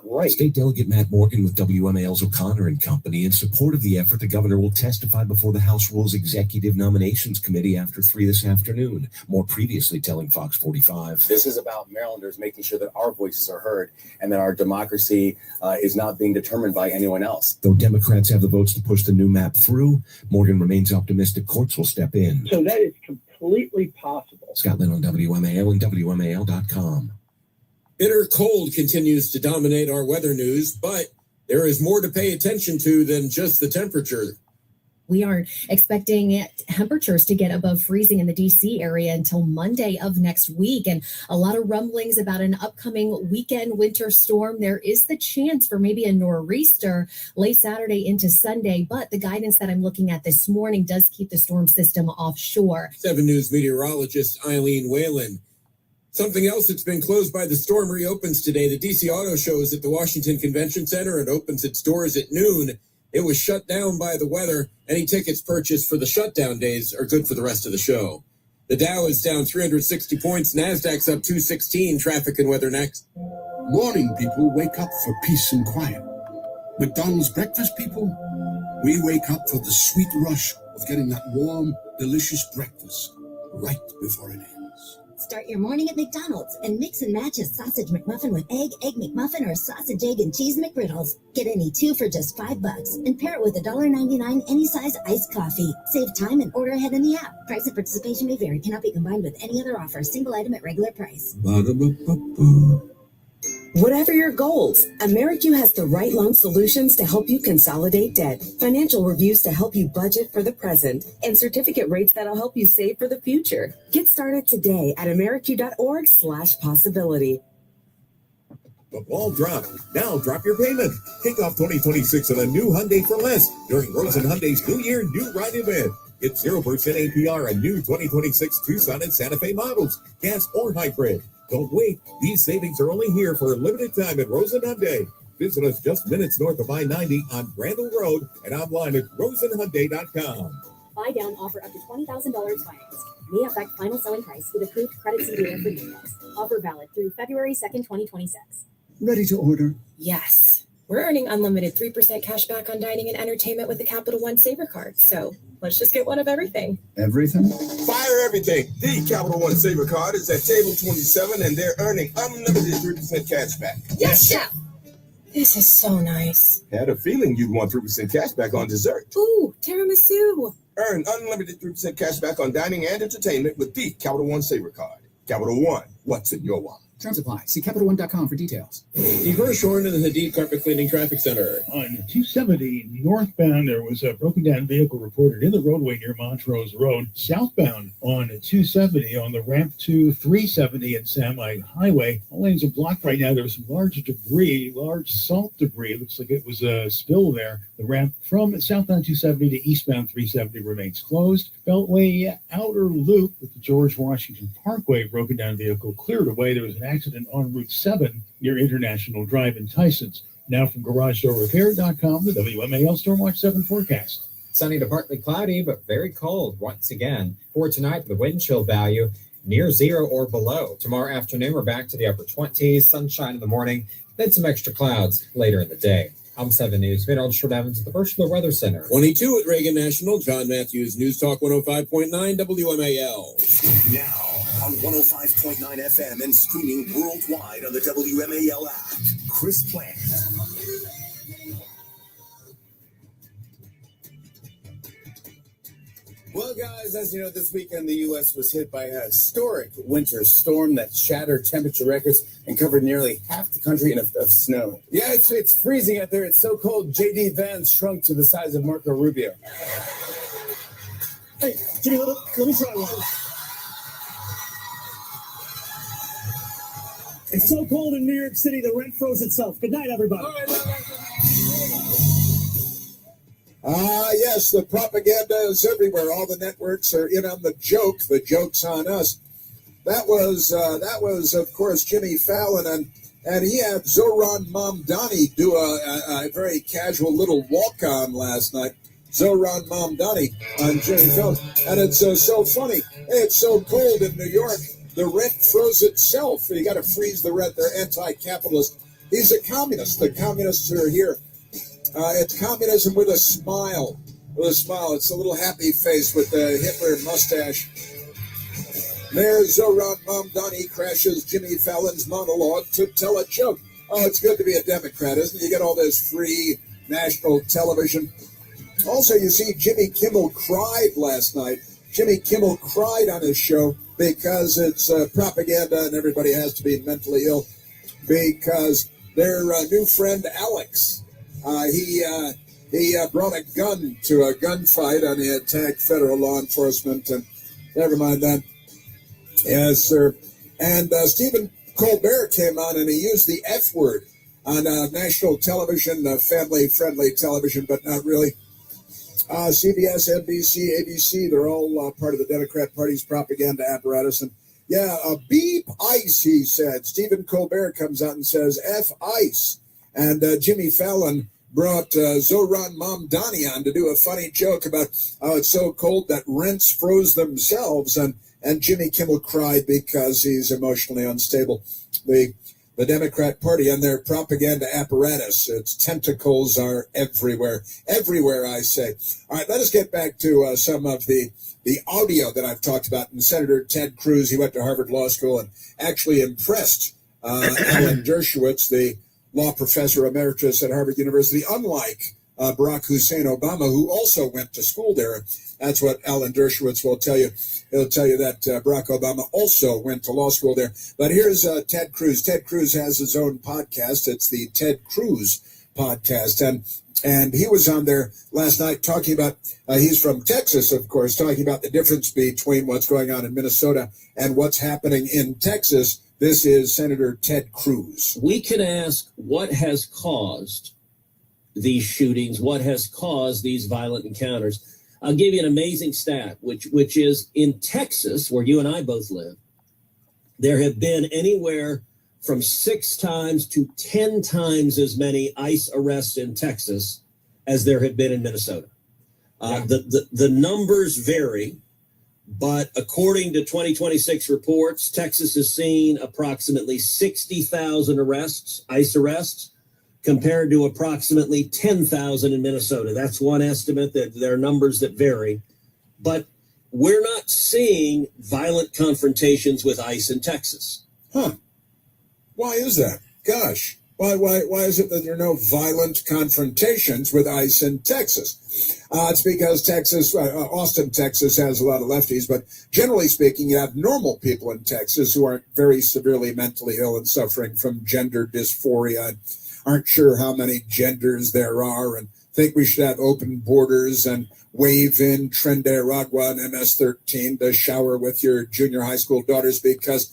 right. State Delegate Matt Morgan with WMAL's O'Connor and Company in support of the effort. The governor will testify before the House Rules Executive Nominations Committee after 3 this afternoon. More previously telling Fox 45. This is about Marylanders making sure that our voices are heard and that our democracy is not being determined by anyone else. Though Democrats have the votes to push the new map through, Morgan remains optimistic courts will step in. So that is completely possible. Scott Lynn on WMAL and WMAL.com. Bitter cold continues to dominate our weather news, but there is more to pay attention to than just the temperature. We aren't expecting temperatures to get above freezing in the D.C. area until Monday of next week. And a lot of rumblings about an upcoming weekend winter storm. There is the chance for maybe a nor'easter late Saturday into Sunday. But the guidance that I'm looking at this morning does keep the storm system offshore. 7 News meteorologist Eileen Whalen. Something else that's been closed by the storm reopens today. The D.C. Auto Show is at the Washington Convention Center and opens its doors at noon. It was shut down by the weather. Any tickets purchased for the shutdown days are good for the rest of the show. The Dow is down 360 points. NASDAQ's up 216. Traffic and weather next. Morning people wake up for peace and quiet. McDonald's breakfast people, we wake up for the sweet rush of getting that warm, delicious breakfast right before it ends. Start your morning at McDonald's and mix and match a sausage McMuffin with egg McMuffin, or sausage, egg, and cheese McGriddles. Get any 2 for just $5 and pair it with $1.99 any size iced coffee. Save time and order ahead in the app. Price and participation may vary. Cannot be combined with any other offer. Single item at regular price. Ba-da-ba-ba-ba. Whatever your goals, AmeriQ has the right loan solutions to help you consolidate debt, financial reviews to help you budget for the present, and certificate rates that'll help you save for the future. Get started today at ameriq.org/possibility. The ball dropped. Now drop your payment. Kick off 2026 on a new Hyundai for less during Rosen Hyundai's New Year New Ride event. Get 0% APR on new 2026 Tucson and Santa Fe models, gas or hybrid. Don't wait. These savings are only here for a limited time at Rosen Hyundai. Visit us just minutes north of I-90 on Randall Road and online at rosenhyundai.com. Buy down offer up to $20,000 finance. May affect final selling price with approved credit dealer for details. Offer valid through February 2nd, 2026. Ready to order? Yes. We're earning unlimited 3% cash back on dining and entertainment with the Capital One Saver Card. So let's just get one of everything. Everything? Fire everything. The Capital One Saver Card is at table 27, and they're earning unlimited 3% cash back. Yes, chef. This is so nice. Had a feeling you'd want 3% cash back on dessert. Ooh, tiramisu. Earn unlimited 3% cash back on dining and entertainment with the Capital One Saver Card. Capital One, what's in your wallet? Terms apply. See CapitalOne.com for details. Ivor Shorn in the Hadid Carpet Cleaning Traffic Center. On 270 northbound, there was a broken down vehicle reported in the roadway near Montrose Road. Southbound on 270 on the ramp to 370 and Samite Highway. All lanes are blocked right now. There's some large salt debris. It looks like it was a spill there. The ramp from southbound 270 to eastbound 370 remains closed. Beltway outer loop with the George Washington Parkway broken down vehicle cleared away. There was an accident on Route 7 near International Drive in Tysons. Now from GarageDoorRepair.com, the WMAL Stormwatch 7 forecast. Sunny to partly cloudy, but very cold once again. For tonight, the wind chill value near 0 or below. Tomorrow afternoon, we're back to the upper 20s, sunshine in the morning, then some extra clouds later in the day. I'm 7 News meteorologist Evans at the Birchler Weather Center. 22 at Reagan National. John Matthews, News Talk 105.9 WMAL. Now on 105.9 FM and streaming worldwide on the WMAL app. Chris Plant. Well, guys, as you know, this weekend the U.S. was hit by a historic winter storm that shattered temperature records and covered nearly half the country of snow. Yeah, it's freezing out there. It's so cold, J.D. Vance shrunk to the size of Marco Rubio. Hey, Jimmy, let me try one. It's so cold in New York City, the rent froze itself. Good night, everybody. Yes, the propaganda is everywhere. All the networks are in on the joke. The joke's on us. That was, of course, Jimmy Fallon, and he had Zohran Mamdani do a very casual little walk-on last night. Zohran Mamdani on Jimmy Fallon. And it's so funny. Hey, it's so cold in New York. The rent froze itself. You got to freeze the rent. They're anti-capitalist. He's a communist. The communists are here. It's communism with a smile. With a smile. It's a little happy face with the Hitler mustache. Mayor Zohran Mamdani crashes Jimmy Fallon's monologue to tell a joke. Oh, it's good to be a Democrat, isn't it? You get all this free national television. Also, you see, Jimmy Kimmel cried last night. Jimmy Kimmel cried on his show because it's propaganda and everybody has to be mentally ill because their new friend Alex, he brought a gun to a gunfight and he attacked federal law enforcement, and never mind that. Yes, sir. And Stephen Colbert came on and he used the F word on national television, family-friendly television, but not really. CBS, NBC, ABC, they're all part of the Democrat Party's propaganda apparatus. And yeah, beep ICE, he said. Stephen Colbert comes out and says, F ICE. And Jimmy Fallon brought Zohran Mamdani on to do a funny joke about how it's so cold that rents froze themselves. And Jimmy Kimmel cried because he's emotionally unstable. The Democrat Party and their propaganda apparatus, its tentacles are everywhere. Everywhere, I say. All right, let us get back to some of the audio that I've talked about. And Senator Ted Cruz, he went to Harvard Law School and actually impressed Alan Dershowitz, the law professor emeritus at Harvard University, unlike Barack Hussein Obama, who also went to school there. That's what Alan Dershowitz will tell you. He'll tell you that Barack Obama also went to law school there. But here's Ted Cruz. Ted Cruz has his own podcast. It's the Ted Cruz podcast. And he was on there last night talking about, he's from Texas, of course, talking about the difference between what's going on in Minnesota and what's happening in Texas. This is Senator Ted Cruz. We can ask what has caused these shootings, what has caused these violent encounters. I'll give you an amazing stat, which is in Texas, where you and I both live, there have been anywhere from 6 times to 10 times as many ICE arrests in Texas as there have been in Minnesota. The numbers vary, but according to 2026 reports, Texas has seen approximately 60,000 arrests, ICE arrests, compared to approximately 10,000 in Minnesota. That's one estimate. That there are numbers that vary. But we're not seeing violent confrontations with ICE in Texas. Huh. Why is that? Gosh. Why is it that there are no violent confrontations with ICE in Texas? It's because Texas, Austin, Texas has a lot of lefties, but generally speaking, you have normal people in Texas who aren't very severely mentally ill and suffering from gender dysphoria, aren't sure how many genders there are, and think we should have open borders and wave in Trinidad and MS-13 to shower with your junior high school daughters because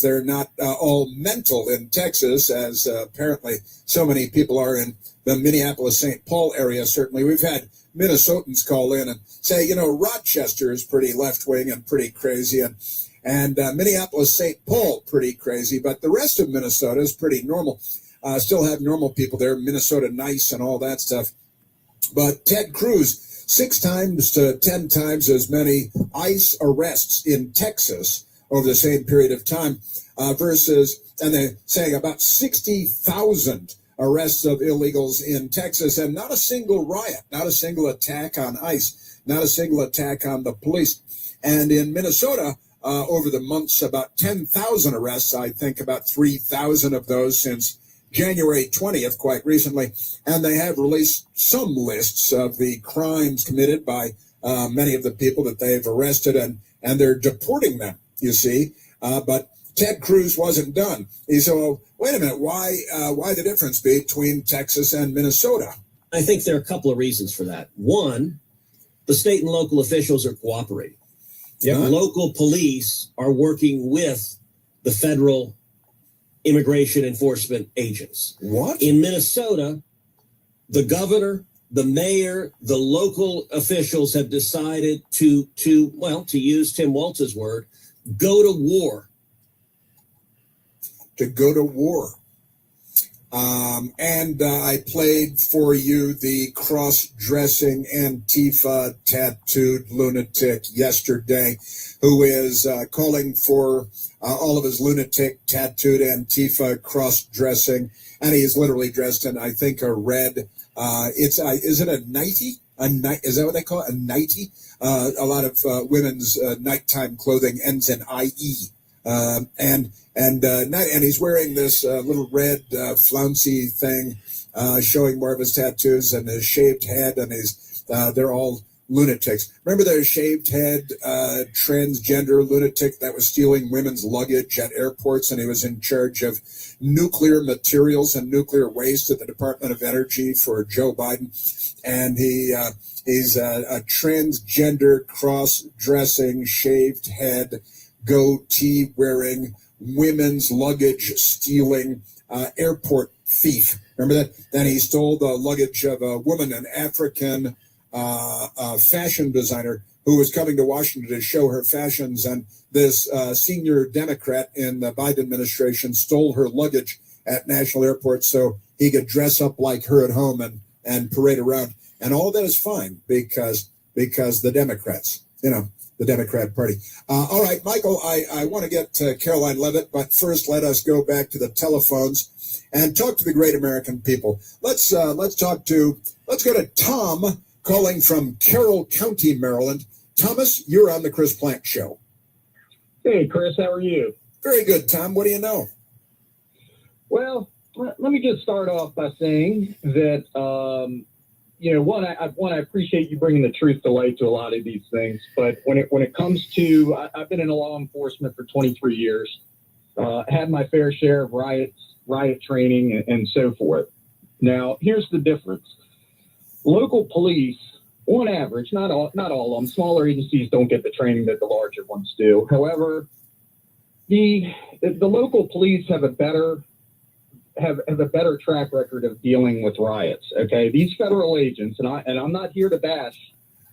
they're not all mental in Texas, as apparently so many people are in the Minneapolis-St. Paul area. Certainly, we've had Minnesotans call in and say, you know, Rochester is pretty left-wing and pretty crazy, and Minneapolis-St. Paul pretty crazy, but the rest of Minnesota is pretty normal. Still have normal people there, Minnesota nice and all that stuff. But Ted Cruz, 6 times to 10 times as many ICE arrests in Texas over the same period of time versus, and they're saying about 60,000 arrests of illegals in Texas, and not a single riot, not a single attack on ICE, not a single attack on the police. And in Minnesota, over the months, about 10,000 arrests, I think about 3,000 of those since January 20th, quite recently, and they have released some lists of the crimes committed by many of the people that they've arrested, and they're deporting them, you see. But Ted Cruz wasn't done. He said, well, wait a minute, why the difference between Texas and Minnesota? I think there are a couple of reasons for that. One, the state and local officials are cooperating. Yeah. Local police are working with the federal immigration enforcement agents. What? In Minnesota, the governor, the mayor, the local officials have decided to use Tim Walz's word, go to war. To go to war. And I played for you the cross-dressing Antifa tattooed lunatic yesterday, who is calling for all of his lunatic tattooed Antifa cross-dressing, and he is literally dressed in, I think, a red. Is it a nightie? Is that what they call it? A nightie? A lot of women's nighttime clothing ends in IE. And he's wearing this little red flouncy thing, showing more of his tattoos and his shaved head, and they're all lunatics. Remember the shaved head transgender lunatic that was stealing women's luggage at airports, and he was in charge of nuclear materials and nuclear waste at the Department of Energy for Joe Biden, and he's a transgender, cross-dressing, shaved head, goatee wearing, women's luggage stealing airport thief. Remember that? Then he stole the luggage of a woman, an African fashion designer who was coming to Washington to show her fashions, and this senior Democrat in the Biden administration stole her luggage at national airports so he could dress up like her at home and parade around. And all that is fine because the Democrats, the Democrat Party. All right, Michael, I want to get to Caroline Levitt, but first let us go back to the telephones and talk to the great American people. Let's go to Tom calling from Carroll County, Maryland. Thomas, you're on the Chris Plank Show. Hey, Chris, how are you? Very good, Tom. What do you know? Well, let me just start off by saying that, I appreciate you bringing the truth to light to a lot of these things. But when it comes to, I've been in law enforcement for 23 years, had my fair share of riot training and so forth. Now, here's the difference. Local police, on average, not all of them, smaller agencies don't get the training that the larger ones do. However, the local police have a better track record of dealing with riots. Okay, these federal agents, and I'm not here to bash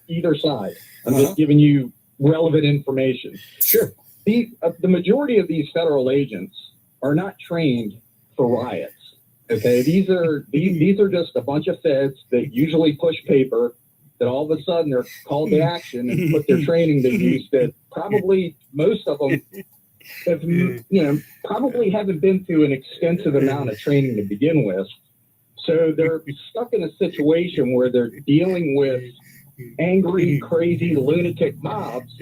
either side. I'm just giving you relevant information. Sure. The majority of these federal agents are not trained for riots. Okay, these are just a bunch of feds that usually push paper, that all of a sudden they're called to action and put their training to use, that probably most of them have, probably haven't been through an extensive amount of training to begin with. So they're stuck in a situation where they're dealing with angry, crazy, lunatic mobs,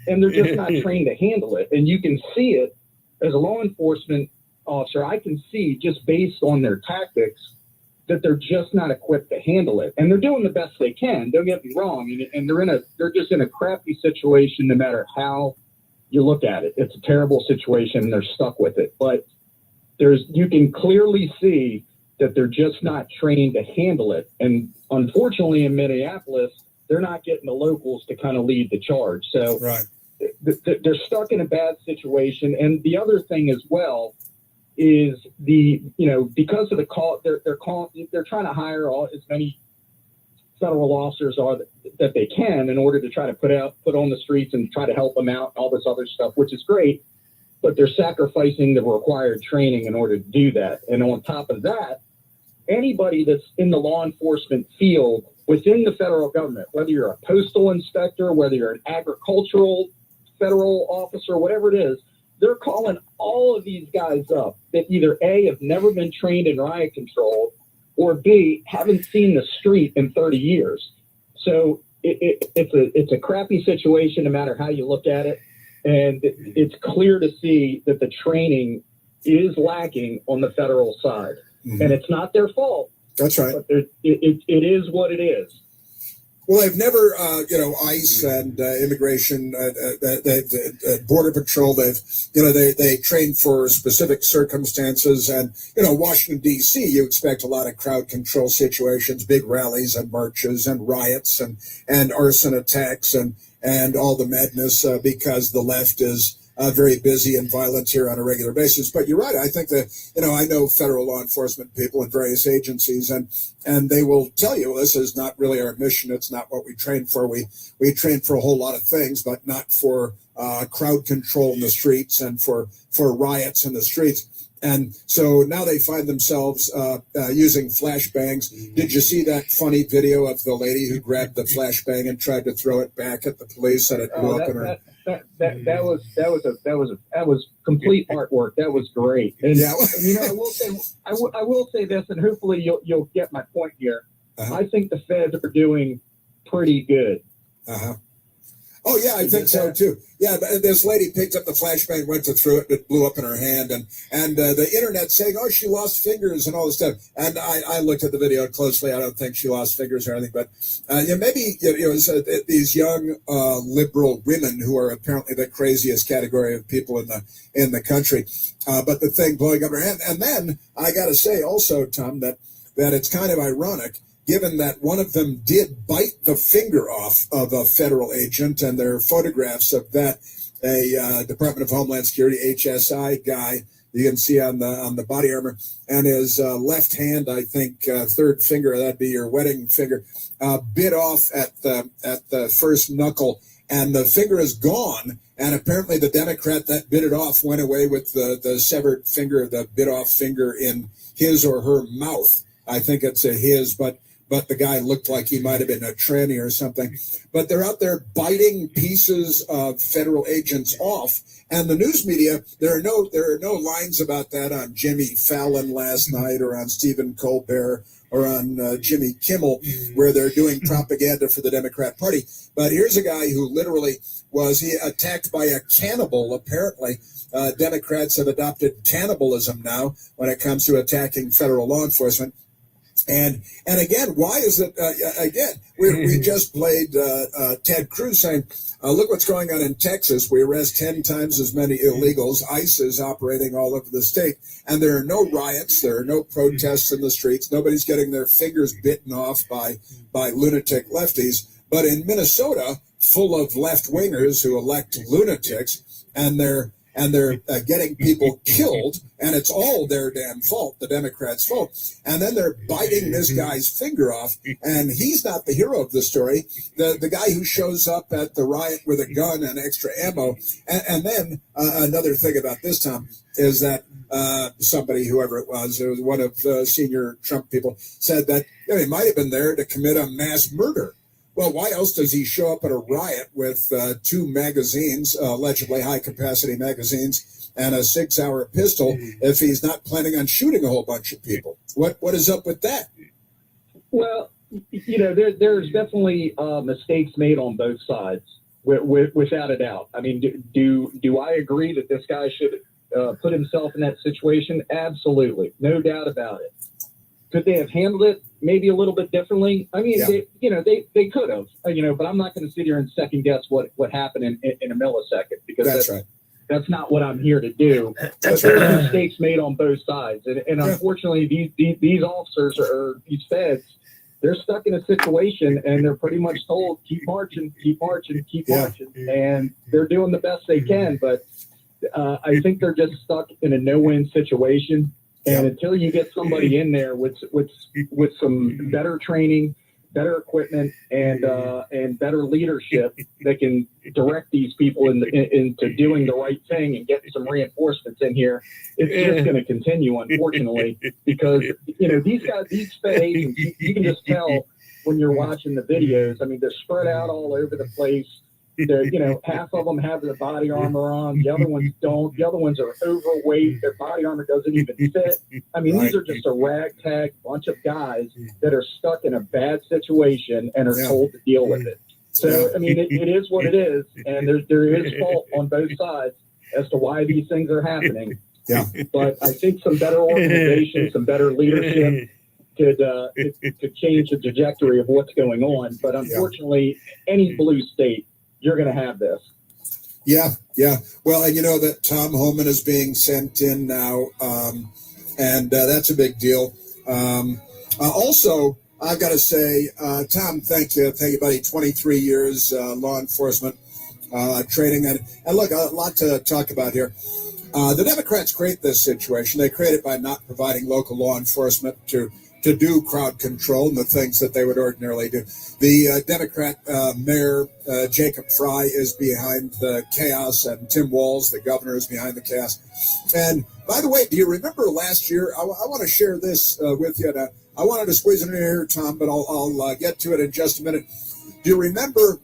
and they're just not trained to handle it. And you can see it as a law enforcement officer. I can see, just based on their tactics, that they're just not equipped to handle it. And they're doing the best they can. Don't get me wrong. And they're just in a crappy situation no matter how you look at it. It's a terrible situation and they're stuck with it. But you can clearly see that they're just not trained to handle it. And unfortunately in Minneapolis, they're not getting the locals to kind of lead the charge. So right. They're stuck in a bad situation. And the other thing as well is because of the call, they're trying to hire as many federal officers that they can in order to try to put on the streets and try to help them out, all this other stuff, which is great, but they're sacrificing the required training in order to do that. And on top of that, anybody that's in the law enforcement field within the federal government, whether you're a postal inspector, whether you're an agricultural federal officer, whatever it is, they're calling all of these guys up that either A, have never been trained in riot control, or B, haven't seen the street in 30 years. So it's a crappy situation no matter how you look at it. And it's clear to see that the training is lacking on the federal side. Mm-hmm. And it's not their fault. That's right. But it is what it is. Well, they've never, ICE and immigration, border patrol. They train for specific circumstances, and Washington D.C. You expect a lot of crowd control situations, big rallies and marches and riots and arson attacks and all the madness because the left is very busy and violent here on a regular basis. But you're right. I think that, I know federal law enforcement people in various agencies, and they will tell you this is not really our mission. It's not what we train for. We train for a whole lot of things, but not for crowd control in the streets and for riots in the streets. And so now they find themselves using flashbangs. Did you see that funny video of the lady who grabbed the flashbang and tried to throw it back at the police and it blew up in her? That was complete artwork. That was great. And I will say this, and hopefully you'll get my point here. I think the feds are doing pretty good. Oh yeah, I think so too. Yeah, this lady picked up the flashbang, went to throw it, it blew up in her hand, and the internet saying, "Oh, she lost fingers" and all this stuff. And I looked at the video closely. I don't think she lost fingers or anything, but maybe these young liberal women who are apparently the craziest category of people in the country. But the thing blowing up her hand, and then I got to say also, Tom, that it's kind of ironic, given that one of them did bite the finger off of a federal agent, and there are photographs of that, a Department of Homeland Security, HSI guy, you can see on the body armor, and his left hand, I think, third finger, that'd be your wedding finger, bit off at the first knuckle, and the finger is gone. And apparently the Democrat that bit it off went away with the severed finger, the bit off finger in his or her mouth. I think it's his, but the guy looked like he might have been a tranny or something. But they're out there biting pieces of federal agents off. And the news media, there are no lines about that on Jimmy Fallon last night or on Stephen Colbert or on Jimmy Kimmel, where they're doing propaganda for the Democrat Party. But here's a guy who literally was attacked by a cannibal, apparently. Democrats have adopted cannibalism now when it comes to attacking federal law enforcement. And again, why is it, we just played Ted Cruz saying, look what's going on in Texas. We arrest 10 times as many illegals. ICE is operating all over the state. And there are no riots. There are no protests in the streets. Nobody's getting their fingers bitten off by lunatic lefties. But in Minnesota, full of left-wingers who elect lunatics, and they're getting people killed, and it's all their damn fault, the Democrats' fault. And then they're biting this guy's finger off, and he's not the hero of the story. The guy who shows up at the riot with a gun and extra ammo. And then another thing about this, Tom, is that somebody, whoever it was one of the senior Trump people, said that he might have been there to commit a mass murder. Well, why else does he show up at a riot with 2 magazines, allegedly high-capacity magazines, and a 6-hour pistol if he's not planning on shooting a whole bunch of people? What is up with that? Well, there's definitely mistakes made on both sides, without a doubt. I mean, do I agree that this guy should put himself in that situation? Absolutely, no doubt about it. Could they have handled it maybe a little bit differently? I mean, they could have, but I'm not going to sit here and second guess what happened in a millisecond, because that's not what I'm here to do. But there's mistakes made on both sides. And unfortunately, these officers or these feds, they're stuck in a situation and they're pretty much told, keep marching, keep marching, keep marching. And they're doing the best they can. But I think they're just stuck in a no-win situation. And until you get somebody in there with some better training, better equipment, and better leadership that can direct these people into doing the right thing and getting some reinforcements in here, it's just going to continue, unfortunately, because these guys, these fed agents, you can just tell when you're watching the videos. I mean, they're spread out all over the place. Half of them have their body armor on. The other ones don't. The other ones are overweight. Their body armor doesn't even fit. I mean, these are just a ragtag bunch of guys that are stuck in a bad situation and are told to deal with it. So, I mean, it is what it is, and there is fault on both sides as to why these things are happening. Yeah. But I think some better organization, some better leadership, could change the trajectory of what's going on. But unfortunately, any blue state, you're going to have this. Yeah. Well, and you know that Tom Homan is being sent in now, and that's a big deal. Also, I've got to say, Tom, thank you, buddy. 23 years law enforcement training, and look, a lot to talk about here. The Democrats create this situation. They create it by not providing local law enforcement to do crowd control and the things that they would ordinarily do. The Democrat mayor, Jacob Fry, is behind the chaos, and Tim Walz, the governor, is behind the chaos. And by the way, do you remember last year? I want to share this with you. I wanted to squeeze it in here, Tom, but I'll get to it in just a minute. Do you remember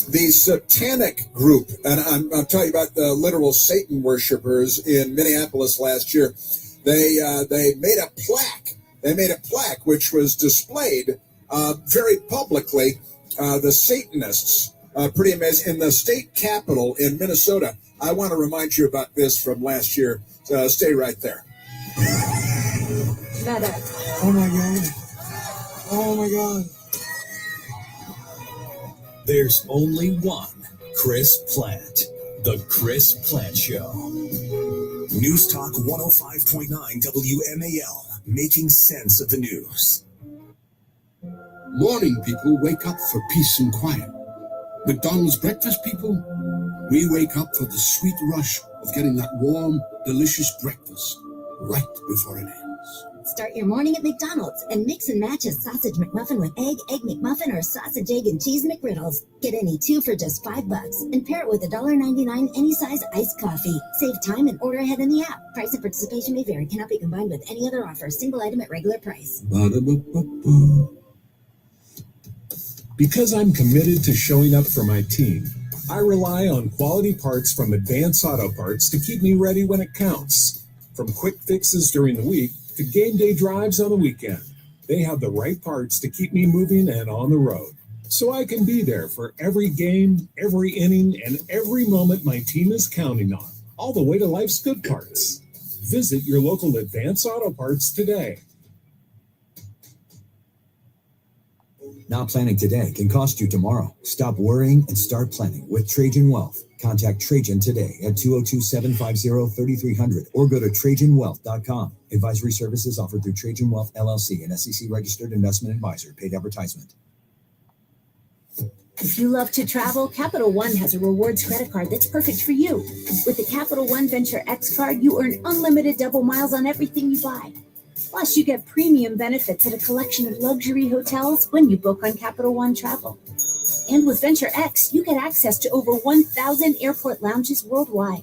the satanic group? And I'm talking about the literal Satan worshipers in Minneapolis last year. They made a plaque. They made a plaque which was displayed very publicly. The Satanists, pretty amazing, in the state capitol in Minnesota. I want to remind you about this from last year. Stay right there. Oh my God. Oh my God. There's only one Chris Platt. The Chris Platt Show. News Talk 105.9 WMAL. Making sense of the news. Morning people wake up for peace and quiet. McDonald's breakfast people, we wake up for the sweet rush of getting that warm, delicious breakfast right before it ends. Start your morning at McDonald's and mix and match a sausage McMuffin with egg McMuffin, or sausage, egg, and cheese McGriddles. Get any two for just $5 and pair it with $1.99 any size iced coffee. Save time and order ahead in the app. Price and participation may vary. Cannot be combined with any other offer. Single item at regular price. Because I'm committed to showing up for my team, I rely on quality parts from Advance Auto Parts to keep me ready when it counts. From quick fixes during the week to game day drives on the weekend, they have the right parts to keep me moving and on the road, so I can be there for every game, every inning, and every moment my team is counting on, all the way to life's good parts. Visit your local Advance Auto Parts today. Not planning today can cost you tomorrow. Stop worrying and start planning with Trajan Wealth. Contact Trajan today at 202-750-3300 or go to TrajanWealth.com. Advisory services offered through Trajan Wealth LLC, an SEC registered investment advisor. Paid advertisement. If you love to travel, Capital One has a rewards credit card that's perfect for you. With the Capital One Venture X card, you earn unlimited double miles on everything you buy. Plus, you get premium benefits at a collection of luxury hotels when you book on Capital One Travel. And with Venture X, you get access to over 1,000 airport lounges worldwide.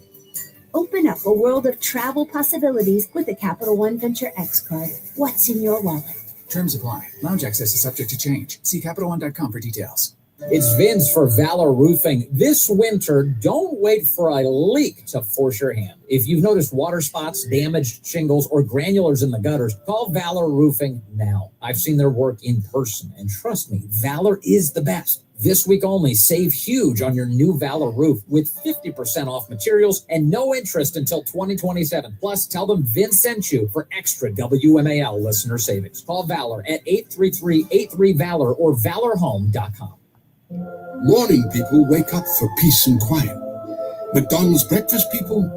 Open up a world of travel possibilities with the Capital One Venture X card. What's in your wallet? Terms apply. Lounge access is subject to change. See CapitalOne.com for details. It's Vince for Valor Roofing. This winter, don't wait for a leak to force your hand. If you've noticed water spots, damaged shingles, or granulars in the gutters, call Valor Roofing now. I've seen their work in person, and trust me, Valor is the best. This week only, save huge on your new Valor roof with 50% off materials and no interest until 2027. Plus, tell them Vince sent you for extra WMAL listener savings. Call Valor at 833-83-VALOR or valorhome.com. Morning people wake up for peace and quiet. McDonald's breakfast people,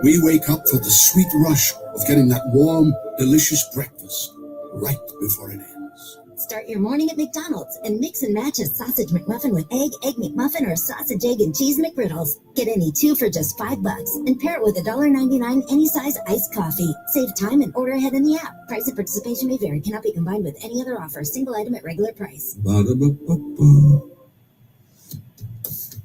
we wake up for the sweet rush of getting that warm, delicious breakfast right before it ends. Start your morning at McDonald's and mix and match a sausage McMuffin with egg McMuffin, or sausage, egg, and cheese McGriddles. Get any two for just $5 and pair it with $1.99 any size iced coffee. Save time and order ahead in the app. Price and participation may vary. Cannot be combined with any other offer. Single item at regular price.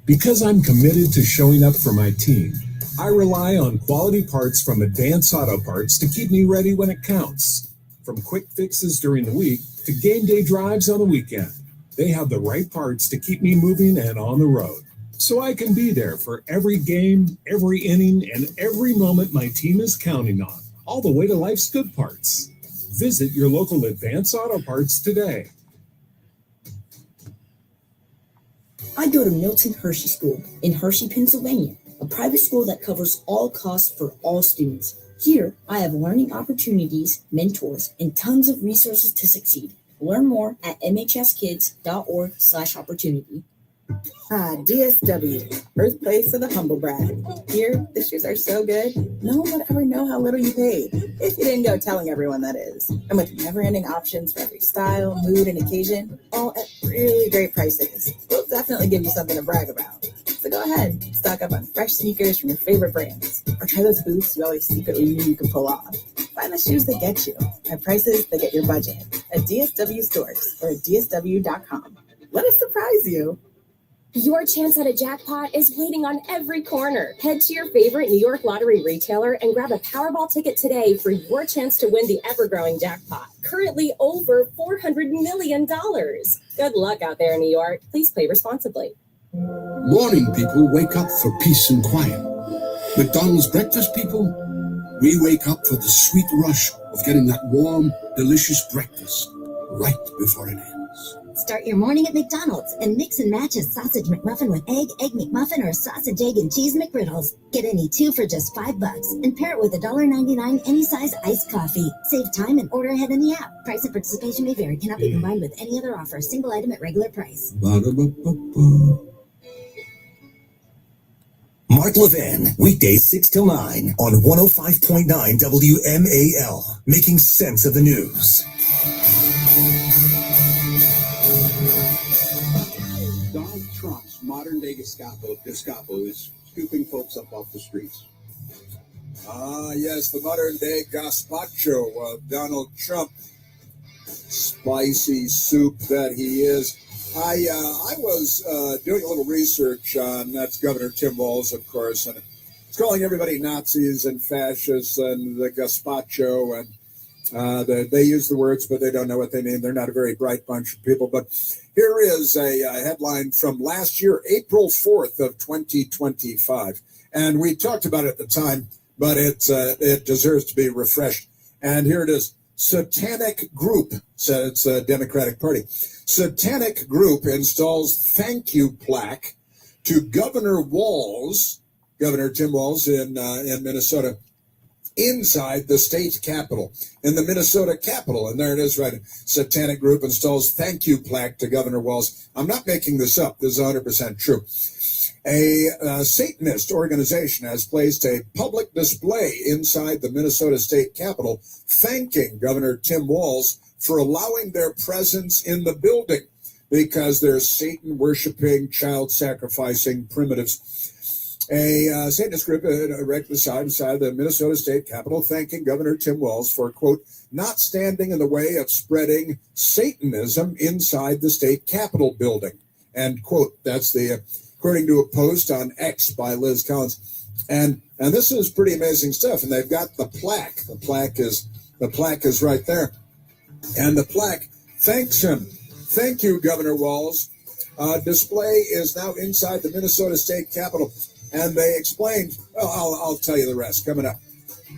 Because I'm committed to showing up for my team, I rely on quality parts from Advance Auto Parts to keep me ready when it counts. From quick fixes during the week to game day drives on the weekend, they have the right parts to keep me moving and on the road, so I can be there for every game, every inning, and every moment my team is counting on, all the way to life's good parts. Visit your local Advance Auto Parts today. I go to Milton Hershey School in Hershey, Pennsylvania, a private school that covers all costs for all students. Here, I have learning opportunities, mentors, and tons of resources to succeed. Learn more at mhskids.org/opportunity. DSW, birthplace of the humble brag. Here, the shoes are so good, no one would ever know how little you paid, if you didn't go telling everyone that is. And with never-ending options for every style, mood, and occasion, all at really great prices, we'll definitely give you something to brag about. So go ahead, stock up on fresh sneakers from your favorite brands, or try those boots you always secretly knew you could pull off. Find the shoes that get you, at prices that get your budget, at DSW stores or at DSW.com. Let us surprise you. Your chance at a jackpot is waiting on every corner. Head to your favorite New York Lottery retailer and grab a Powerball ticket today for your chance to win the ever-growing jackpot, currently over $400 million. Good luck out there in New York. Please play responsibly. Morning people wake up for peace and quiet. McDonald's breakfast people, we wake up for the sweet rush of getting that warm, delicious breakfast right before it ends. Start your morning at McDonald's and mix and match a sausage McMuffin with egg McMuffin, or sausage, egg, and cheese McGriddles. Get any two for just $5 and pair it with $1.99 any size iced coffee. Save time and order ahead in the app. Price and participation may vary. Cannot be combined with any other offer. Single item at regular price. Ba-da-ba-ba-ba. Mark Levin, weekdays 6 till 9 on 105.9 WMAL, making sense of the news. Donald Trump's modern-day Gestapo is scooping folks up off the streets. Yes, the modern-day gazpacho of Donald Trump. Spicy soup that he is. I was doing a little research on, that's Governor Tim Walz, of course, and it's calling everybody Nazis and fascists and the gazpacho, and they use the words, but they don't know what they mean. They're not a very bright bunch of people. But here is a headline from last year, April 4th of 2025. And we talked about it at the time, but it deserves to be refreshed. And here it is. Satanic group, so it's a Democratic Party. Satanic group installs thank you plaque to Governor Walz, Governor Tim Walz in Minnesota, inside the state capitol, in the Minnesota Capitol. And there it is, right? Satanic group installs thank you plaque to Governor Walz. I'm not making this up. This is 100% true. A Satanist organization has placed a public display inside the Minnesota State Capitol thanking Governor Tim Walz for allowing their presence in the building because they're Satan-worshiping, child-sacrificing primitives. A Satanist group erected a sign inside the Minnesota State Capitol thanking Governor Tim Walz for, quote, not standing in the way of spreading Satanism inside the state Capitol building, end quote. That's according to a post on X by Liz Collins. And this is pretty amazing stuff. And they've got the plaque. The plaque is right there. And the plaque thanks him. Thank you, Governor Walz. Display is now inside the Minnesota State Capitol. And they explained, I'll tell you the rest coming up.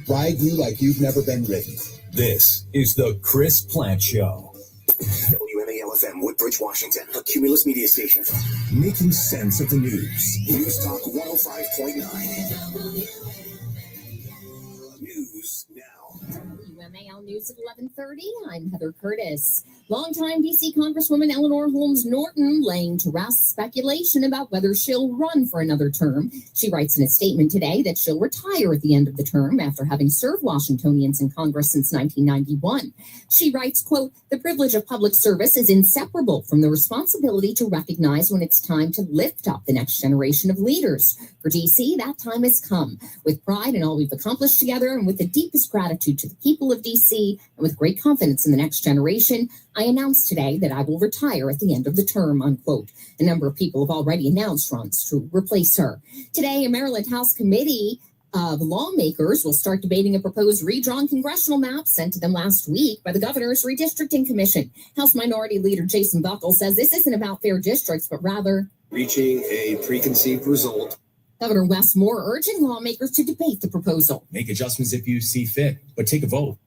Ride you like you've never been ridden. This is the Chris Plant Show. WMAL-FM, Woodbridge, Washington, a Cumulus media station. Making sense of the news. News Talk 105.9. News now. WMAL News at 11:30. I'm Heather Curtis. Longtime D.C. Congresswoman Eleanor Holmes Norton laying to rest speculation about whether she'll run for another term. She writes in a statement today that she'll retire at the end of the term after having served Washingtonians in Congress since 1991. She writes, quote, the privilege of public service is inseparable from the responsibility to recognize when it's time to lift up the next generation of leaders. For D.C., that time has come. With pride in all we've accomplished together and with the deepest gratitude to the people of D.C. and with great confidence in the next generation, I announced today that I will retire at the end of the term, unquote. A number of people have already announced runs to replace her. Today, a Maryland House committee of lawmakers will start debating a proposed redrawn congressional map sent to them last week by the governor's redistricting commission. House Minority Leader Jason Buckle says this isn't about fair districts, but rather reaching a preconceived result. Governor Wes Moore urging lawmakers to debate the proposal. Make adjustments if you see fit, but take a vote.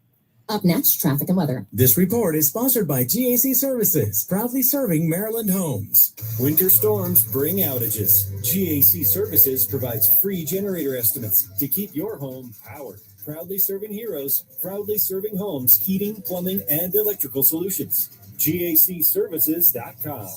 Up next, traffic and weather. This report is sponsored by GAC Services, proudly serving Maryland homes. Winter storms bring outages. GAC Services provides free generator estimates to keep your home powered. Proudly serving heroes, proudly serving homes, heating, plumbing, and electrical solutions. GACservices.com.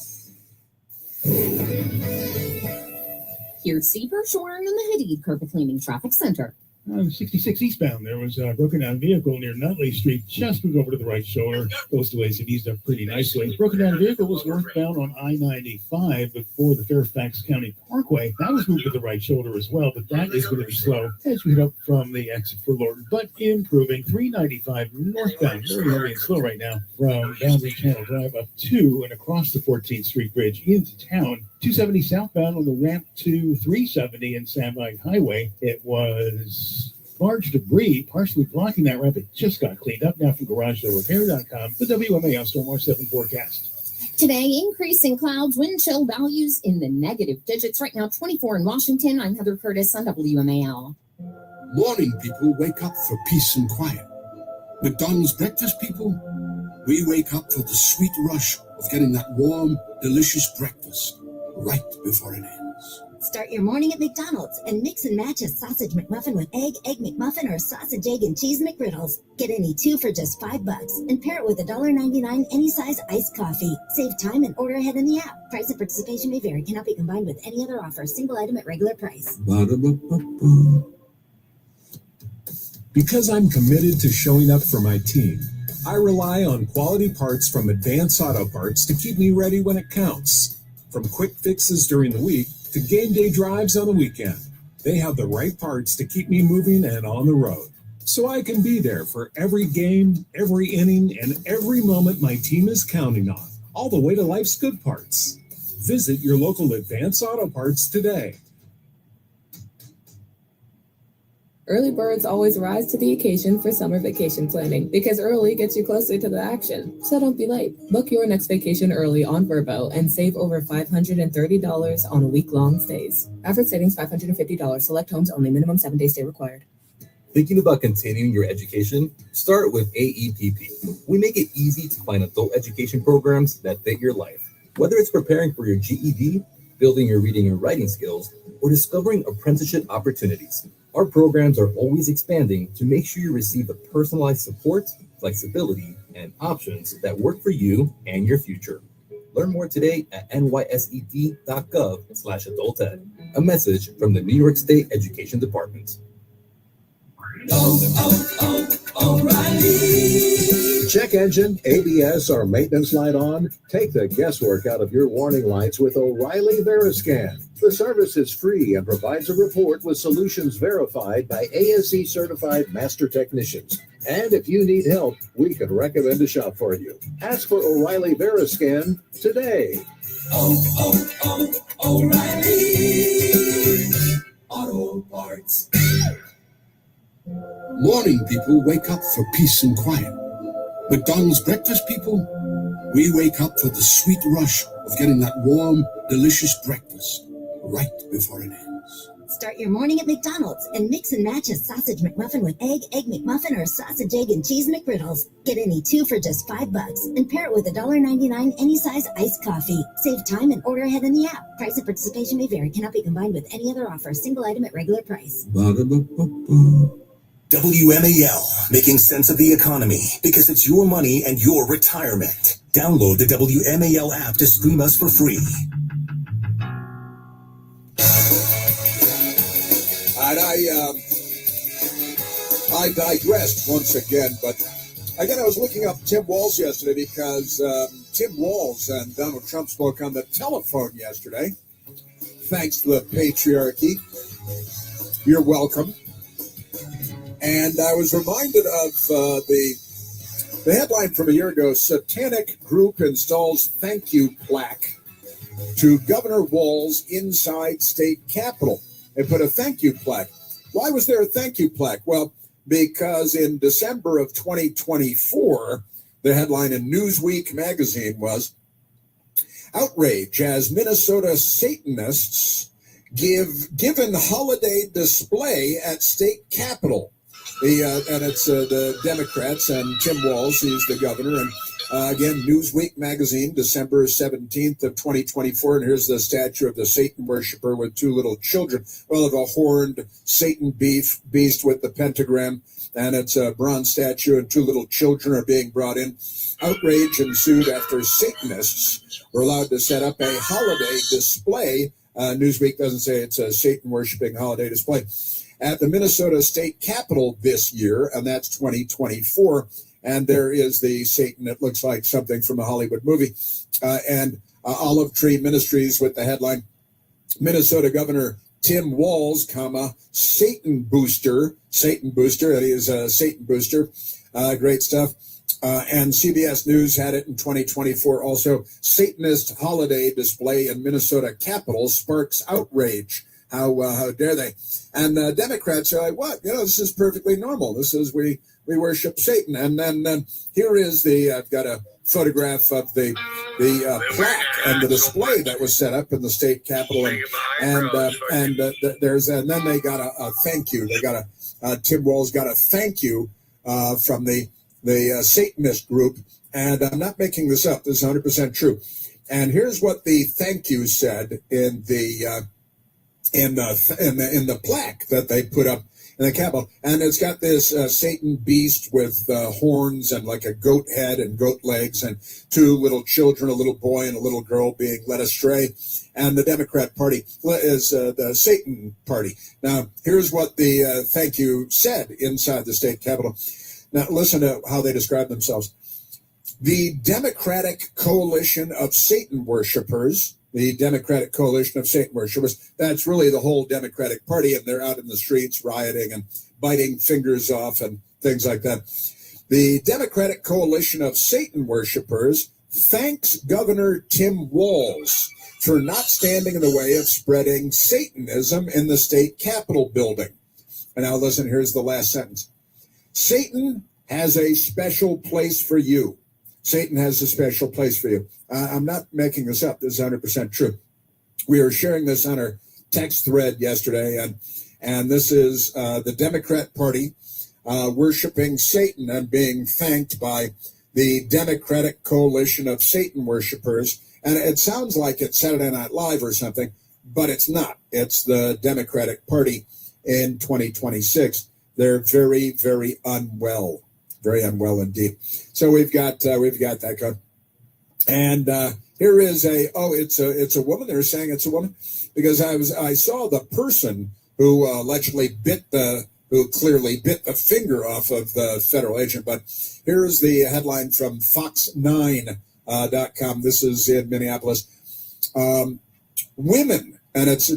Here's Steve Hirschhorn in the Hadid Carpet Cleaning Traffic Center. On 66 eastbound, there was a broken down vehicle near Nutley Street. Just moved over to the right shoulder. Those delays have eased up pretty nicely. Broken down vehicle was northbound on I-95 before the Fairfax County Parkway. That was moved to the right shoulder as well, but that is going to be slow as we head up from the exit for Lorton. But improving. 395 northbound, very heavy and slow right now from Boundary Channel Drive up to and across the 14th Street Bridge into town. 270 southbound on the ramp to 370 in Samite Highway. It was large debris partially blocking that ramp. It just got cleaned up now from GarageDoorRepair.com. The WMAL Stormwatch 7 forecast. Today, increasing clouds, wind chill values in the negative digits. Right now, 24 in Washington. I'm Heather Curtis on WMAL. Morning people wake up for peace and quiet. McDonald's breakfast people, we wake up for the sweet rush of getting that warm, delicious breakfast right before it ends. Start your morning at McDonald's and mix and match a sausage McMuffin with egg, egg McMuffin, or sausage, egg, and cheese McGriddles. Get any two for just $5 and pair it with $1.99 any size iced coffee. Save time and order ahead in the app. Price and participation may vary. Cannot be combined with any other offer. Single item at regular price. Ba-da-ba-ba-ba. Because I'm committed to showing up for my team, I rely on quality parts from Advance Auto Parts to keep me ready when it counts. From quick fixes during the week to game day drives on the weekend, they have the right parts to keep me moving and on the road, so I can be there for every game, every inning, and every moment my team is counting on, all the way to life's good parts. Visit your local Advance Auto Parts today. Early birds always rise to the occasion for summer vacation planning because early gets you closer to the action. So don't be late. Book your next vacation early on Vrbo and save over $530 on week-long stays. Average savings $550. Select homes only. Minimum 7-day stay required. Thinking about continuing your education? Start with AEPP. We make it easy to find adult education programs that fit your life. Whether it's preparing for your GED, building your reading and writing skills, or discovering apprenticeship opportunities, our programs are always expanding to make sure you receive the personalized support, flexibility, and options that work for you and your future. Learn more today at nysed.gov/adulted. A message from the New York State Education Department. O'Reilly. Check engine, ABS, or maintenance light on? Take the guesswork out of your warning lights with O'Reilly Veriscan. The service is free and provides a report with solutions verified by ASE certified master technicians. And if you need help, we can recommend a shop for you. Ask for O'Reilly Veriscan today. O'Reilly Auto Parts. Morning people wake up for peace and quiet. McDonald's breakfast people, we wake up for the sweet rush of getting that warm, delicious breakfast right before it ends. Start your morning at McDonald's and mix and match a sausage McMuffin with egg, egg McMuffin, or sausage, egg, and cheese McGriddles. Get any two for just $5 and pair it with $1.99 any size iced coffee. Save time and order ahead in the app. Price and participation may vary. Cannot be combined with any other offer. Single item at regular price. Ba-da-ba-ba-ba. WMAL, making sense of the economy because it's your money and your retirement. Download the WMAL app to stream us for free. And I digressed once again, but again, I was looking up Tim Walz yesterday because Tim Walz and Donald Trump spoke on the telephone yesterday. Thanks to the patriarchy. You're welcome. And I was reminded of the headline from a year ago, Satanic Group installs thank you plaque to Governor Walz inside state capitol. They put a thank you plaque. Why was there a thank you plaque? Well, because in December of 2024, the headline in Newsweek magazine was, outrage as Minnesota Satanists given holiday display at state capitol. And it's the Democrats and Tim Walz, he's the governor, and Again, Newsweek magazine, December 17th of 2024. And here's the statue of the Satan worshiper with two little children. Well, of a horned Satan beast with the pentagram. And it's a bronze statue, and two little children are being brought in. Outrage ensued after Satanists were allowed to set up a holiday display. Newsweek doesn't say it's a Satan-worshiping holiday display at the Minnesota State Capitol this year, and that's 2024. And there is the Satan. It looks like something from a Hollywood movie. And Olive Tree Ministries with the headline, Minnesota Governor Tim Walz, Satan booster. That is a Satan booster. Great stuff. And CBS News had it in 2024 also. Satanist holiday display in Minnesota Capitol sparks outrage. How dare they? And Democrats are like, what? This is perfectly normal. This is, we worship Satan. And then here is I've got a photograph of the plaque and the display that was set up in the state capitol. And then they got a thank you. They got Tim Walz got a thank you from the Satanist group. And I'm not making this up. This is 100% true. And here's what the thank you said in the plaque that they put up in the Capitol. And it's got this Satan beast with horns and like a goat head and goat legs, and two little children, a little boy and a little girl, being led astray. And the Democrat Party is the Satan Party. Now, here's what the thank you said inside the state Capitol. Now, listen to how they describe themselves. The Democratic Coalition of Satan Worshippers. The Democratic Coalition of Satan Worshippers. That's really the whole Democratic Party, and they're out in the streets rioting and biting fingers off and things like that. The Democratic Coalition of Satan Worshippers thanks Governor Tim Walz for not standing in the way of spreading Satanism in the state Capitol building. And now listen, here's the last sentence. Satan has a special place for you. Satan has a special place for you. I'm not making this up. This is 100% true. We were sharing this on our text thread yesterday, and this is the Democrat Party worshiping Satan and being thanked by the Democratic Coalition of Satan Worshippers. And it sounds like it's Saturday Night Live or something, but it's not. It's the Democratic Party in 2026. They're very, very unwell. Very unwell indeed. So we've got that going. And here is it's a woman. They're saying it's a woman because I saw the person who allegedly who clearly bit the finger off of the federal agent. But here's the headline from Fox9.com. This is in Minneapolis. Women, and it's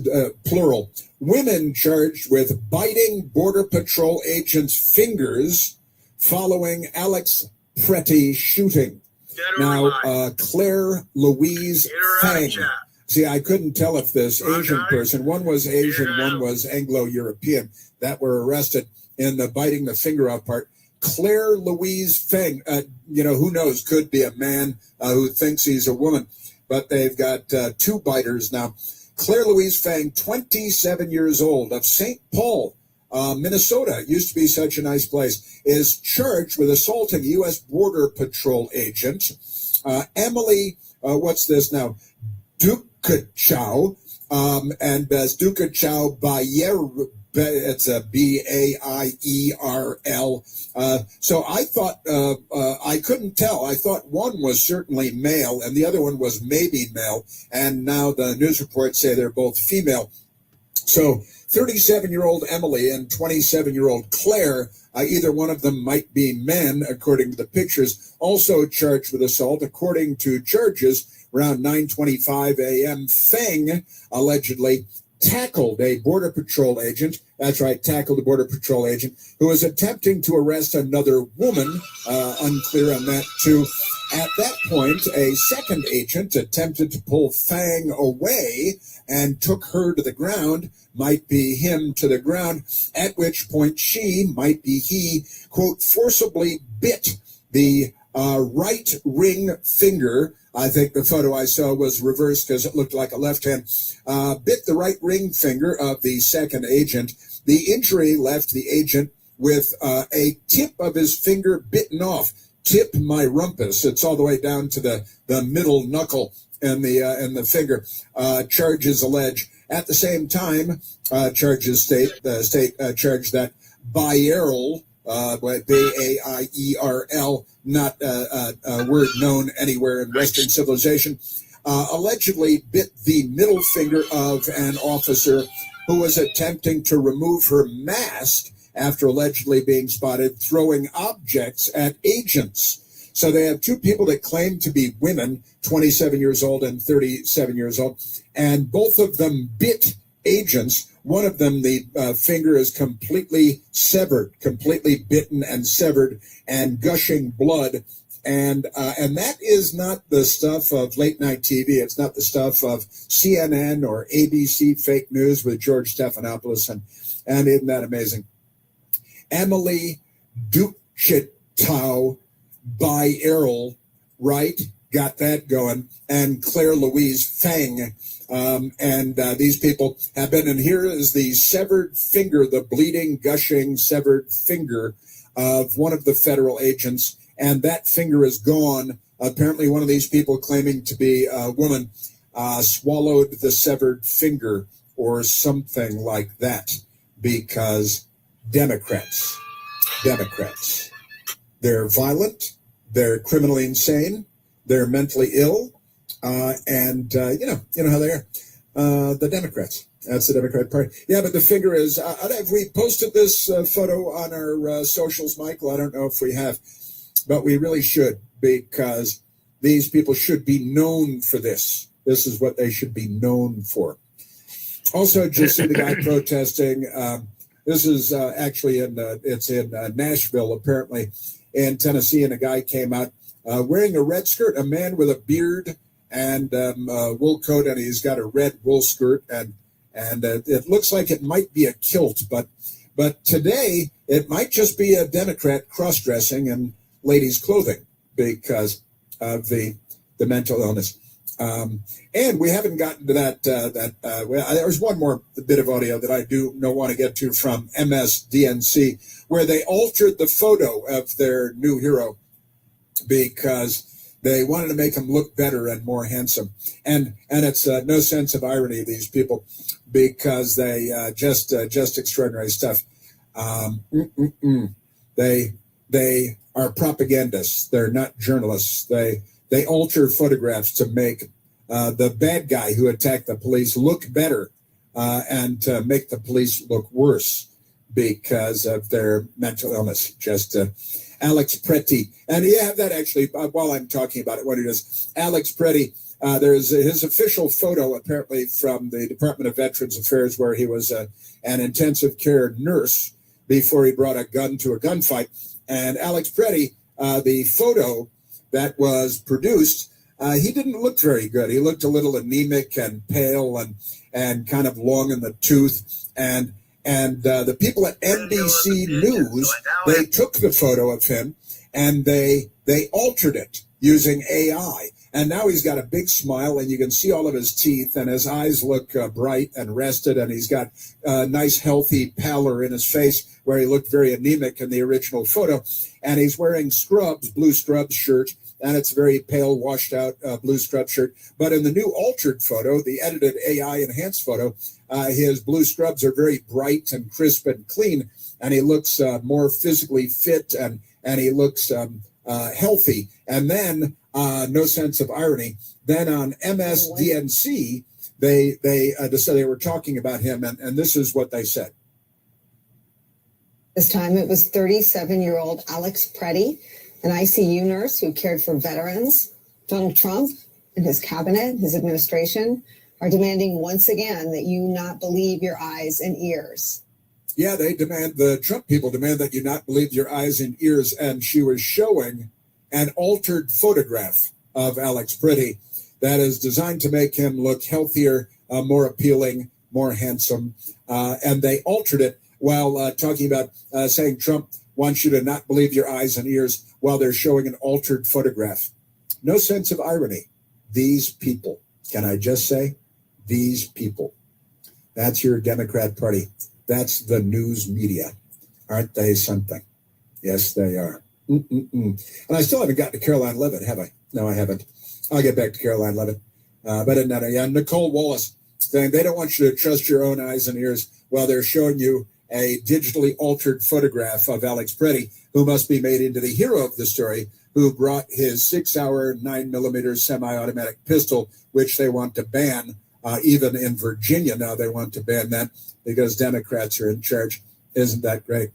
plural, women charged with biting Border Patrol agents' fingers following Alex Pretty shooting. Now, Claire Louise Fang. See, I couldn't tell if this Asian person, one was Asian, one was Anglo-European, that were arrested in the biting the finger off part. Claire Louise Fang, who knows, could be a man who thinks he's a woman, but they've got two biters now. Claire Louise Fang, 27 years old, of St. Paul, Minnesota, used to be such a nice place, is charged with assaulting U.S. Border Patrol agent Emily, what's this now, Dukachow, and Dukachow Bayer, it's a Baierl. So I thought, I couldn't tell. I thought one was certainly male and the other one was maybe male, and now the news reports say they're both female. So 37-year-old Emily and 27-year-old Claire, either one of them might be men, according to the pictures, also charged with assault. According to charges, around 9:25 a.m., Feng allegedly tackled a Border Patrol agent. That's right, tackled a Border Patrol agent who was attempting to arrest another woman. Unclear on that, too. At that point, a second agent attempted to pull Fang away and took her to the ground, might be him to the ground, at which point she, might be he, quote, forcibly bit the right ring finger. I think the photo I saw was reversed because it looked like a left hand. Bit the right ring finger of the second agent. The injury left the agent with a tip of his finger bitten off. tip my rumpus. It's all the way down to the middle knuckle and the finger. Charges allege. At the same time, charges state charge that Baierl, Baierl, not a word known anywhere in Western civilization, allegedly bit the middle finger of an officer who was attempting to remove her mask after allegedly being spotted throwing objects at agents. So they have two people that claim to be women, 27 years old and 37 years old, and both of them bit agents. One of them, the finger is completely severed, completely bitten and severed and gushing blood. And that is not the stuff of late night TV. It's not the stuff of CNN or ABC fake news with George Stephanopoulos. And isn't that amazing? Emily Duchetow Baierl, right? Got that going. And Claire Louise Fang. These people have been, and here is the severed finger, the bleeding, gushing, severed finger of one of the federal agents. And that finger is gone. Apparently one of these people claiming to be a woman swallowed the severed finger or something like that because Democrats, they're violent, they're criminally insane, they're mentally ill, and you know how they are. The Democrats. That's the Democrat Party. Yeah, but the finger is. Have we posted this photo on our socials, Michael? I don't know if we have, but we really should, because these people should be known for this. This is what they should be known for. Also, just see the guy protesting. This is actually it's in Nashville, apparently, in Tennessee, and a guy came out wearing a red skirt, a man with a beard and a wool coat, and he's got a red wool skirt, and it looks like it might be a kilt, but today it might just be a Democrat cross-dressing in ladies' clothing because of the mental illness. And we haven't gotten to that. There's one more bit of audio that I do want to get to from MSDNC, where they altered the photo of their new hero because they wanted to make him look better and more handsome. And it's no sense of irony, these people, because they just extraordinary stuff. They are propagandists. They're not journalists. They alter photographs to make the bad guy who attacked the police look better and to make the police look worse because of their mental illness. Just Alex Pretty. And you have that actually, while I'm talking about it, what it is. Alex Pretty, there's his official photo apparently from the Department of Veterans Affairs where he was an intensive care nurse before he brought a gun to a gunfight. And Alex Pretty, the photo that was produced, he didn't look very good. He looked a little anemic and pale and kind of long in the tooth. And the people at NBC News, they took the photo of him and they altered it using AI. And now he's got a big smile and you can see all of his teeth and his eyes look bright and rested. And he's got a nice, healthy pallor in his face where he looked very anemic in the original photo. And he's wearing scrubs, blue scrubs shirt. And it's a very pale, washed out blue scrub shirt. But in the new altered photo, the edited AI enhanced photo, his blue scrubs are very bright and crisp and clean. And he looks more physically fit and he looks healthy. And then, no sense of irony, then on MSDNC, they decided they were talking about him. And this is what they said. This time it was 37-year-old Alex Pretty, an ICU nurse who cared for veterans. Donald Trump and his cabinet, his administration, are demanding once again that you not believe your eyes and ears. Yeah, the Trump people demand that you not believe your eyes and ears. And she was showing an altered photograph of Alex Pretty that is designed to make him look healthier, more appealing, more handsome. And they altered it while talking about saying Trump wants you to not believe your eyes and ears while they're showing an altered photograph. No sense of irony. These people, can I just say, these people. That's your Democrat Party. That's the news media. Aren't they something? Yes, they are. And I still haven't gotten to Caroline Levitt, have I? No, I haven't. I'll get back to Caroline Levitt. But Nicole Wallace saying they don't want you to trust your own eyes and ears while they're showing you a digitally altered photograph of Alex Preddy, who must be made into the hero of the story, who brought his 6-hour 9mm semi-automatic pistol, which they want to ban, even in Virginia. Now they want to ban that because Democrats are in charge. Isn't that great?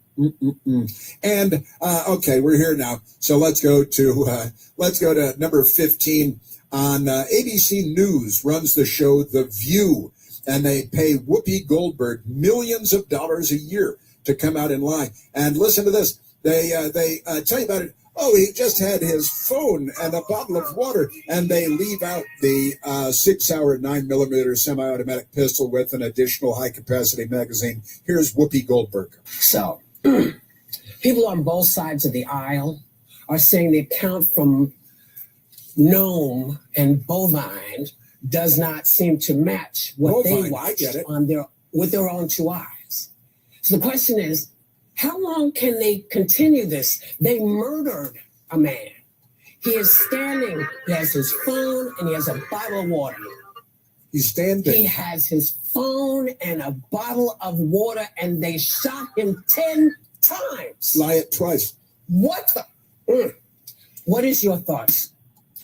And okay, we're here now. So let's go to number 15 on ABC News. Runs the show The View, and they pay Whoopi Goldberg millions of dollars a year to come out and lie. And listen to this. They tell you about it. Oh, he just had his phone and a bottle of water, and they leave out the 6-hour 9mm semi-automatic pistol with an additional high-capacity magazine. Here's Whoopi Goldberg. So, people on both sides of the aisle are saying the account from Nome and Bovine does not seem to match what they watched with their own two eyes. So the question is, how long can they continue this? They murdered a man. He is standing, he has his phone, and he has a bottle of water. He's standing. He has his phone and a bottle of water, and they shot him 10 times. Lie it twice. What the? What is your thoughts?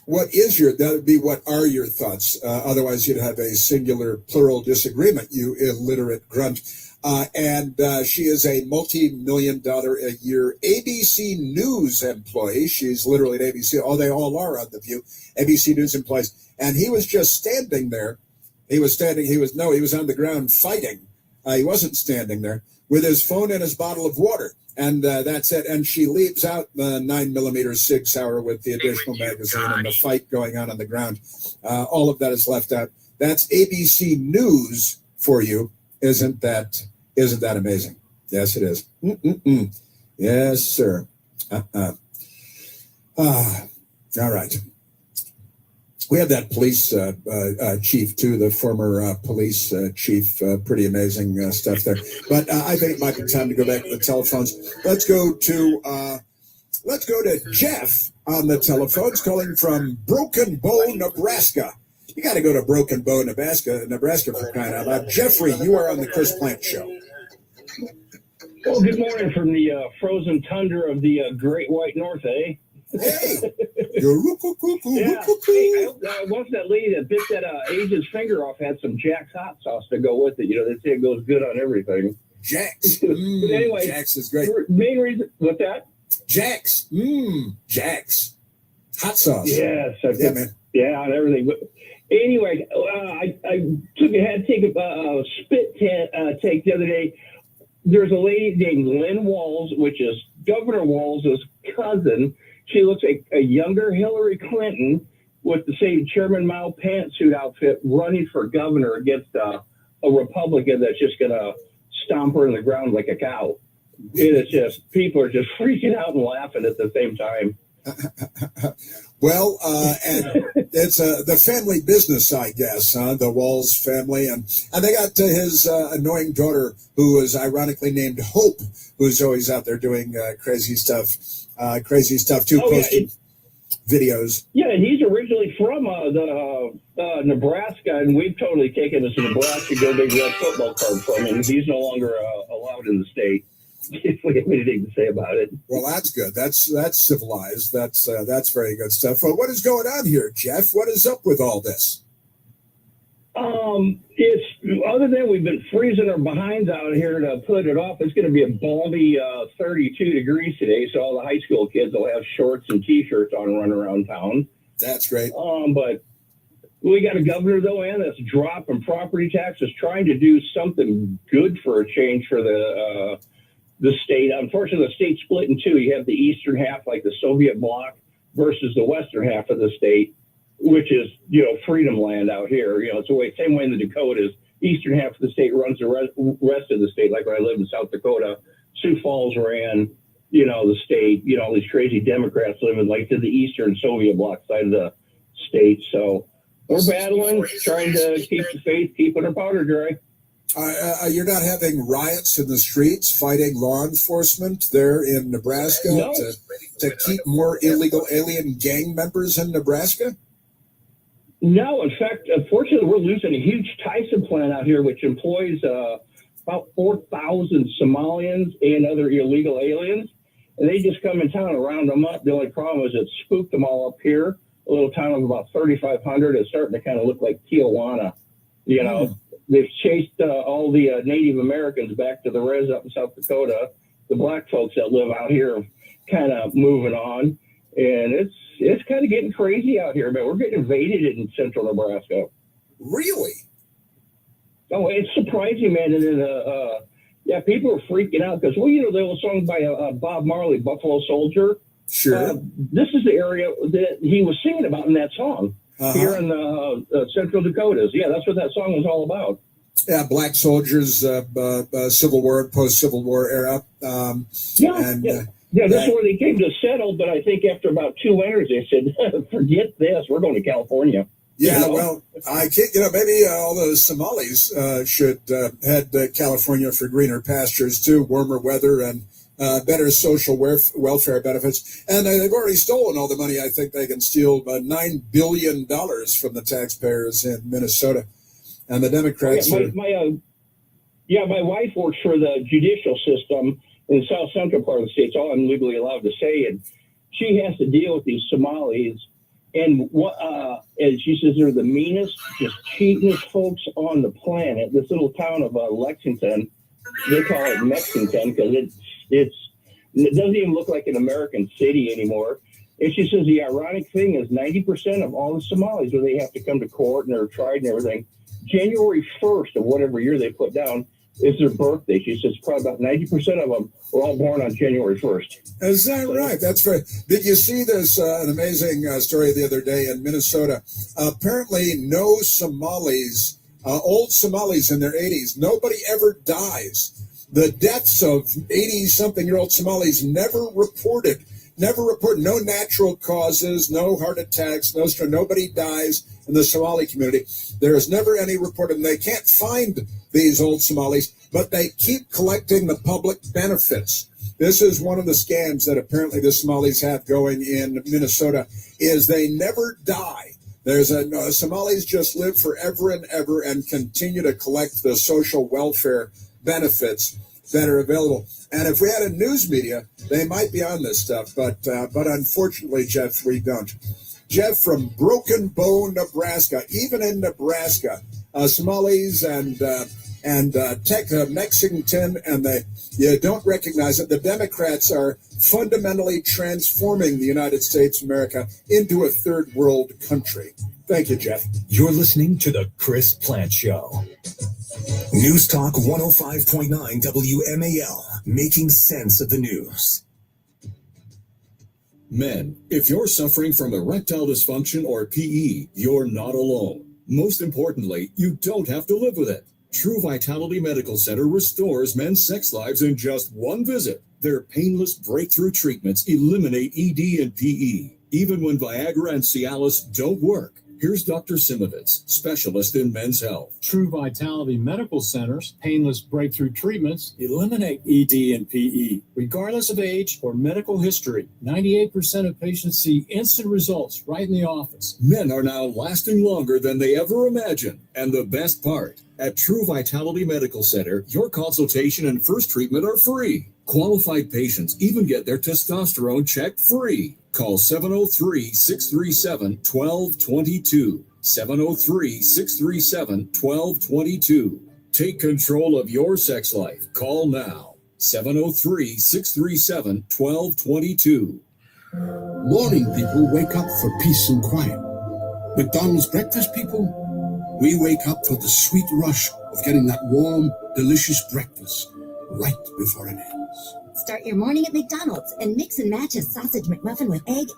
That would be what are your thoughts? Otherwise, you'd have a singular plural disagreement, you illiterate grunt. And she is a multi-million-dollar a year ABC News employee. She's literally at ABC. Oh, they all are on The View. ABC News employees. And he was just standing there. He was on the ground fighting. He wasn't standing there with his phone and his bottle of water. And that's it. And she leaves out the 9mm 6-hour with the additional magazine and the fight going on the ground. All of that is left out. That's ABC News for you. Isn't that amazing? Yes, it is. Yes, sir. All right. We have that police chief, too, the former police chief. Pretty amazing stuff there. But I think it might be time to go back to the telephones. Let's go to Jeff on the telephones, calling from Broken Bow, Nebraska. You got to go to Broken Bow, Nebraska for crying out loud. Jeffrey, you are on the Chris Plant Show. Well, good morning from the frozen tundra of the Great White North, eh? Hey! Yeah. Hey, once that lady that bit that Asian's finger off had some Jack's hot sauce to go with it. You know, they say it goes good on everything. Jack's. But anyway, Jack's is great. Main reason, what's that? Jack's. Jack's. Hot sauce. Yes. Yeah, man. Yeah, and everything. But anyway, I had to take a spit take the other day. There's a lady named Lynn Walls, which is Governor Walls' cousin. She looks like a younger Hillary Clinton with the same Chairman Mao pantsuit outfit running for governor against a Republican that's just going to stomp her in the ground like a cow. It is just, people are just freaking out and laughing at the same time. Well, and it's the family business, I guess, the Walls family. And they got his annoying daughter, who is ironically named Hope, who's always out there doing crazy stuff too, posting videos. Yeah, and he's originally from Nebraska, and we've totally taken this Nebraska Go Big Red football card from him. He's no longer allowed in the state. If we have anything to say about it. Well, that's good. That's civilized. That's very good stuff. Well, what is going on here, Jeff? What is up with all this? It's other than we've been freezing our behinds out here to put it off. It's going to be a balmy 32 degrees today, so all the high school kids will have shorts and T-shirts on running around town. That's great. But we got a governor, though, and that's dropping property taxes, trying to do something good for a change for the state. Unfortunately, the state's split in two. You have the eastern half, like the Soviet bloc, versus the western half of the state, which is, freedom land out here. It's the same way in the Dakotas. Eastern half of the state runs the rest of the state. Like when I lived in South Dakota, Sioux Falls ran, the state. All these crazy Democrats living like to the eastern Soviet bloc side of the state. So we're battling, trying to keep the faith, keeping our powder dry. You're not having riots in the streets fighting law enforcement there in Nebraska No. to keep more illegal alien gang members in Nebraska? No, in fact, unfortunately, we're losing a huge Tyson plant out here, which employs about 4,000 Somalians and other illegal aliens. And they just come in town and round them up. The only problem is it spooked them all up here. A little town of about 3,500 is starting to kind of look like Tijuana. You know, they've chased all the Native Americans back to the res up in South Dakota. The black folks that live out here are kind of moving on. And it's kind of getting crazy out here, man. We're getting invaded in central Nebraska. Really? Oh, it's surprising, man. And then, people are freaking out because, there was a song by Bob Marley, Buffalo Soldier. Sure. This is the area that he was singing about in that song here in the Central Dakotas. Yeah, that's what that song was all about. Yeah, black soldiers, Civil War, post-Civil War era. Yeah, this is where they came to settle, but I think after about 2 winters, they said, forget this, we're going to California. Yeah, well, I can't, maybe all the Somalis should head to California for greener pastures too, warmer weather and better social welfare benefits. And they've already stolen all the money. I think they can steal $9 billion from the taxpayers in Minnesota. And the Democrats my wife works for the judicial system in the south central part of the state. It's all I'm legally allowed to say. And she has to deal with these Somalis. And and she says they're the meanest, just cheapest folks on the planet. This little town of Lexington, they call it Mexington because it doesn't even look like an American city anymore. And she says the ironic thing is 90% of all the Somalis, where they have to come to court and they're tried and everything, January 1st of whatever year they put down is their birthday. She says probably about 90% of them were all born on January 1st. Is that right? That's right. Did you see this an amazing story the other day in Minnesota? Apparently no Somalis, old Somalis in their 80s, nobody ever dies. The deaths of 80-something-year-old Somalis never reported. No natural causes, no heart attacks, no stroke. Nobody dies in the Somali community. There is never any reported. And they can't find these old Somalis, but they keep collecting the public benefits. This is one of the scams that apparently the Somalis have going in Minnesota, is they never die. Somalis just live forever and ever and continue to collect the social welfare benefits that are available. And if we had a news media, they might be on this stuff, but unfortunately, Jeff, we don't. Jeff from Broken Bow, Nebraska. Even in Nebraska, Somalis and Mexington, and you don't recognize it. The Democrats are fundamentally transforming the United States of America into a third world country. Thank you, Jeff. You're listening to The Chris Plant Show. News Talk 105.9 WMAL, making sense of the news. Men, if you're suffering from erectile dysfunction or PE, you're not alone. Most importantly, you don't have to live with it. True Vitality Medical Center restores men's sex lives in just one visit. Their painless breakthrough treatments eliminate ED and PE, even when Viagra and Cialis don't work. Here's Dr. Simovitz, specialist in men's health. True Vitality Medical Center's painless breakthrough treatments eliminate ED and PE, regardless of age or medical history. 98% of patients see instant results right in the office. Men are now lasting longer than they ever imagined. And the best part, at True Vitality Medical Center, your consultation and first treatment are free. Qualified patients even get their testosterone checked free. Call 703-637-1222. 703-637-1222. Take control of your sex life. Call now. 703-637-1222. Morning people wake up for peace and quiet. McDonald's breakfast people, we wake up for the sweet rush of getting that warm, delicious breakfast right before it ends. Start your morning at McDonald's and mix and match a sausage McMuffin with egg